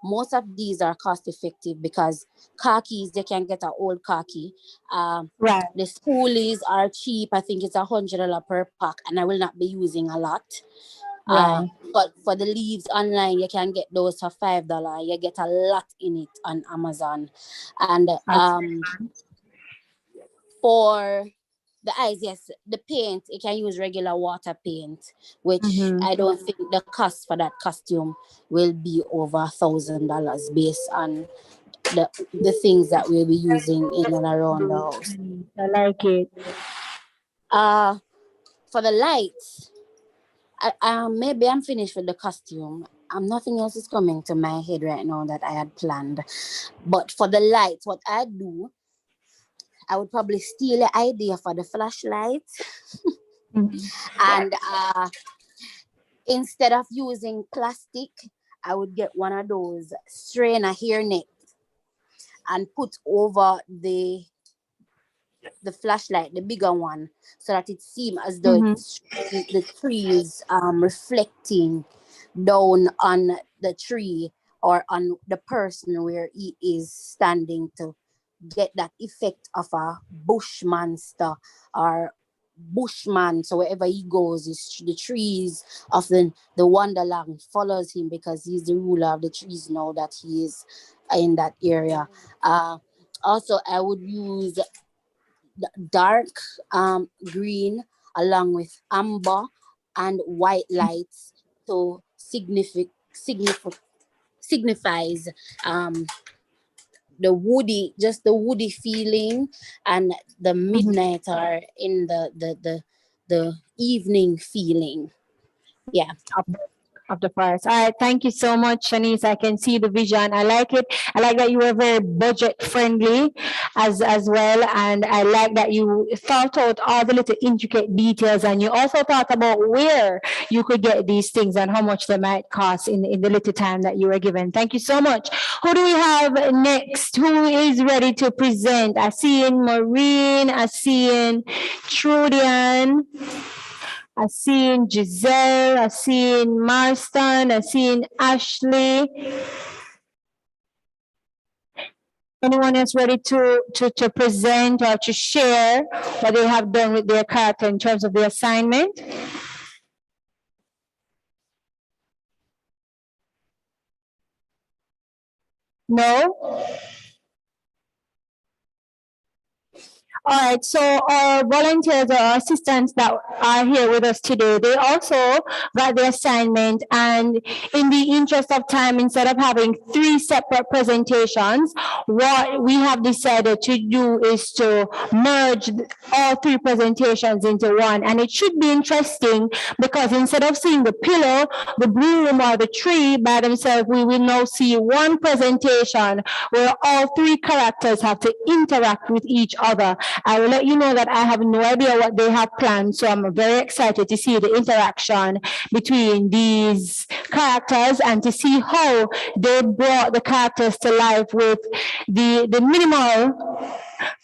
most of these are cost effective, because khakis, they can get an old khaki. The spoolies are cheap. I think it's $100 per pack, and I will not be using a lot. But for the leaves online, you can get those for $5. You get a lot in it on Amazon. And for the eyes, yes, the paint, you can use regular water paint, which I don't think the cost for that costume will be over $1,000 based on the things that we'll be using in and around the house. I like it. For the lights, maybe I'm finished with the costume. Nothing else is coming to my head right now that I had planned. But for the lights, what I do, I would probably steal the idea for the flashlight. And instead of using plastic, I would get one of those strainer hairnet and put over the flashlight, the bigger one, so that it seems as though the tree is reflecting down on the tree or on the person where he is standing, to get that effect of a bush monster or bushman. So wherever he goes, the trees of the wonderland follows him, because he's the ruler of the trees now that he is in that area. Also, I would use dark green along with amber and white lights to signifies the woody feeling, and the midnight or in the evening feeling. Yeah. Of the forest. All right, thank you so much, Shanice. I can see the vision. I like it. I like that you were very budget friendly as well, and I like that you thought out all the little intricate details, and you also thought about where you could get these things and how much they might cost in the little time that you were given. Thank you so much. Who do we have next? Who is ready to present? I see in Maureen. I see in Trudian. I seen Giselle, I seen Marston, I seen Ashley. Anyone else ready to present or to share what they have done with their character in terms of the assignment? No? All right, so our volunteers or assistants that are here with us today, they also got the assignment, and in the interest of time, instead of having three separate presentations, what we have decided to do is to merge all three presentations into one. And it should be interesting because instead of seeing the pillow, the bloom, or the tree by themselves, we will now see one presentation where all three characters have to interact with each other. I will let you know that I have no idea what they have planned, so I'm very excited to see the interaction between these characters and to see how they brought the characters to life with the minimal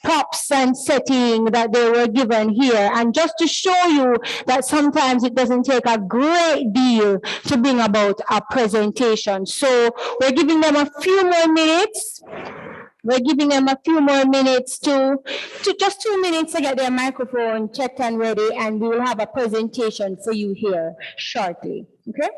props and setting that they were given here. And just to show you that sometimes it doesn't take a great deal to bring about a presentation. So we're giving them a few more minutes. We're giving them a few more minutes to just 2 minutes to get their microphone checked and ready, and we will have a presentation for you here shortly. Okay?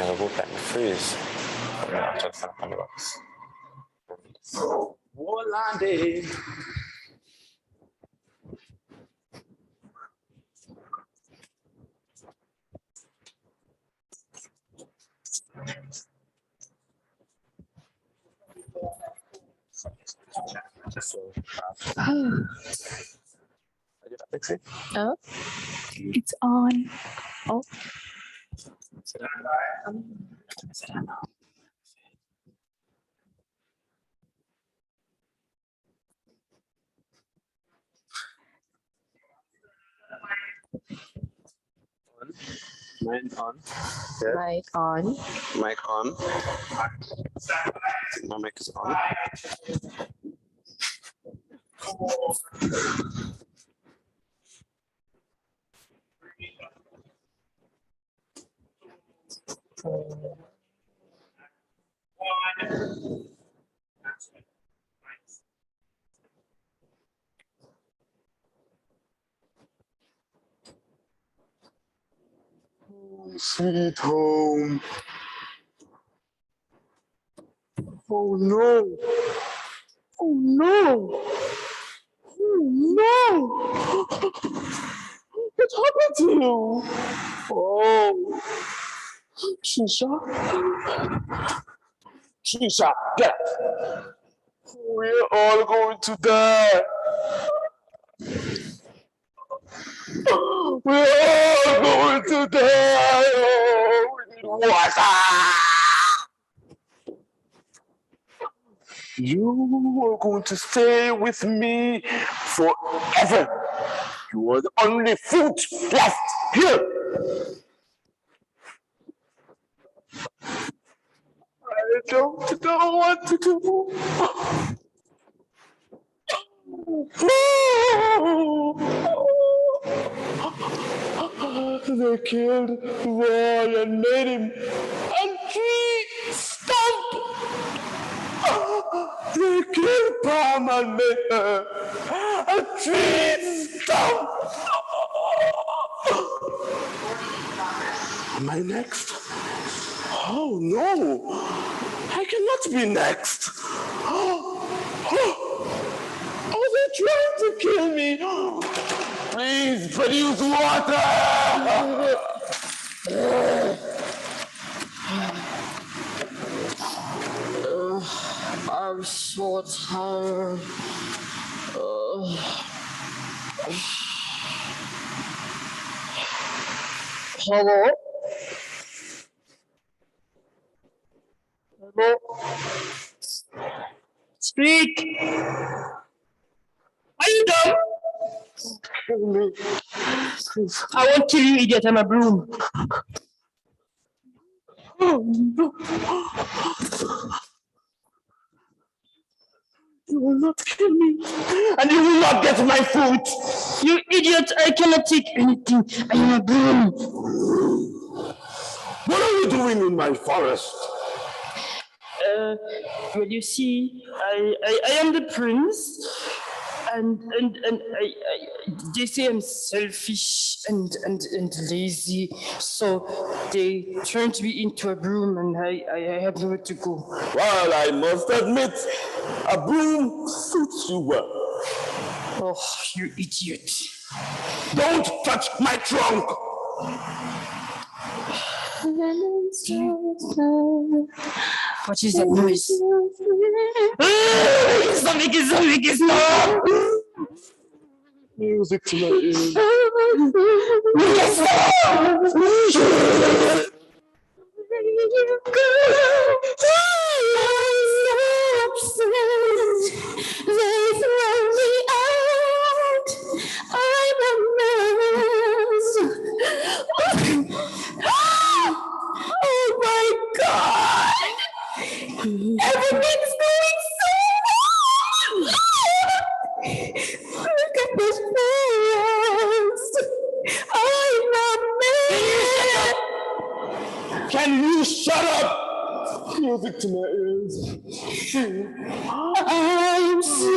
never go back to freeze. Volande. Oh, it's on. Oh. Mic on. Mic on. Mic on. My mic is on. Sweet home. Oh no. Oh no. Oh no. What happened to you? Oh. Keisha. Keisha, get up. We're all going to die. We're all going to die. Oh, we need water. You are going to stay with me forever. You are the only food left here. I don't know what to do. They killed Roy and made him a tree stump. They killed Palm and made her a tree stump. Am I next? Oh no, I cannot be next. Oh, they're trying to kill me. Please produce water. I'm so tired. Hello? Hello? Speak! Are you dumb? Kill me. Please. I won't kill you, idiot. I'm a broom. You will not kill me, and you will not get my food. You idiot! I cannot take anything. I am a broom. What are you doing in my forest? Well, you see, I am the prince, and they say I'm selfish and lazy, so they turned me into a broom, and I have nowhere to go. Well, I must admit, a broom suits you well. Oh, you idiot. Don't touch my trunk! What is that noise? It's not! Music to my ears. They throw me out. I'm a mess. Oh my God! Everything's going so wrong. Look at this forest. I'm a mess. Can you shut up? Music to my ears. I'm so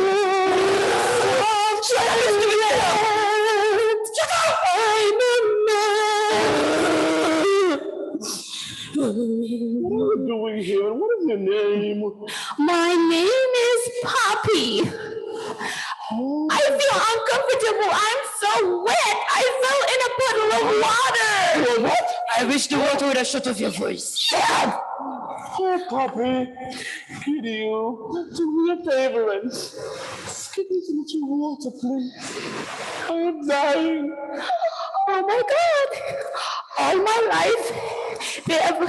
I'm a mess. me. I feel uncomfortable. I'm so wet. I fell in a puddle of water. What? I wish the water would have shut off your voice. Shut up. Oh, Poppy, could you do me a favor and get me some water, please? I am dying. Oh my God. All my life, they have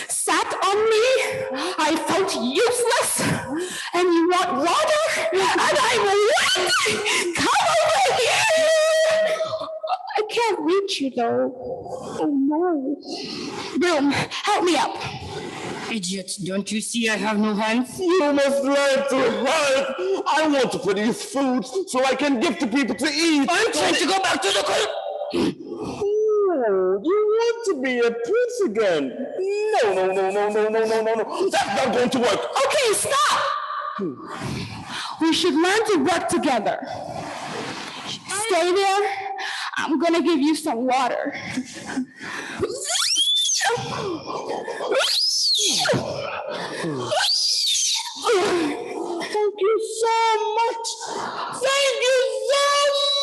sat on me. I felt useless. And you want water? And I'm wet. Come over here. I can't reach you though. Oh no. Broom, help me up. Idiot, don't you see I have no hands? You must learn to help. I want to produce food so I can give to people to eat. I'm trying to go back to the Oh, you want to be a prince again? No. That's not going to work. Okay, stop. We should learn to work together. Stay there. I'm gonna give you some water. Thank you so much. Thank you so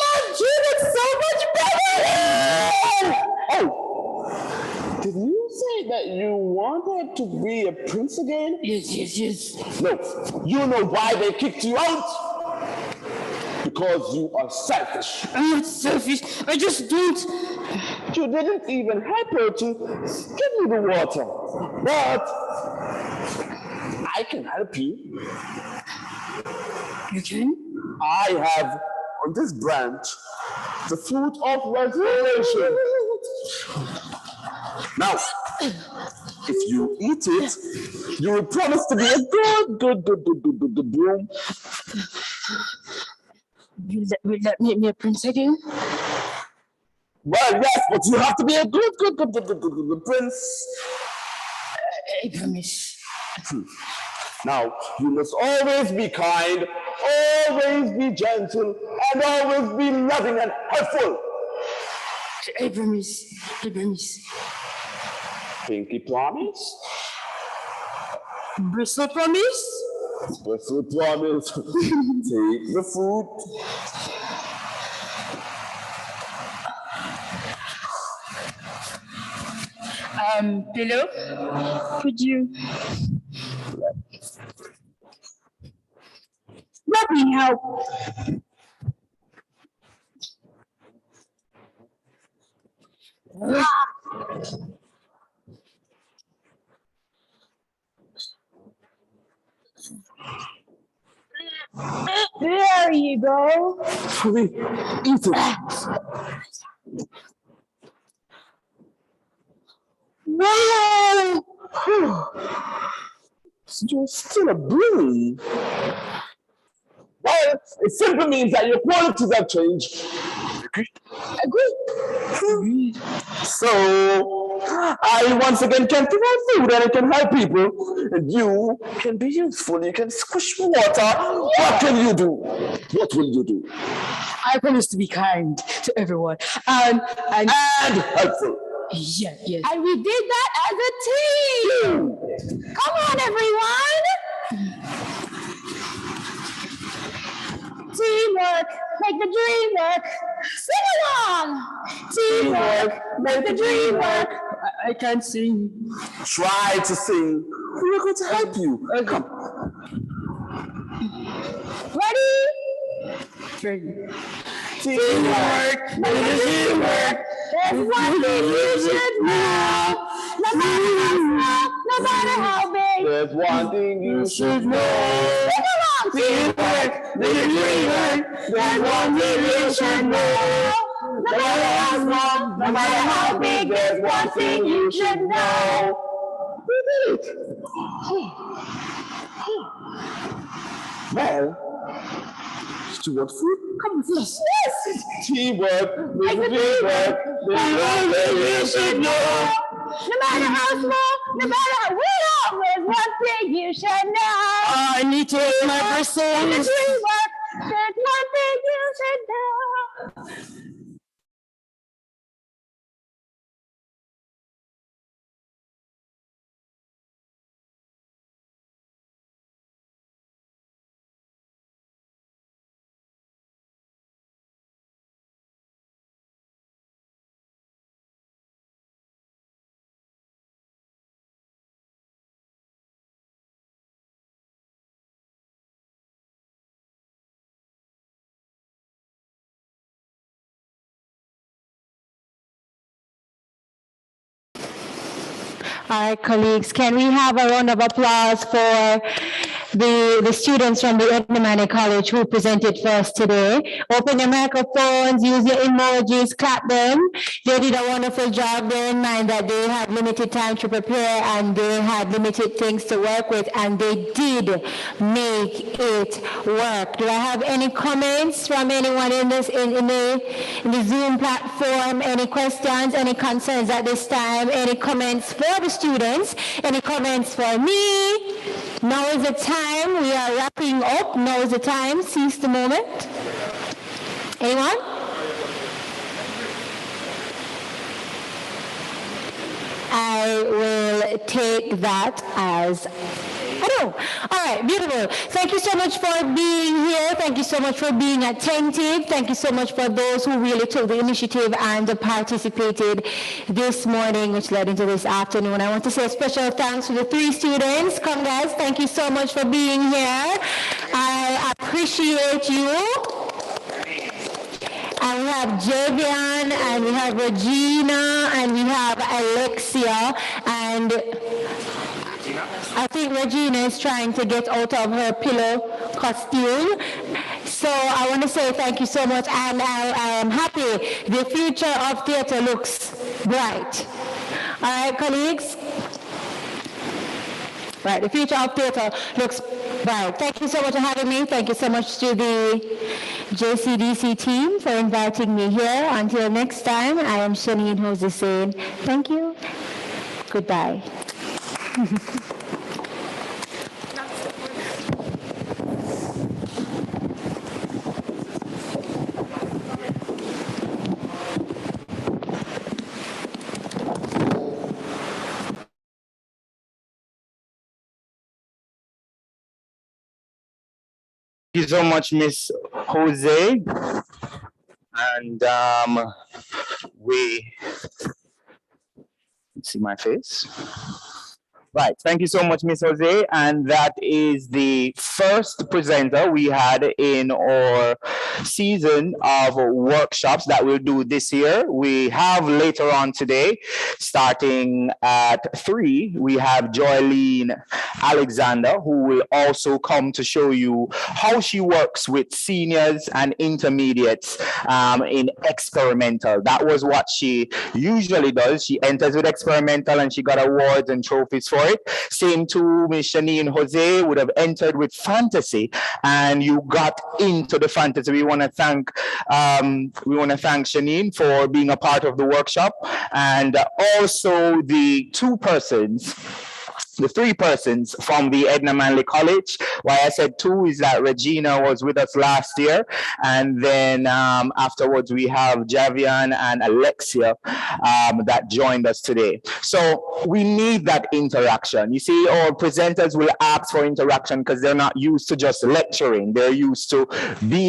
much. You look so much better. Oh, did you say that you wanted to be a prince again? Yes. No, you know why they kicked you out? Because you are selfish. I'm not selfish. I just don't. You didn't even help her to give you the water. But I can help you. You can? I have on this branch the fruit of restoration. Now, if you eat it, you will promise to be a good broom. Will that make me a prince again? Well, yes, but you have to be a good prince. I promise. Now, you must always be kind, always be gentle, and always be loving and helpful. I promise. Pinky promise? Bristle promise? Bristle promise. Take the fruit. Pillow, could you let me help? There you go. Eat it. No! You're still a broom. Well, it simply means that your qualities have changed. Agreed. So, I once again can provide food and I can help people. And you can be useful. You can squish water. Yeah. What can you do? What will you do? I promise to be kind to everyone. And helpful. Yeah. And we did that as a team. Come on, everyone. Teamwork, make the dream work. Sing along. Teamwork, make the dream work. I can't sing. Try to sing. We're going to help you. Come. Ready? Teamwork, make the dream work. There's one thing you should know. No matter how small, no matter how big. There's one thing you should know. Sing along. Teamwork, make the dream work. There's one thing you should know. No matter how small, no matter how big, there's one thing you should know. We did it. Well, do you want food? Come with us. Yes! Teamwork, make the dream work. There's one thing you should know. No matter how small, no matter how little, there's one thing you should know. I need to eat my bristles. There's one thing you should know. All right, colleagues, can we have a round of applause for the students from the Edna College who presented for us today? Open your microphones, use your emojis, clap them. They did a wonderful job. Bear in mind that they had limited time to prepare and they had limited things to work with, and they did make it work. Do I have any comments from anyone in this in the Zoom platform? Any questions, any concerns at this time? Any comments for the students? Any comments for me? Now is the time. We are wrapping up. Now is the time. Seize the moment. Anyone? I will take that as all right, beautiful. Thank you so much for being here. Thank you so much for being attentive. Thank you so much for those who really took the initiative and participated this morning, which led into this afternoon. I want to say a special thanks to the 3 students. Come guys, thank you so much for being here. I appreciate you. And we have Javian, and we have Regina, and we have Alexia, and I think Regina is trying to get out of her pillow costume. So I want to say thank you so much, and I am happy. The future of theater looks bright. All right, colleagues? Right, the future of theater looks bright. Thank you so much for having me. Thank you so much to the JCDC team for inviting me here. Until next time, I am Shanine Jose saying thank you. Goodbye. Thank you so much, Miss Jose. And see my face. Right, thank you so much, Miss Jose. And that is the first presenter we had in our season of workshops that we'll do this year. We have later on today, starting at 3, we have Joylene Alexander, who will also come to show you how she works with seniors and intermediates in experimental. That was what she usually does. She enters with experimental and she got awards and trophies for it. Same to Miss Shanine Jose, would have entered with fantasy and you got into the fantasy. We want to thank Shanine for being a part of the workshop, and also the 3 persons from the Edna Manley College. Why I said 2 is that Regina was with us last year, and then afterwards we have Javian and Alexia that joined us today. So we need that interaction. You see, our presenters will ask for interaction because they're not used to just lecturing. They're used to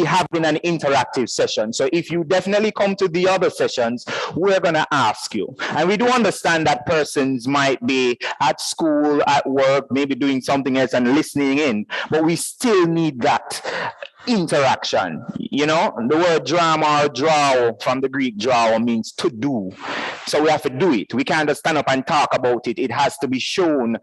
having an interactive session. So if you definitely come to the other sessions, we're going to ask you. And we do understand that persons might be at school, at work, maybe doing something else and listening in, but we still need that interaction. You know, the word drama or draw from the Greek draw means to do. So we have to do it. We can't just stand up and talk about it. It has to be shown.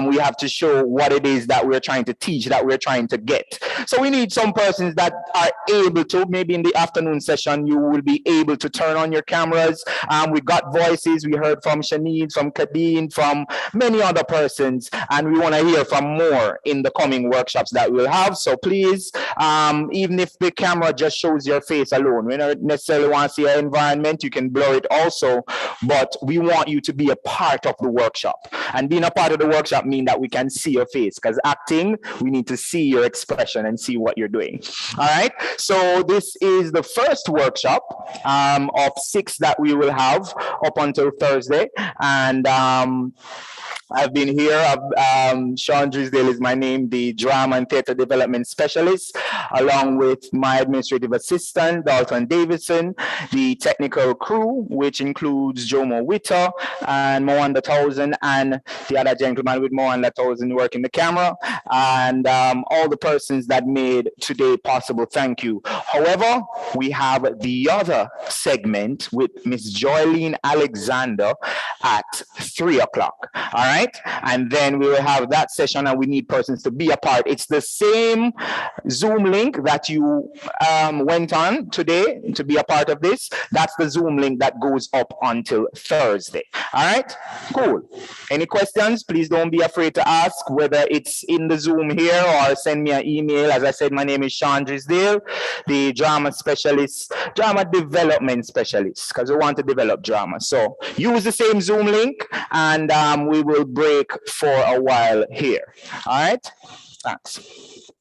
We have to show what it is that we're trying to teach, that we're trying to get. So we need some persons that are able to, maybe in the afternoon session, you will be able to turn on your cameras. We got voices. We heard from Shanine, from Kadeen, from many other persons, and we want to hear from more in the coming workshops that we'll have. So please, even if the camera just shows your face alone, we don't necessarily want to see your environment, you can blur it also, but we want you to be a part of the workshop. And being a part of the workshop means that we can see your face, because acting, we need to see your expression and see what you're doing. All right, so this is the first workshop of 6 that we will have up until Thursday. And I've been here. Sean Drisdale is my name, the Drama and Theatre Development Specialist, along with my administrative assistant, Dalton Davidson, the technical crew, which includes Jomo Witter and Moanda Thousand, and the other gentleman with Moanda Thousand working the camera, and all the persons that made today possible. Thank you. However, we have the other segment with Miss Joylene Alexander, at 3 o'clock. All right. And then we will have that session and we need persons to be a part. It's the same Zoom link that you went on today to be a part of this. That's the Zoom link that goes up until Thursday. All right. Cool. Any questions? Please don't be afraid to ask, whether it's in the Zoom here or send me an email. As I said, my name is Sean Drisdale, the drama specialist, drama development specialist, because we want to develop drama. So use the same Zoom link and we will break for a while here. All right. Thanks.